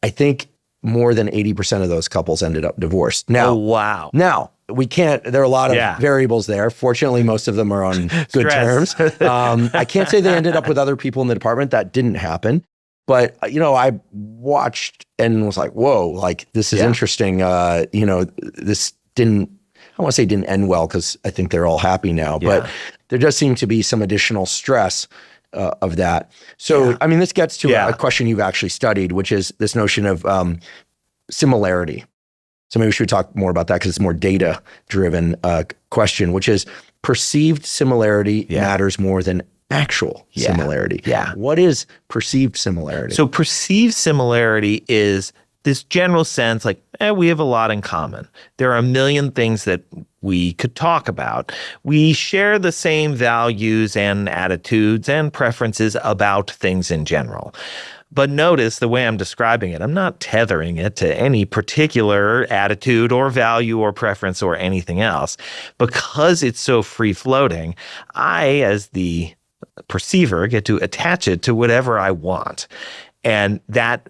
I think more than 80% of those couples ended up divorced. Now, Now, we can't, there are a lot of variables there. Fortunately, most of them are on good terms. I can't say they ended up with other people in the department. That didn't happen. But, I watched and was like, whoa, like this is interesting. This didn't, I want to say didn't end well because I think they're all happy now, but there does seem to be some additional stress of that. So, I mean, this gets to a question you've actually studied, which is this notion of similarity. So maybe we should talk more about that because it's a more data-driven question, which is perceived similarity matters more than actual similarity. Yeah. What is perceived similarity? So perceived similarity is this general sense like, we have a lot in common. There are a million things that we could talk about. We share the same values and attitudes and preferences about things in general. But notice the way I'm describing it, I'm not tethering it to any particular attitude or value or preference or anything else. Because it's so free-floating, I, as the perceiver, get to attach it to whatever I want. And that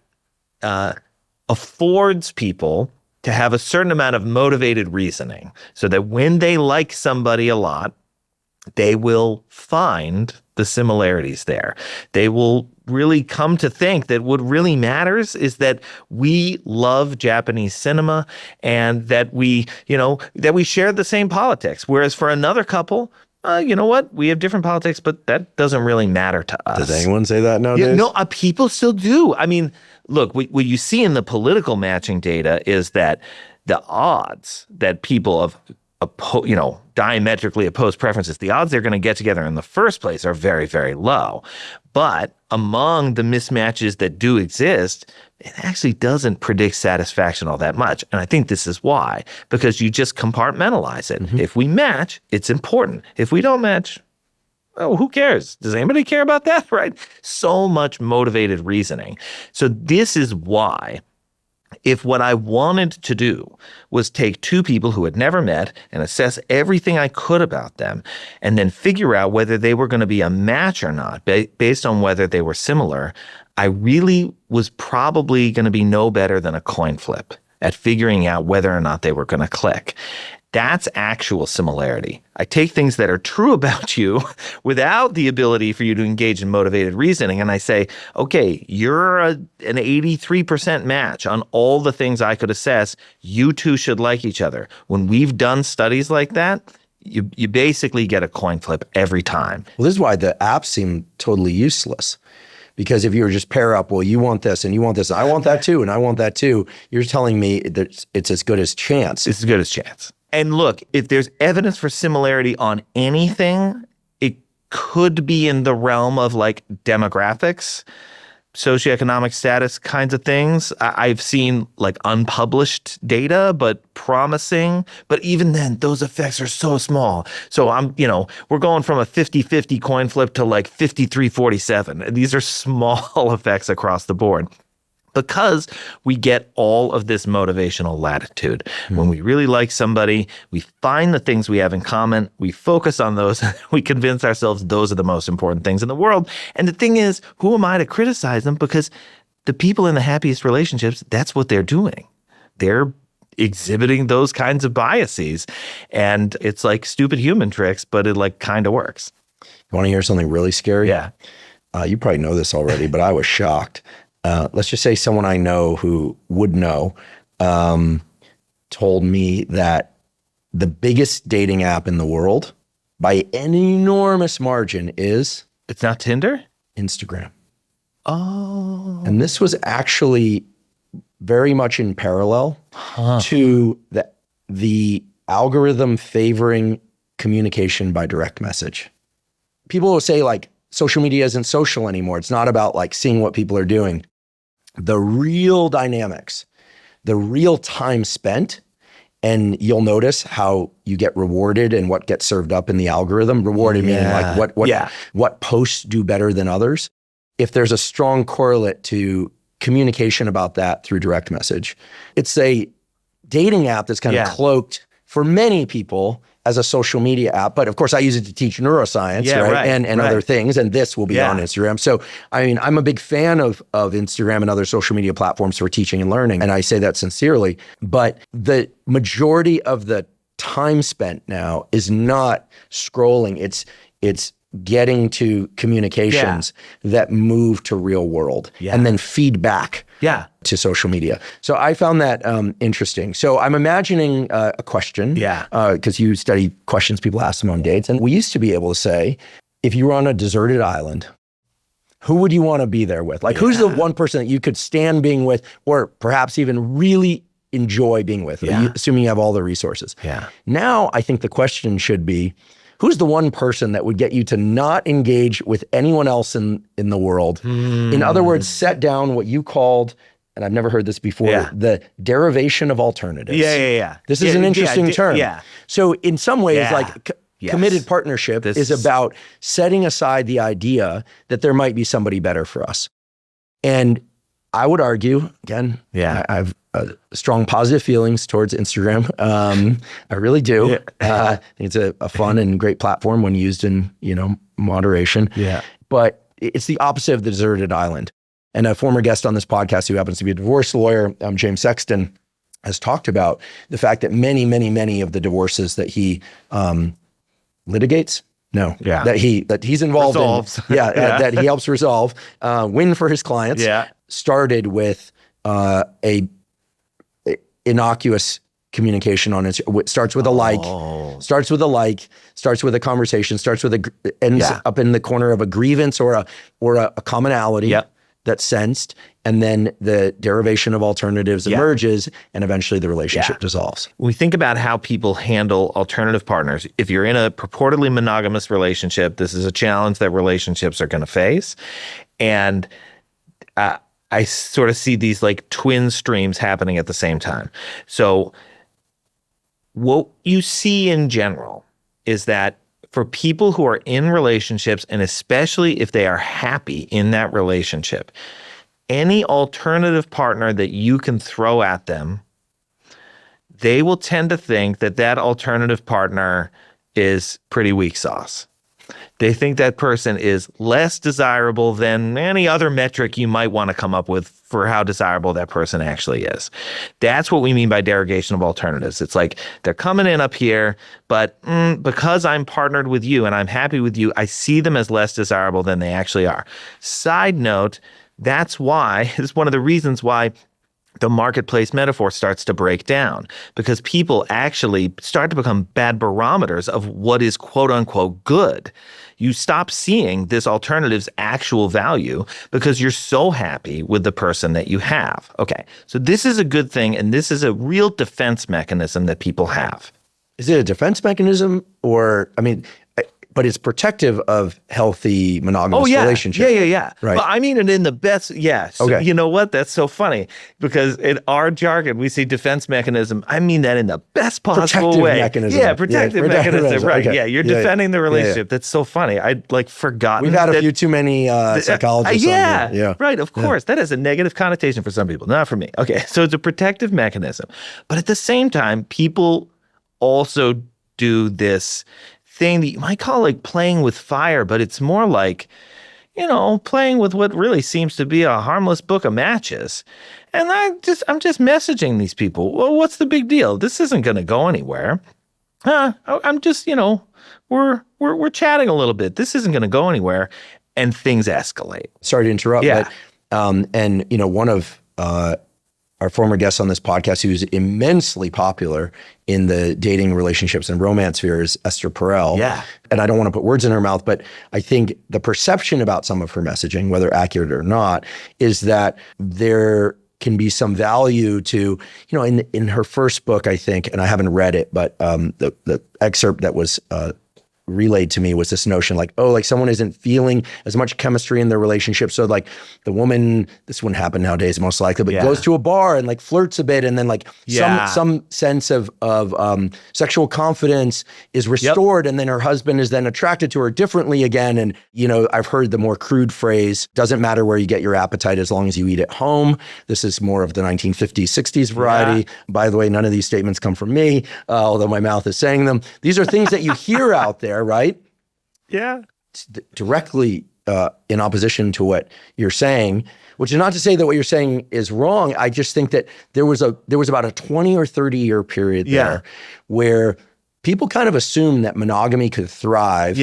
affords people to have a certain amount of motivated reasoning so that when they like somebody a lot, they will find the similarities there. They will really come to think that what really matters is that we love Japanese cinema and that we share the same politics. Whereas for another couple, you know what? We have different politics, but that doesn't really matter to us. Does anyone say that nowadays? Yeah, no, people still do. I mean, look, what you see in the political matching data is that the odds that people of diametrically opposed preferences, the odds they're going to get together in the first place are very, very low. But among the mismatches that do exist, it actually doesn't predict satisfaction all that much. And I think this is why, because you just compartmentalize it. Mm-hmm. If we match, it's important. If we don't match, oh, who cares? Does anybody care about that, right? So much motivated reasoning. So this is why, if what I wanted to do was take two people who had never met and assess everything I could about them and then figure out whether they were going to be a match or not based on whether they were similar, I really was probably going to be no better than a coin flip at figuring out whether or not they were going to click. That's actual similarity. I take things that are true about you without the ability for you to engage in motivated reasoning, and I say, okay, you're an 83% match on all the things I could assess. You two should like each other. When we've done studies like that, you basically get a coin flip every time. Well, this is why the apps seem totally useless. Because if you were just pair up, well, you want this and you want this, I want that too, and I want that too, you're telling me that it's as good as chance. It's as good as chance. And look, if there's evidence for similarity on anything, it could be in the realm of like demographics, socioeconomic status kinds of things. I've seen like unpublished data, but promising. But even then, those effects are so small. So we're going from a 50-50 coin flip to like 53-47. These are small effects across the board. Because we get all of this motivational latitude. When we really like somebody, we find the things we have in common, we focus on those, we convince ourselves those are the most important things in the world. And the thing is, who am I to criticize them? Because the people in the happiest relationships, that's what they're doing. They're exhibiting those kinds of biases. And it's like stupid human tricks, but it like kind of works. You want to hear something really scary? Yeah. You probably know this already, but I was shocked. Let's just say someone I know who would know told me that the biggest dating app in the world by an enormous margin is... It's not Tinder? Instagram. Oh. And this was actually very much in parallel to the algorithm favoring communication by direct message. People will say like, social media isn't social anymore. It's not about like seeing what people are doing. The real dynamics, the real time spent, and you'll notice how you get rewarded and what gets served up in the algorithm. Rewarded meaning like what posts do better than others. If there's a strong correlate to communication about that through direct message, it's a dating app that's kind of cloaked for many people as a social media app. But of course I use it to teach neuroscience, right? And other things. And this will be on Instagram. So, I mean, I'm a big fan of Instagram and other social media platforms for teaching and learning. And I say that sincerely, but the majority of the time spent now is not scrolling. It's getting to communications that move to real world and then feedback to social media. So I found that interesting. So I'm imagining a question, because you study questions people ask them on dates. And we used to be able to say, if you were on a deserted island, who would you want to be there with? Like, who's the one person that you could stand being with, or perhaps even really enjoy being with, assuming you have all the resources? Now, I think the question should be, who's the one person that would get you to not engage with anyone else in the world? In other words, set down what you called, and I've never heard this before, the derivation of alternatives. This is an interesting term. So in some ways, committed partnership is about setting aside the idea that there might be somebody better for us. And I would argue, again, I have strong positive feelings towards Instagram. I really do. I think it's a fun and great platform when used in, moderation. But it's the opposite of the deserted island. And a former guest on this podcast who happens to be a divorce lawyer, James Sexton, has talked about the fact that many, many, many of the divorces that he litigates, that he's involved in, that he helps resolve, win for his clients, started with a innocuous communication on it. Starts with a like, starts with a conversation, ends up in the corner of a grievance or a commonality that's sensed, and then the derivation of alternatives emerges, and eventually the relationship dissolves. When we think about how people handle alternative partners, if you're in a purportedly monogamous relationship, this is a challenge that relationships are going to face. And I sort of see these like twin streams happening at the same time. So what you see in general is that for people who are in relationships, and especially if they are happy in that relationship, any alternative partner that you can throw at them, they will tend to think that that alternative partner is pretty weak sauce. They think that person is less desirable than any other metric you might want to come up with for how desirable that person actually is. That's what we mean by derogation of alternatives. It's like they're coming in up here, but because I'm partnered with you and I'm happy with you, I see them as less desirable than they actually are. Side note, that's why, it's one of the reasons why the marketplace metaphor starts to break down, because people actually start to become bad barometers of what is quote unquote good. You stop seeing this alternative's actual value because you're so happy with the person that you have. Okay, so this is a good thing, and this is a real defense mechanism that people have. Is it a defense mechanism, or, but it's protective of healthy monogamous relationships? Yeah. Right. Well, I mean it in the best, So you know what? That's so funny, because in our jargon, we see defense mechanism. I mean that in the best possible way. Protective mechanism. Right. Okay. Yeah, you're defending the relationship. That's so funny. I'd forgotten. We've had a few too many psychologists on here. Right. Of course. That has a negative connotation for some people, not for me. Okay. So it's a protective mechanism. But at the same time, people also do this thing that you might call like playing with fire, but it's more like, playing with what really seems to be a harmless book of matches. And I'm just messaging these people. Well, what's the big deal? This isn't going to go anywhere. I'm just, we're chatting a little bit. This isn't going to go anywhere, and things escalate. Sorry to interrupt, but one of our former guest on this podcast, who's immensely popular in the dating, relationships, and romance sphere, is Esther Perel. And I don't want to put words in her mouth, but I think the perception about some of her messaging, whether accurate or not, is that there can be some value to, in her first book, I think, and I haven't read it, but the excerpt that was relayed to me was this notion someone isn't feeling as much chemistry in their relationship. So the woman, this wouldn't happen nowadays most likely, but goes to a bar and flirts a bit, and then some sense of sexual confidence is restored. And then her husband is then attracted to her differently again. And, I've heard the more crude phrase, doesn't matter where you get your appetite as long as you eat at home. This is more of the 1950s, 60s variety. By the way, none of these statements come from me, although my mouth is saying them. These are things that you hear out there, right? Yeah. Directly in opposition to what you're saying, which is not to say that what you're saying is wrong. I just think that there was about a 20 or 30 year period there where people kind of assumed that monogamy could thrive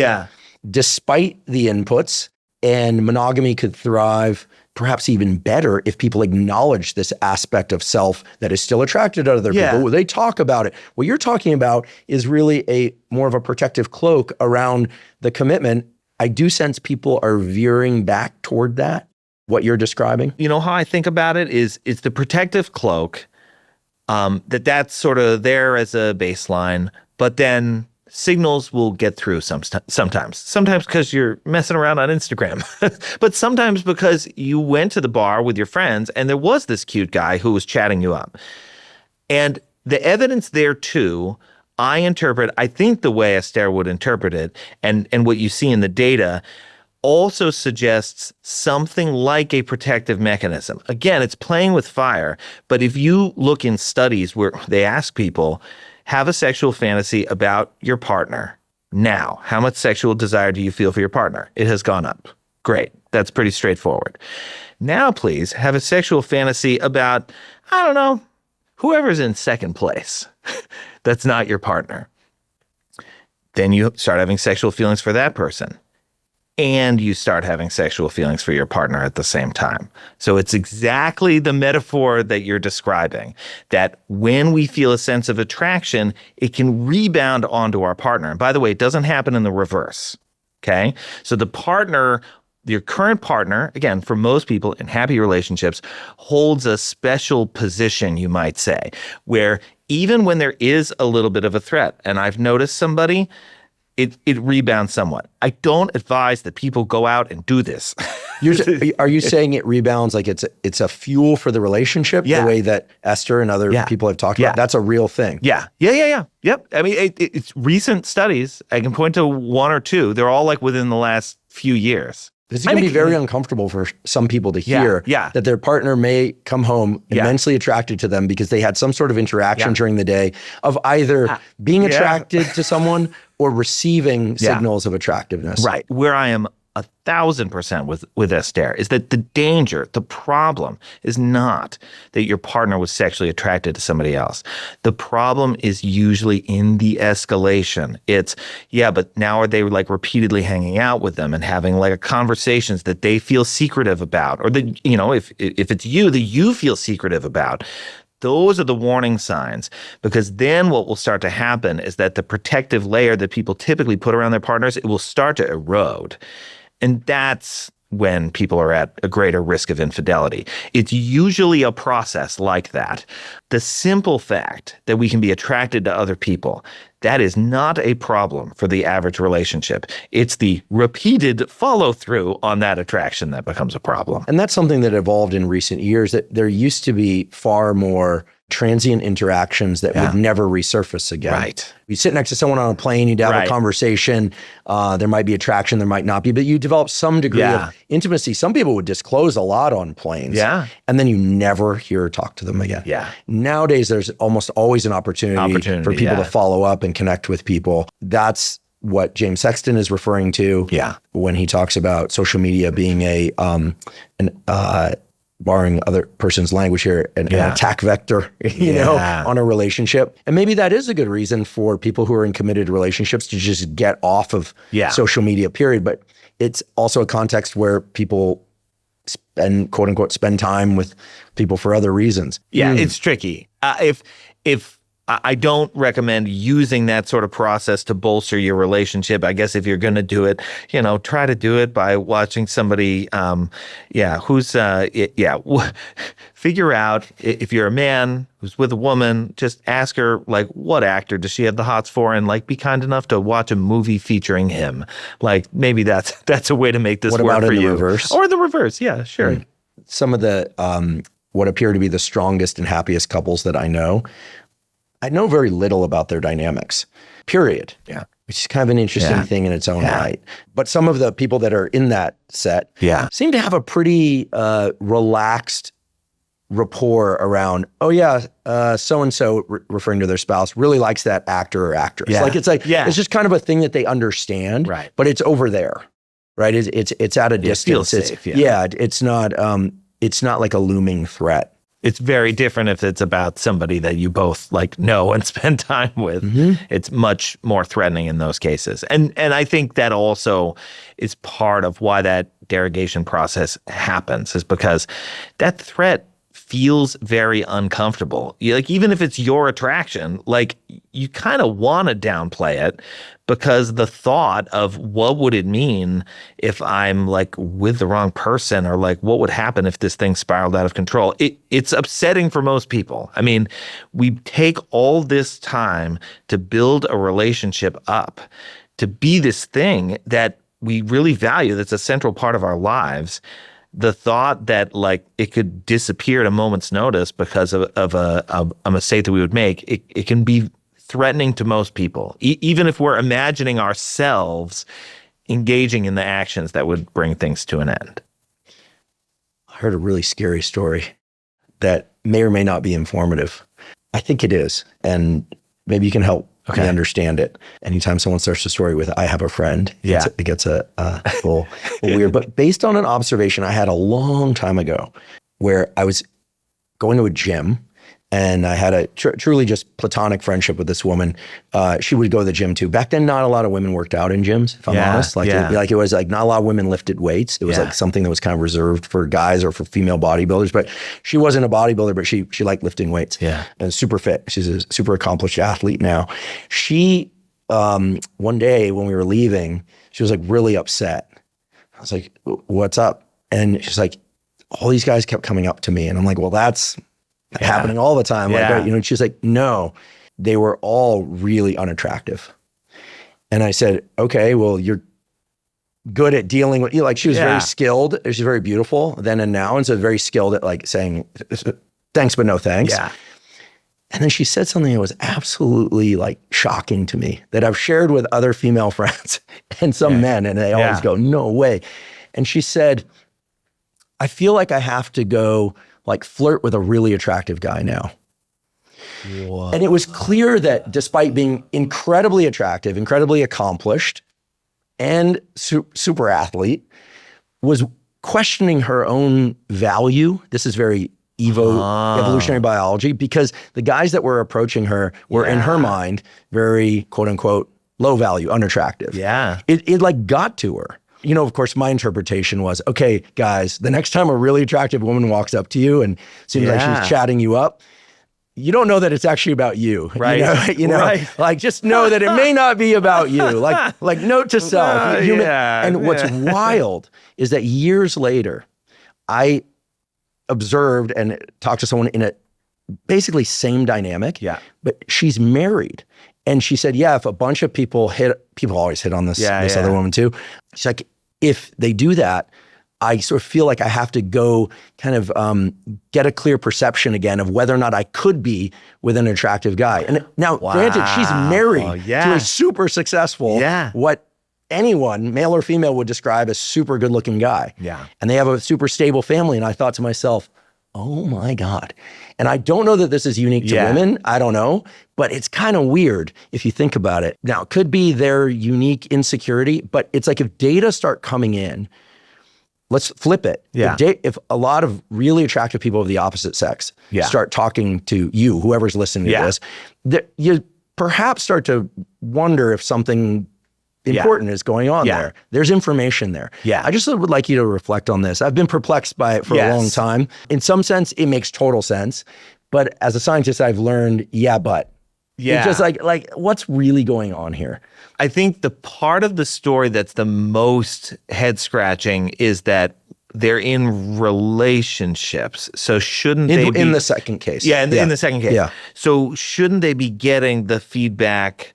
despite the inputs, and monogamy could thrive perhaps even better if people acknowledge this aspect of self that is still attracted to other people. They talk about it. What you're talking about is really a more of a protective cloak around the commitment. I do sense people are veering back toward that, what you're describing. You know how I think about it is it's the protective cloak, that's sort of there as a baseline, but then signals will get through sometimes because you're messing around on Instagram, but sometimes because you went to the bar with your friends and there was this cute guy who was chatting you up. And the evidence there too, I think the way Esther would interpret it and what you see in the data also suggests something like a protective mechanism. Again, it's playing with fire, but if you look in studies where they ask people, have a sexual fantasy about your partner. Now, how much sexual desire do you feel for your partner? It has gone up. Great. That's pretty straightforward. Now, please have a sexual fantasy about, I don't know, whoever's in second place. That's not your partner. Then you start having sexual feelings for that person. And you start having sexual feelings for your partner at the same time. So it's exactly the metaphor that you're describing, that when we feel a sense of attraction, it can rebound onto our partner. And by the way, it doesn't happen in the reverse, okay? So the partner, your current partner, again, for most people in happy relationships, holds a special position, you might say, where even when there is a little bit of a threat, and I've noticed somebody, it rebounds somewhat. I don't advise that people go out and do this. Are you saying it rebounds like it's a fuel for the relationship? Yeah. The way that Esther and other people have talked about? That's a real thing. Yeah. Yep. I mean, it's recent studies. I can point to one or two. They're all like within the last few years. This is going to be very uncomfortable for some people to hear that their partner may come home immensely attracted to them because they had some sort of interaction during the day of either being attracted to someone or receiving signals of attractiveness. Right. Where I am 1,000% with Esther is that the danger, the problem is not that your partner was sexually attracted to somebody else. The problem is usually in the escalation. It's, but now are they like repeatedly hanging out with them and having like conversations that they feel secretive about, or that, if it's you, that you feel secretive about. Those are the warning signs, because then what will start to happen is that the protective layer that people typically put around their partners, it will start to erode. And that's when people are at a greater risk of infidelity. It's usually a process like that. The simple fact that we can be attracted to other people, that is not a problem for the average relationship. It's the repeated follow-through on that attraction that becomes a problem. And that's something that evolved in recent years, that there used to be far more transient interactions that would never resurface again. Right. You sit next to someone on a plane, you'd have a conversation, there might be attraction, there might not be, but you develop some degree of intimacy. Some people would disclose a lot on planes, and then you never hear or talk to them again. Nowadays, there's almost always an opportunity for people to follow up and connect with people. That's what James Sexton is referring to when he talks about social media being borrowing other person's language here, an attack vector, on a relationship. And maybe that is a good reason for people who are in committed relationships to just get off of social media, period. But it's also a context where people spend, quote unquote, spend time with people for other reasons. It's tricky. If I don't recommend using that sort of process to bolster your relationship. I guess if you're going to do it, try to do it by watching somebody, figure out if you're a man who's with a woman, just ask her, like, what actor does she have the hots for? And like, be kind enough to watch a movie featuring him. Like, maybe that's a way to make this work for you. What about in the reverse? Or the reverse. Yeah, sure. Some of the, what appear to be the strongest and happiest couples that I know very little about their dynamics, period. Which is kind of an interesting thing in its own right. But some of the people that are in that set seem to have a pretty relaxed rapport around, so-and-so, referring to their spouse, really likes that actor or actress. It's just kind of a thing that they understand, but it's over there, right? It's at a distance. It feels safe, it's not like a looming threat. It's very different if it's about somebody that you both like know and spend time with. Mm-hmm. It's much more threatening in those cases. And I think that also is part of why that derogation process happens, is because that threat feels very uncomfortable. Like, even if it's your attraction, like, you kind of want to downplay it, because the thought of what would it mean if I'm like with the wrong person, or like what would happen if this thing spiraled out of control? It's upsetting for most people. I mean, we take all this time to build a relationship up to be this thing that we really value, that's a central part of our lives. The thought that like it could disappear at a moment's notice because of a mistake that we would make, it can be threatening to most people, even if we're imagining ourselves engaging in the actions that would bring things to an end. I heard a really scary story that may or may not be informative. I think it is, and maybe you can help me understand it. Anytime someone starts a story with "I have a friend," it gets a little weird. But based on an observation I had a long time ago, where I was going to a gym, and I had a truly just platonic friendship with this woman. She would go to the gym too. Back then, not a lot of women worked out in gyms, if I'm honest. It was like not a lot of women lifted weights. It was like something that was kind of reserved for guys or for female bodybuilders. But she wasn't a bodybuilder, but she liked lifting weights. Yeah, and super fit. She's a super accomplished athlete now. She one day when we were leaving, she was like really upset. I was like, "What's up?" And she's like, "All these guys kept coming up to me," and I'm like, "Well, that's happening all the time." Like, she's like, "No, they were all really unattractive." And I said, "Okay, well, you're good at dealing with," like, she was very skilled. She's very beautiful then and now. And so very skilled at like saying, "Thanks, but no thanks." Yeah. And then she said something that was absolutely like shocking to me, that I've shared with other female friends and some men, and they always go, "No way." And she said, "I feel like I have to go like flirt with a really attractive guy now." Whoa. And it was clear that despite being incredibly attractive, incredibly accomplished, and super athlete, was questioning her own value. This is very evolutionary biology, because the guys that were approaching her were in her mind very quote unquote low value, unattractive. Yeah. It like got to her. Of course, my interpretation was, okay, guys, the next time a really attractive woman walks up to you and seems like she's chatting you up, you don't know that it's actually about you. Right. Right. Like, just know that it may not be about you. Like note to self. And what's wild is that years later, I observed and talked to someone in a basically same dynamic, but she's married. And she said, if a bunch of people always hit on this other woman too. She's like, if they do that, I sort of feel like I have to go kind of get a clear perception again of whether or not I could be with an attractive guy. And now, granted, she's married to a super successful, what anyone, male or female, would describe as super good looking guy. Yeah. And they have a super stable family. And I thought to myself, oh my God. And I don't know that this is unique to women. I don't know. But it's kind of weird if you think about it. Now, it could be their unique insecurity, but it's like if data start coming in, let's flip it. Yeah. If a lot of really attractive people of the opposite sex start talking to you, whoever's listening to this, you perhaps start to wonder if something important is going on there. There's information there. Yeah. I just would like you to reflect on this. I've been perplexed by it for a long time. In some sense, it makes total sense. But as a scientist, I've learned, but. Yeah. It's just like what's really going on here? I think the part of the story that's the most head scratching is that they're in relationships. So shouldn't they be— in the second case. In the second case. Yeah. So shouldn't they be getting the feedback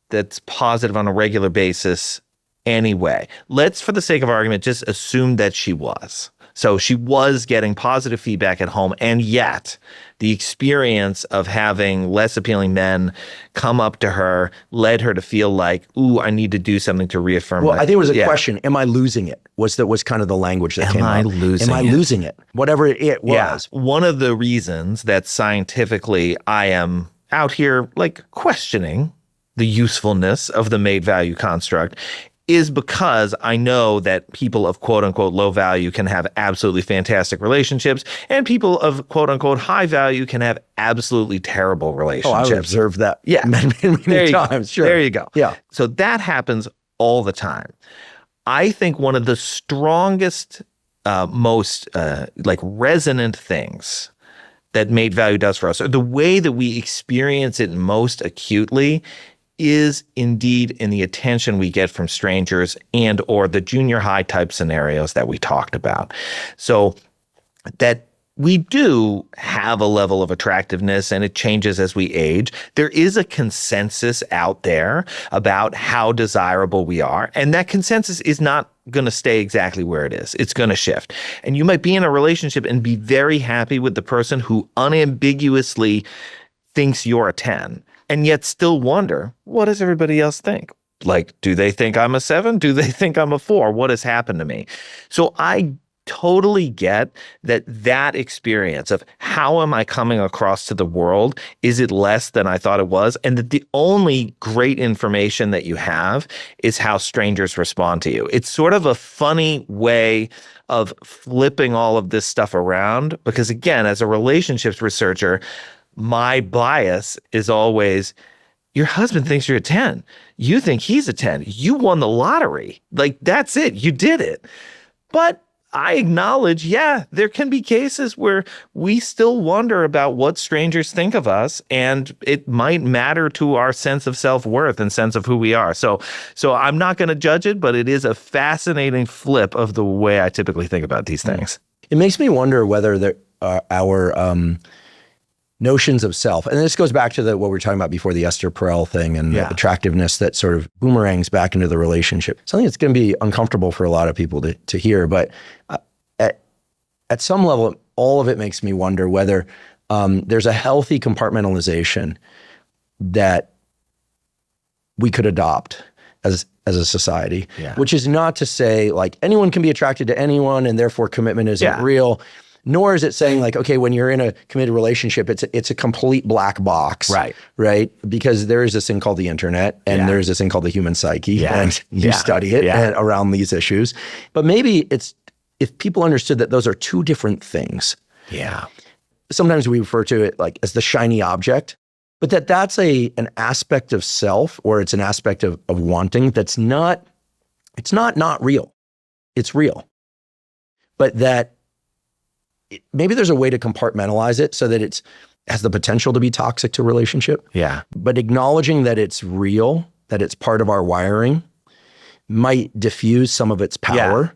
that's positive on a regular basis anyway? Let's, for the sake of argument, just assume that she was. So she was getting positive feedback at home, and yet the experience of having less appealing men come up to her led her to feel like, ooh, I need to do something to reaffirm. Well, I think it was a question. Am I losing it? Was kind of the language that came out. Am I losing it? Whatever it was. Yeah. One of the reasons that scientifically I am out here like questioning the usefulness of the mate value construct is because I know that people of quote unquote low value can have absolutely fantastic relationships, and people of quote unquote high value can have absolutely terrible relationships. Oh, I've observed that many times. Sure. There you go. Yeah. So that happens all the time. I think one of the strongest, most resonant things that mate value does for us, or the way that we experience it most acutely, is indeed in the attention we get from strangers and or the junior high type scenarios that we talked about. So that we do have a level of attractiveness, and it changes as we age. There is a consensus out there about how desirable we are, and that consensus is not going to stay exactly where it is. It's going to shift. And you might be in a relationship and be very happy with the person who unambiguously thinks you're a 10, and yet still wonder, what does everybody else think? Like, do they think I'm a 7? Do they think I'm a 4? What has happened to me? So I totally get that experience of how am I coming across to the world? Is it less than I thought it was? And that the only great information that you have is how strangers respond to you. It's sort of a funny way of flipping all of this stuff around, because again, as a relationships researcher, my bias is always, your husband thinks you're a 10. You think he's a 10. You won the lottery. Like, that's it. You did it. But I acknowledge, there can be cases where we still wonder about what strangers think of us, and it might matter to our sense of self-worth and sense of who we are. So I'm not going to judge it, but it is a fascinating flip of the way I typically think about these things. It makes me wonder whether our notions of self, and this goes back to what we were talking about before, the Esther Perel thing and the attractiveness that sort of boomerangs back into the relationship. Something that's going to be uncomfortable for a lot of people to hear, but at some level, all of it makes me wonder whether there's a healthy compartmentalization that we could adopt as a society, which is not to say like anyone can be attracted to anyone and therefore commitment isn't real. Nor is it saying like, okay, when you're in a committed relationship, it's a complete black box, right? Because there is this thing called the internet, and there's this thing called the human psyche, and you study it around these issues. But maybe it's, if people understood that those are two different things. Sometimes we refer to it like as the shiny object, but that's an aspect of self, or it's an aspect of wanting that's not real. It's real. But that maybe there's a way to compartmentalize it so that it has the potential to be toxic to a relationship. But acknowledging that it's real, that it's part of our wiring, might diffuse some of its power.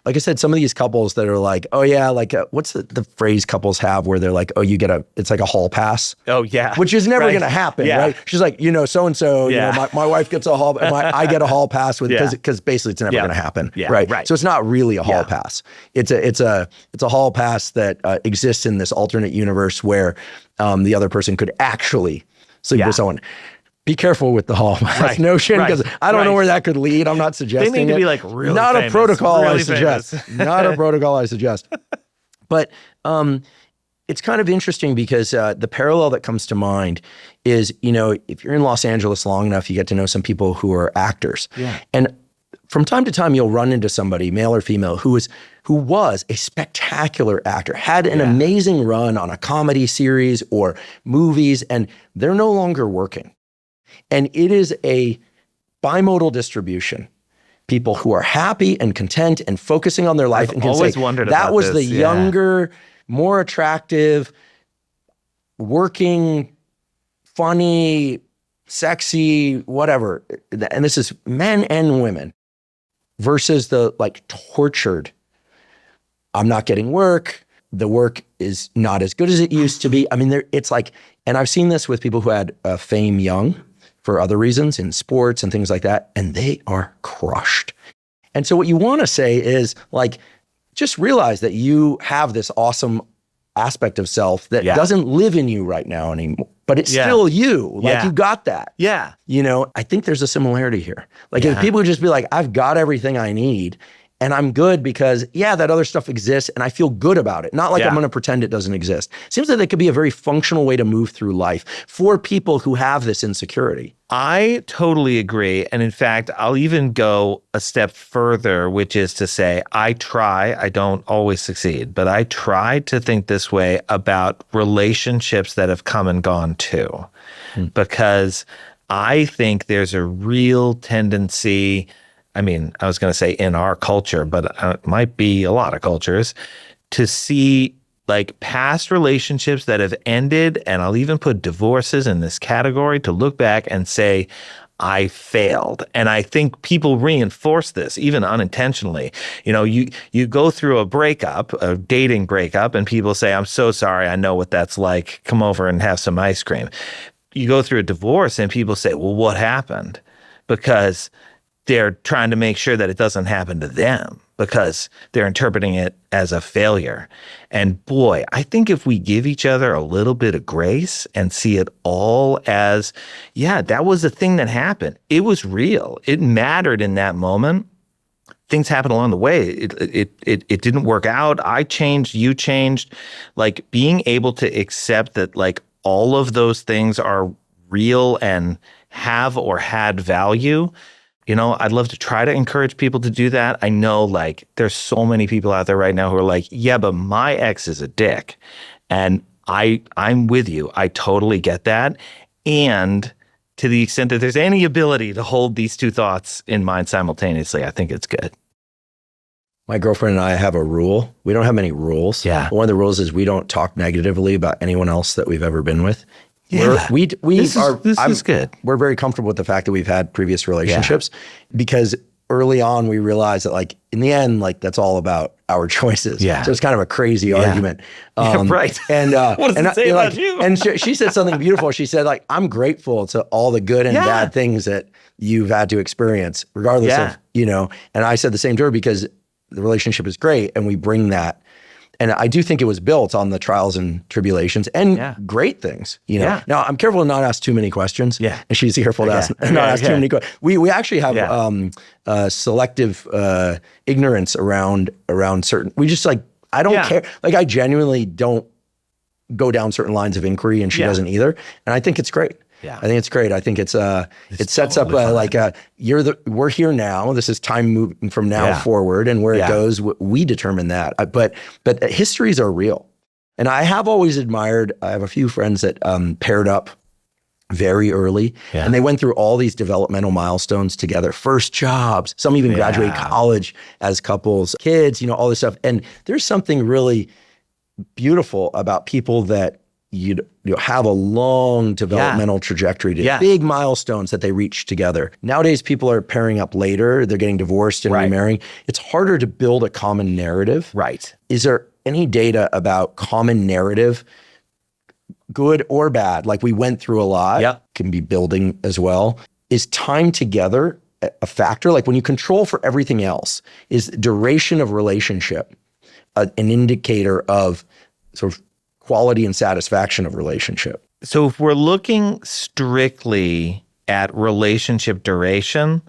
Like I said, some of these couples that are like, oh yeah, like what's the phrase couples have where they're like, oh, it's like a hall pass. Oh yeah. Which is never going to happen, right? She's like, so-and-so, my wife gets a hall, I get a hall pass with, because basically it's never going to happen, right? So it's not really a hall pass. It's a hall pass that exists in this alternate universe where the other person could actually sleep with someone. Be careful with the hall pass notion, because I don't know where that could lead. I'm not suggesting they need to be like really not famous, a protocol really I suggest. Not a protocol I suggest. But it's kind of interesting because the parallel that comes to mind is, if you're in Los Angeles long enough, you get to know some people who are actors. And from time to time, you'll run into somebody, male or female, who was a spectacular actor, had an amazing run on a comedy series or movies, and they're no longer working. And it is a bimodal distribution. People who are happy and content and focusing on their life, and can always say, wondered that about was this. the younger, more attractive, working, funny, sexy, whatever. And this is men and women versus the like tortured, I'm not getting work. The work is not as good as it used to be. I mean, it's like, and I've seen this with people who had fame young for other reasons in sports and things like that, and they are crushed. And so what you want to say is like, just realize that you have this awesome aspect of self that doesn't live in you right now anymore, but it's still you. Like you got that. I think there's a similarity here. Like if people would just be like, I've got everything I need, And I'm good because, yeah, that other stuff exists and I feel good about it. Not like I'm Yeah. going to pretend it doesn't exist. Seems like that could be a very functional way to move through life for people who have this insecurity. I totally agree. And in fact, I'll even go a step further, which is to say, I don't always succeed, but I try to think this way about relationships that have come and gone too. Because I think there's a real tendency, I mean, I was going to say in our culture, but it might be a lot of cultures, to see like past relationships that have ended, and I'll even put divorces in this category, to look back and say, I failed. And I think people reinforce this even unintentionally. You know, you go through a breakup, a dating breakup, and people say, I'm so sorry, I know what that's like. Come over and have some ice cream. You go through a divorce and people say, well, what happened? Because they're trying to make sure that it doesn't happen to them, because they're interpreting it as a failure. And boy, I think if we give each other a little bit of grace and see it all as, yeah, that was a thing that happened. It was real. It mattered in that moment. Things happened along the way. It didn't work out. I changed, you changed. Like being able to accept that like all of those things are real and have or had value. You know, I'd love to try to encourage people to do that. I know like there's so many people out there right now who are like, yeah, but my ex is a dick. And I'm with you. I totally get that. And to the extent that there's any ability to hold these two thoughts in mind simultaneously, I think it's good. My girlfriend and I have a rule. We don't have many rules. Yeah. One of the rules is we don't talk negatively about anyone else that we've ever been with. Yeah. This is good. We're very comfortable with the fact that we've had previous relationships because early on we realized that like in the end, like that's all about our choices. Yeah. So it's kind of a crazy argument. Right. And what does it say about you? And she said something beautiful. She said like, I'm grateful to all the good and bad things that you've had to experience, regardless of, you know, and I said the same to her because the relationship is great and we bring that. And I do think it was built on the trials and tribulations and great things, you know. Yeah. Now, I'm careful to not ask too many questions. Yeah. And she's careful to not ask too many questions. We actually have selective ignorance around certain, we just like, I don't care. Like I genuinely don't go down certain lines of inquiry and she doesn't either. And I think it's great. Yeah. I think it's great. I think it sets totally up like we're here now. This is time moving from now forward, and where it goes, we determine that. But histories are real, and I have always admired. I have a few friends that paired up very early, and they went through all these developmental milestones together. First jobs, some even graduate college as couples, kids, you know, all this stuff. And there's something really beautiful about people that you have a long developmental trajectory to big milestones that they reach together. Nowadays, people are pairing up later. They're getting divorced and remarrying. It's harder to build a common narrative. Right. Is there any data about common narrative, good or bad? Like we went through a lot, can be building as well. Is time together a factor? Like when you control for everything else, is duration of relationship an indicator of sort of quality and satisfaction of relationship? So if we're looking strictly at relationship duration,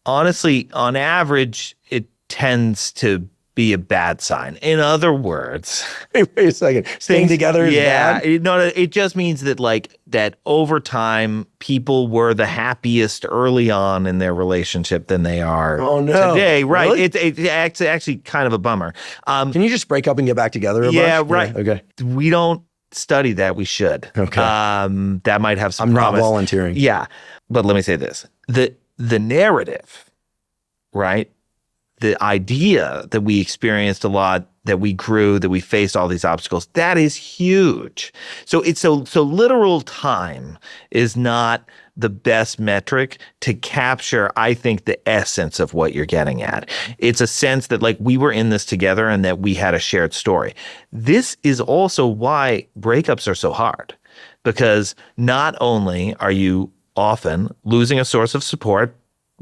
honestly, on average, it tends to be a bad sign. In other words, wait a second. Staying together is bad? It just means that like that over time, people were the happiest early on in their relationship than they are today. Right. Really? It's actually kind of a bummer. Can you just break up and get back together a bunch? Right. Yeah, okay. We don't study that. We should. Okay. That might have some I'm promise. not volunteering. Yeah. But let me say this. The narrative, right? The idea that we experienced a lot, that we grew, that we faced all these obstacles, that is huge. So it's so literal time is not the best metric to capture, I think, the essence of what you're getting at. It's a sense that like we were in this together and that we had a shared story. This is also why breakups are so hard, because not only are you often losing a source of support,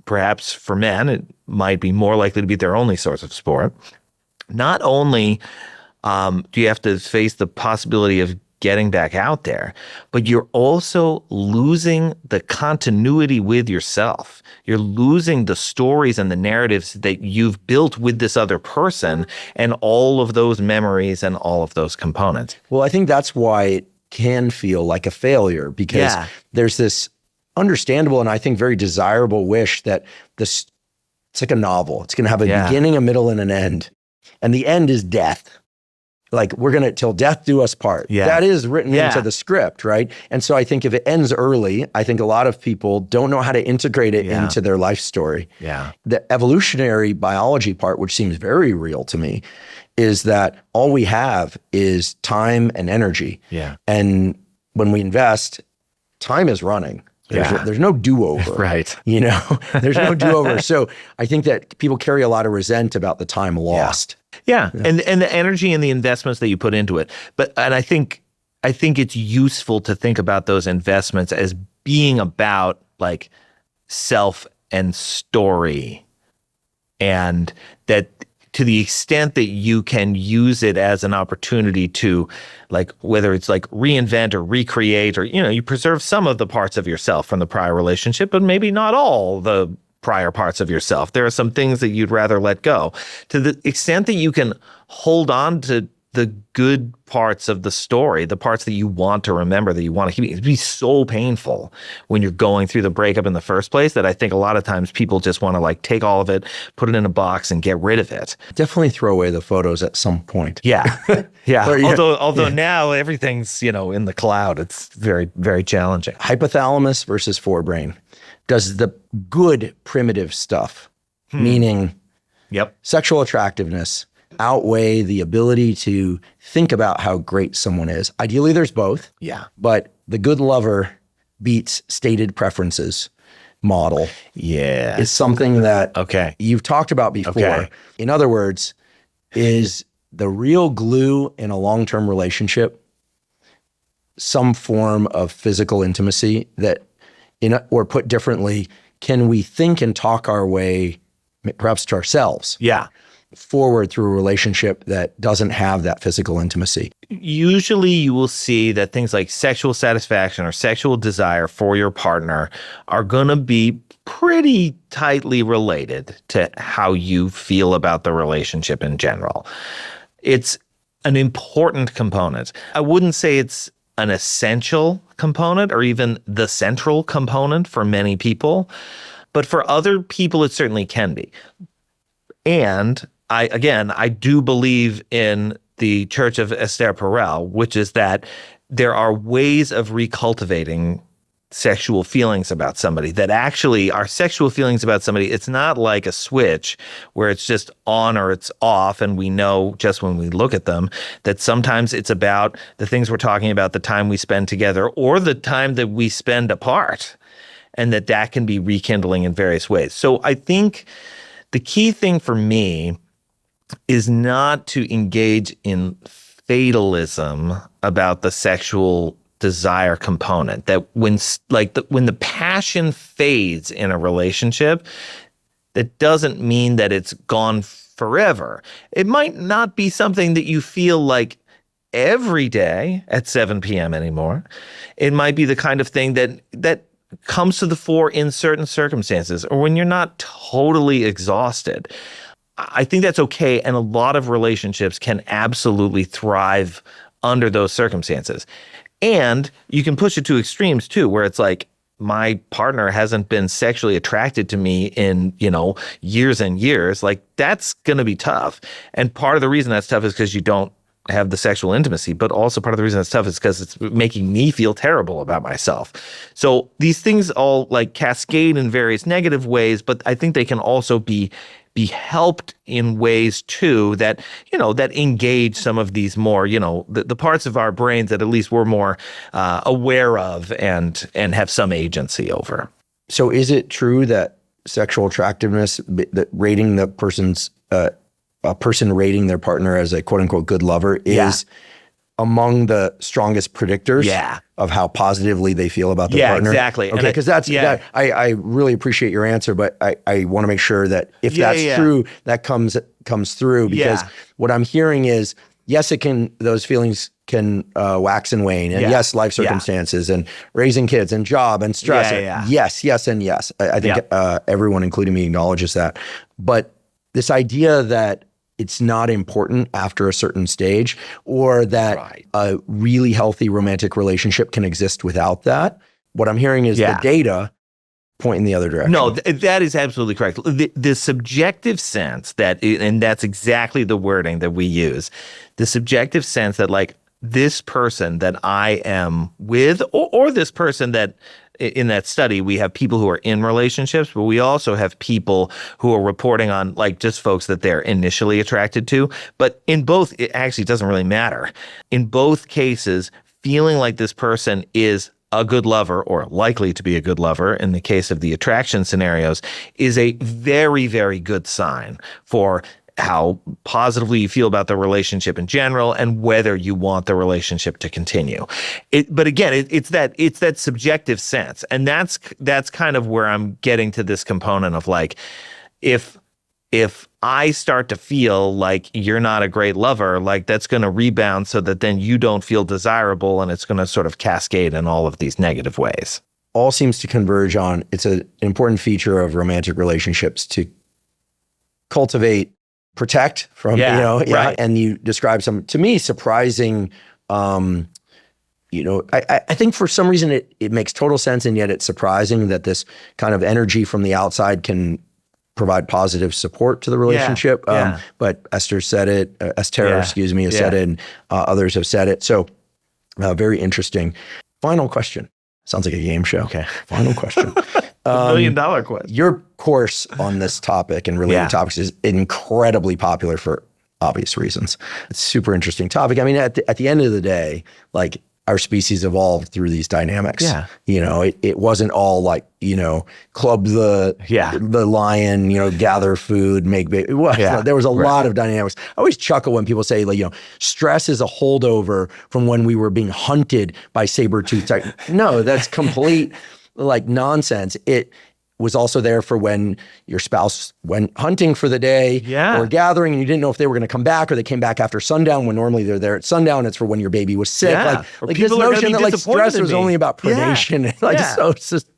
perhaps for men, it might be more likely to be their only source of support. Not only do you have to face the possibility of getting back out there, but you're also losing the continuity with yourself. You're losing the stories and the narratives that you've built with this other person and all of those memories and all of those components. Well, I think that's why it can feel like a failure, because there's this understandable and I think very desirable wish that this, it's like a novel. It's going to have a beginning, a middle, and an end. And the end is death. Like, we're going to, till death do us part. That is written into the script, right? And so I think if it ends early, I think a lot of people don't know how to integrate it into their life story. The evolutionary biology part, which seems very real to me, is that all we have is time and energy. And when we invest, time is running. There's no do-over. Right. You know, there's no do-over. So I think that people carry a lot of resent about the time lost. And the energy and the investments that you put into it. And I think it's useful to think about those investments as being about like self and story, and that to the extent that you can use it as an opportunity to, like, whether it's like reinvent or recreate, or, you know, you preserve some of the parts of yourself from the prior relationship, but maybe not all the prior parts of yourself. There are some things that you'd rather let go. To the extent that you can hold on to the good parts of the story, the parts that you want to remember, that you want to keep, it'd be so painful when you're going through the breakup in the first place that I think a lot of times people just want to like take all of it, put it in a box and get rid of it. Definitely throw away the photos at some point. Although now everything's, you know, in the cloud, it's very, very challenging. Hypothalamus versus forebrain. Does the good primitive stuff, meaning sexual attractiveness, outweigh the ability to think about how great someone is? Ideally, there's both. But the good lover beats stated preferences model is something that you've talked about before. In other words, is the real glue in a long-term relationship some form of physical intimacy that, or put differently, can we think and talk our way, perhaps to ourselves, forward through a relationship that doesn't have that physical intimacy? Usually you will see that things like sexual satisfaction or sexual desire for your partner are going to be pretty tightly related to how you feel about the relationship in general. It's an important component. I wouldn't say it's an essential component or even the central component for many people, but for other people it certainly can be. And I do believe in the Church of Esther Perel, which is that there are ways of recultivating sexual feelings about somebody, that actually our sexual feelings about somebody, it's not like a switch where it's just on or it's off and we know just when we look at them, that sometimes it's about the things we're talking about, the time we spend together or the time that we spend apart, and that can be rekindling in various ways. So I think the key thing for me is not to engage in fatalism about the sexual desire component. That when the passion fades in a relationship, that doesn't mean that it's gone forever. It might not be something that you feel like every day at 7 p.m. anymore. It might be the kind of thing that comes to the fore in certain circumstances or when you're not totally exhausted. I think that's okay, and a lot of relationships can absolutely thrive under those circumstances. And you can push it to extremes too, where it's like, my partner hasn't been sexually attracted to me in, years and years. Like, that's going to be tough. And part of the reason that's tough is because you don't have the sexual intimacy, but also part of the reason that's tough is because it's making me feel terrible about myself. So these things all like cascade in various negative ways, but I think they can also be helped in ways too that engage some of these more, the parts of our brains that at least we're more aware of and have some agency over. So is it true that sexual attractiveness, that rating the person's, a person rating their partner as a quote unquote good lover is among the strongest predictors of how positively they feel about their partner? Exactly. Okay, because I really appreciate your answer, but I want to make sure that if that's true, that comes through, because what I'm hearing is, yes, those feelings can wax and wane, and yes, life circumstances and raising kids and job and stress. Yes, and yes. I think everyone, including me, acknowledges that. But this idea that it's not important after a certain stage, or that a really healthy romantic relationship can exist without that. What I'm hearing is the data point in the other direction. No, that is absolutely correct. The subjective sense that, and that's exactly the wording that we use, the subjective sense that like this person that I am with, or this person that in that study, we have people who are in relationships, but we also have people who are reporting on like just folks that they're initially attracted to. But in both, it actually doesn't really matter. In both cases, feeling like this person is a good lover, or likely to be a good lover in the case of the attraction scenarios, is a very, very good sign for how positively you feel about the relationship in general and whether you want the relationship to continue. But again, it's that subjective sense. And that's kind of where I'm getting to this component of like, if I start to feel like you're not a great lover, like that's going to rebound so that then you don't feel desirable, and it's going to sort of cascade in all of these negative ways. All seems to converge on it's an important feature of romantic relationships to cultivate, protect from, and you describe some, to me, surprising, I think for some reason it makes total sense, and yet it's surprising that this kind of energy from the outside can provide positive support to the relationship. But Esther said it, Esther, has said it, and others have said it. So very interesting. Final question. Sounds like a game show. Okay. Final question. $1 million question. Your course on this topic and related topics is incredibly popular for obvious reasons. It's a super interesting topic. I mean, at the end of the day, like our species evolved through these dynamics. Yeah. It wasn't all like, club the lion, gather food, make baby. There was a lot of dynamics. I always chuckle when people say, like, stress is a holdover from when we were being hunted by saber-toothed tigers. No, that's complete like nonsense. It was also there for when your spouse went hunting for the day or gathering, and you didn't know if they were going to come back, or they came back after sundown when normally they're there at sundown. It's for when your baby was sick. Like this notion that like stress was only about predation.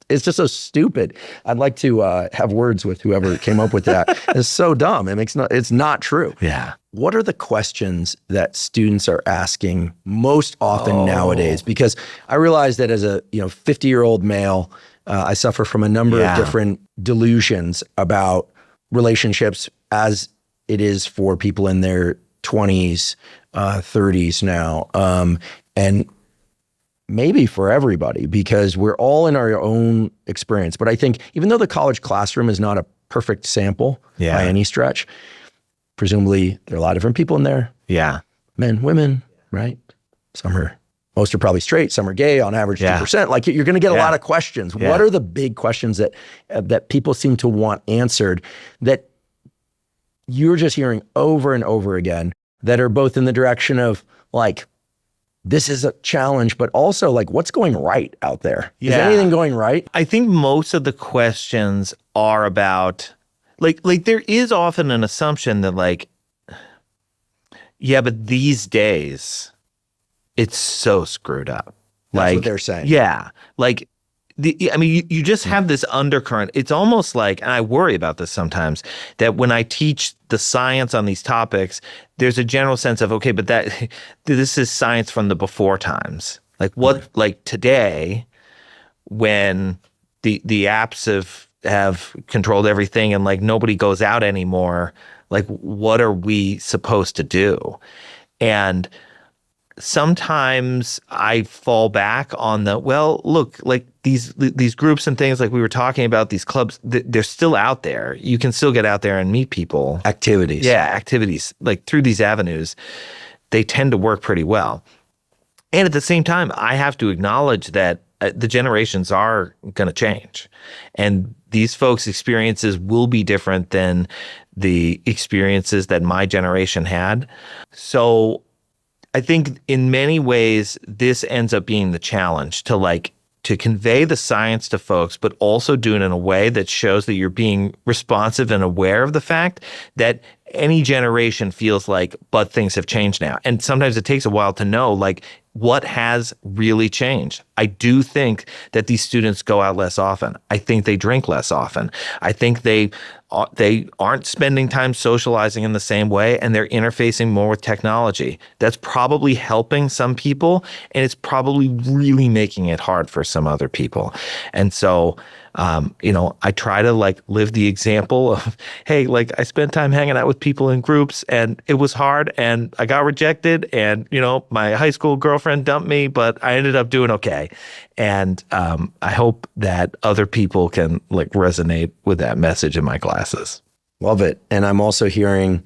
It's just so stupid. I'd like to have words with whoever came up with that. It's so dumb. It's not true. Yeah. What are the questions that students are asking most often nowadays? Because I realize that as a 50-year-old male, I suffer from a number of different delusions about relationships as it is for people in their 20s, 30s now, and maybe for everybody, because we're all in our own experience. But I think even though the college classroom is not a perfect sample by any stretch, presumably there are a lot of different people in there. Yeah. Men, women, right? Most are probably straight, some are gay, on average 2%. Like you're going to get a lot of questions. Yeah. What are the big questions that people seem to want answered that you're just hearing over and over again, that are both in the direction of like, this is a challenge, but also like, what's going right out there? Is anything going right? I think most of the questions are about like there is often an assumption that like, but these days it's so screwed up. That's what they're saying. Yeah. Like, you just have this undercurrent. It's almost like, and I worry about this sometimes, that when I teach the science on these topics, there's a general sense of, okay, but this is science from the before times. Like like today, when the apps have controlled everything and like nobody goes out anymore, like what are we supposed to do? And sometimes I fall back on look, like these groups and things like we were talking about, these clubs, they're still out there. You can still get out there and meet people. Activities. Yeah, activities. Like through these avenues, they tend to work pretty well. And at the same time, I have to acknowledge that the generations are going to change. And these folks' experiences will be different than the experiences that my generation had. So I think in many ways, this ends up being the challenge to convey the science to folks, but also do it in a way that shows that you're being responsive and aware of the fact that any generation feels like, but things have changed now. And sometimes it takes a while to know, like, what has really changed. I do think that these students go out less often. I think they drink less often. I think they aren't spending time socializing in the same way, and they're interfacing more with technology. That's probably helping some people, and it's probably really making it hard for some other people. And so, I try to like live the example of, hey, like I spent time hanging out with people in groups and it was hard and I got rejected and, my high school girlfriend dumped me, but I ended up doing okay. And I hope that other people can like resonate with that message in my classes. Love it. And I'm also hearing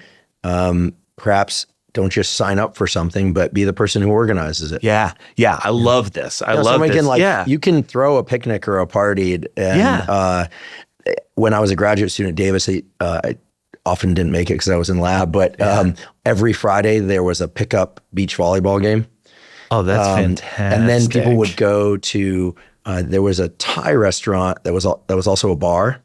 perhaps don't just sign up for something, but be the person who organizes it. Yeah. I love this. I love this. You can throw a picnic or a party. And when I was a graduate student at Davis, I often didn't make it because I was in lab, but every Friday there was a pickup beach volleyball game. Oh, that's fantastic. And then people would go to, there was a Thai restaurant that was also a bar.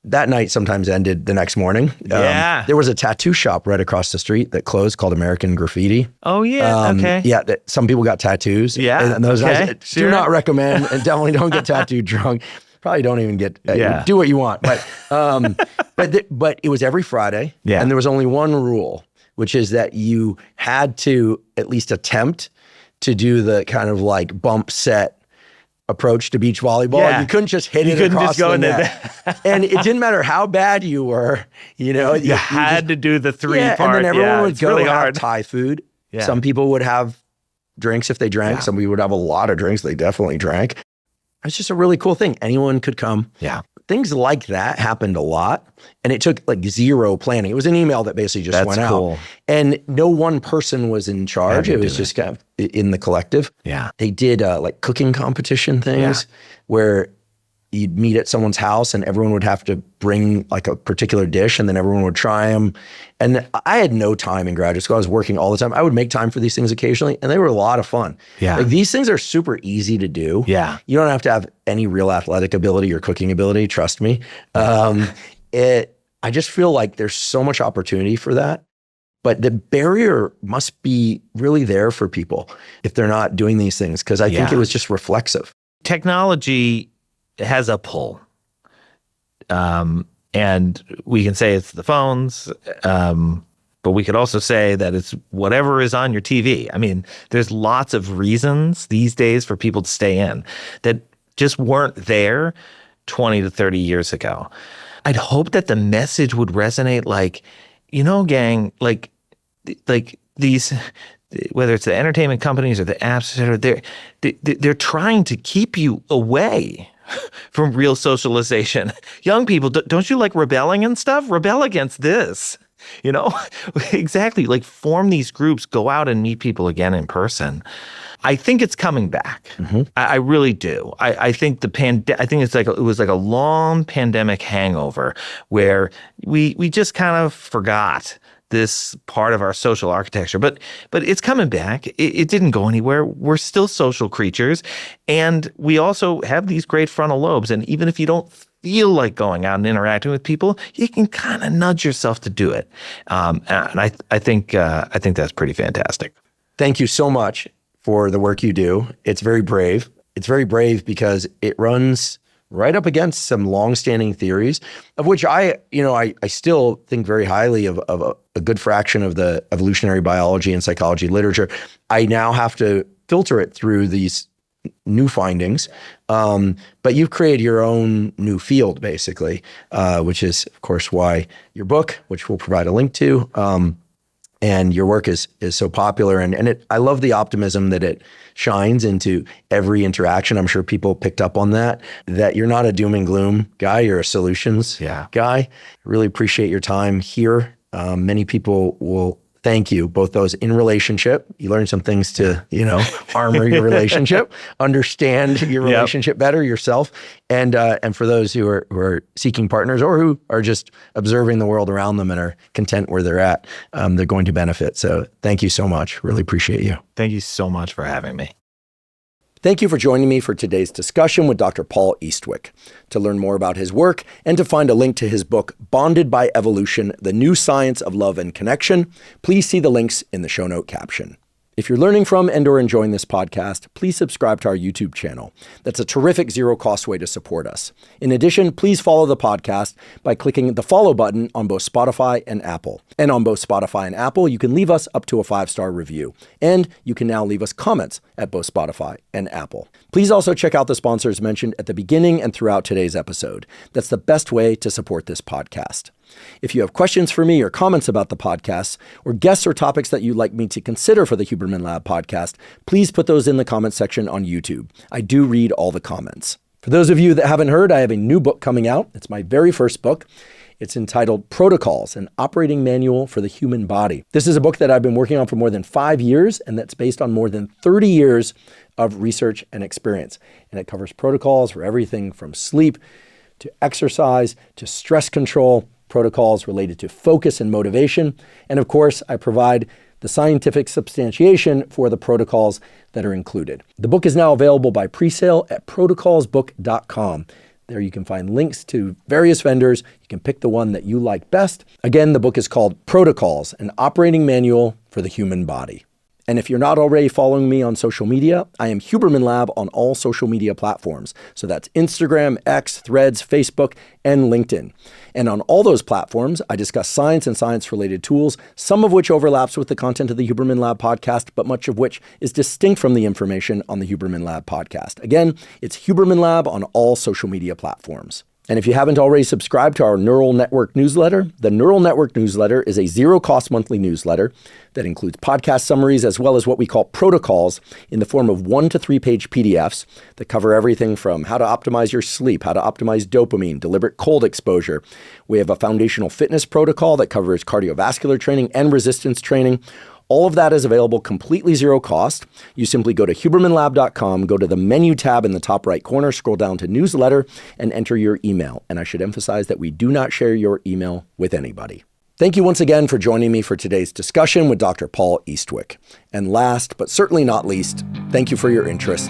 That night sometimes ended the next morning. There was a tattoo shop right across the street that closed called American Graffiti. Oh, yeah. Okay. Yeah. Some people got tattoos. Yeah. And those guys do not recommend, and definitely don't get tattooed drunk. Probably don't even get, do what you want. But it was every Friday. Yeah. And there was only one rule, which is that you had to at least attempt to do the kind of like bump set approach to beach volleyball. Yeah. You couldn't just hit it across the net. And it didn't matter how bad you were, you had to do the three part. And then everyone would go really have Thai food. Yeah. Some people would have drinks if they drank. Some people would have a lot of drinks. They definitely drank. It's just a really cool thing. Anyone could come. Yeah. Things like that happened a lot, and it took like zero planning. It was an email that basically just went out, and no one person was in charge. It was just kind of in the collective. Yeah, they did like cooking competition things where you'd meet at someone's house and everyone would have to bring like a particular dish and then everyone would try them. And I had no time in graduate school. I was working all the time. I would make time for these things occasionally and they were a lot of fun. Yeah. Like these things are super easy to do. Yeah. You don't have to have any real athletic ability or cooking ability. Trust me. I just feel like there's so much opportunity for that. But the barrier must be really there for people if they're not doing these things. Cause I think it was just reflexive. Technology has a pull. And we can say it's the phones, but we could also say that it's whatever is on your TV. I mean, there's lots of reasons these days for people to stay in that just weren't there 20 to 30 years ago. I'd hope that the message would resonate like, gang, like these, whether it's the entertainment companies or the apps, they're trying to keep you away from real socialization. Young people, don't you like rebelling and stuff? Rebel against this, Exactly. Like form these groups, go out and meet people again in person. I think it's coming back. Mm-hmm. I really do. I think I think it was like a long pandemic hangover where we just kind of forgot this part of our social architecture, but it's coming back. It didn't go anywhere. We're still social creatures, and we also have these great frontal lobes. And even if you don't feel like going out and interacting with people, you can kind of nudge yourself to do it. And I think that's pretty fantastic. Thank you so much for the work you do. It's very brave. It's very brave because it runs right up against some longstanding theories, of which I still think very highly of a good fraction of the evolutionary biology and psychology literature. I now have to filter it through these new findings, but you've created your own new field, basically, which is, of course, why your book, which we'll provide a link to, and your work is so popular. And I love the optimism that it shines into every interaction. I'm sure people picked up on that you're not a doom and gloom guy, you're a solutions guy. I really appreciate your time here. Many people will thank you, both those in relationship. You learn some things to, armor your relationship, understand your relationship better yourself. And for those who are seeking partners or who are just observing the world around them and are content where they're at, they're going to benefit. So thank you so much. Really appreciate you. Thank you so much for having me. Thank you for joining me for today's discussion with Dr. Paul Eastwick. To learn more about his work and to find a link to his book, Bonded by Evolution, The New Science of Love and Connection, please see the links in the show note caption. If you're learning from and or enjoying this podcast, please subscribe to our YouTube channel. That's a terrific zero-cost way to support us. In addition, please follow the podcast by clicking the follow button on both Spotify and Apple. And on both Spotify and Apple, you can leave us up to a 5-star review. And you can now leave us comments at both Spotify and Apple. Please also check out the sponsors mentioned at the beginning and throughout today's episode. That's the best way to support this podcast. If you have questions for me or comments about the podcast, or guests or topics that you'd like me to consider for the Huberman Lab podcast, please put those in the comments section on YouTube. I do read all the comments. For those of you that haven't heard, I have a new book coming out. It's my very first book. It's entitled Protocols, an Operating Manual for the Human Body. This is a book that I've been working on for more than 5 years, and that's based on more than 30 years of research and experience. And it covers protocols for everything from sleep to exercise to stress control, protocols related to focus and motivation. And of course, I provide the scientific substantiation for the protocols that are included. The book is now available by pre-sale at protocolsbook.com. There you can find links to various vendors. You can pick the one that you like best. Again, the book is called Protocols, an Operating Manual for the Human Body. And if you're not already following me on social media, I am Huberman Lab on all social media platforms. So that's Instagram, X, Threads, Facebook, and LinkedIn. And on all those platforms, I discuss science and science-related tools, some of which overlaps with the content of the Huberman Lab podcast, but much of which is distinct from the information on the Huberman Lab podcast. Again, it's Huberman Lab on all social media platforms. And if you haven't already subscribed to our Neural Network newsletter, the Neural Network newsletter is a zero-cost monthly newsletter that includes podcast summaries as well as what we call protocols in the form of 1 to 3 page PDFs that cover everything from how to optimize your sleep, how to optimize dopamine, deliberate cold exposure. We have a foundational fitness protocol that covers cardiovascular training and resistance training. All of that is available completely zero cost. You simply go to hubermanlab.com, go to the menu tab in the top right corner, scroll down to newsletter, and enter your email. And I should emphasize that we do not share your email with anybody. Thank you once again for joining me for today's discussion with Dr. Paul Eastwick. And last, but certainly not least, thank you for your interest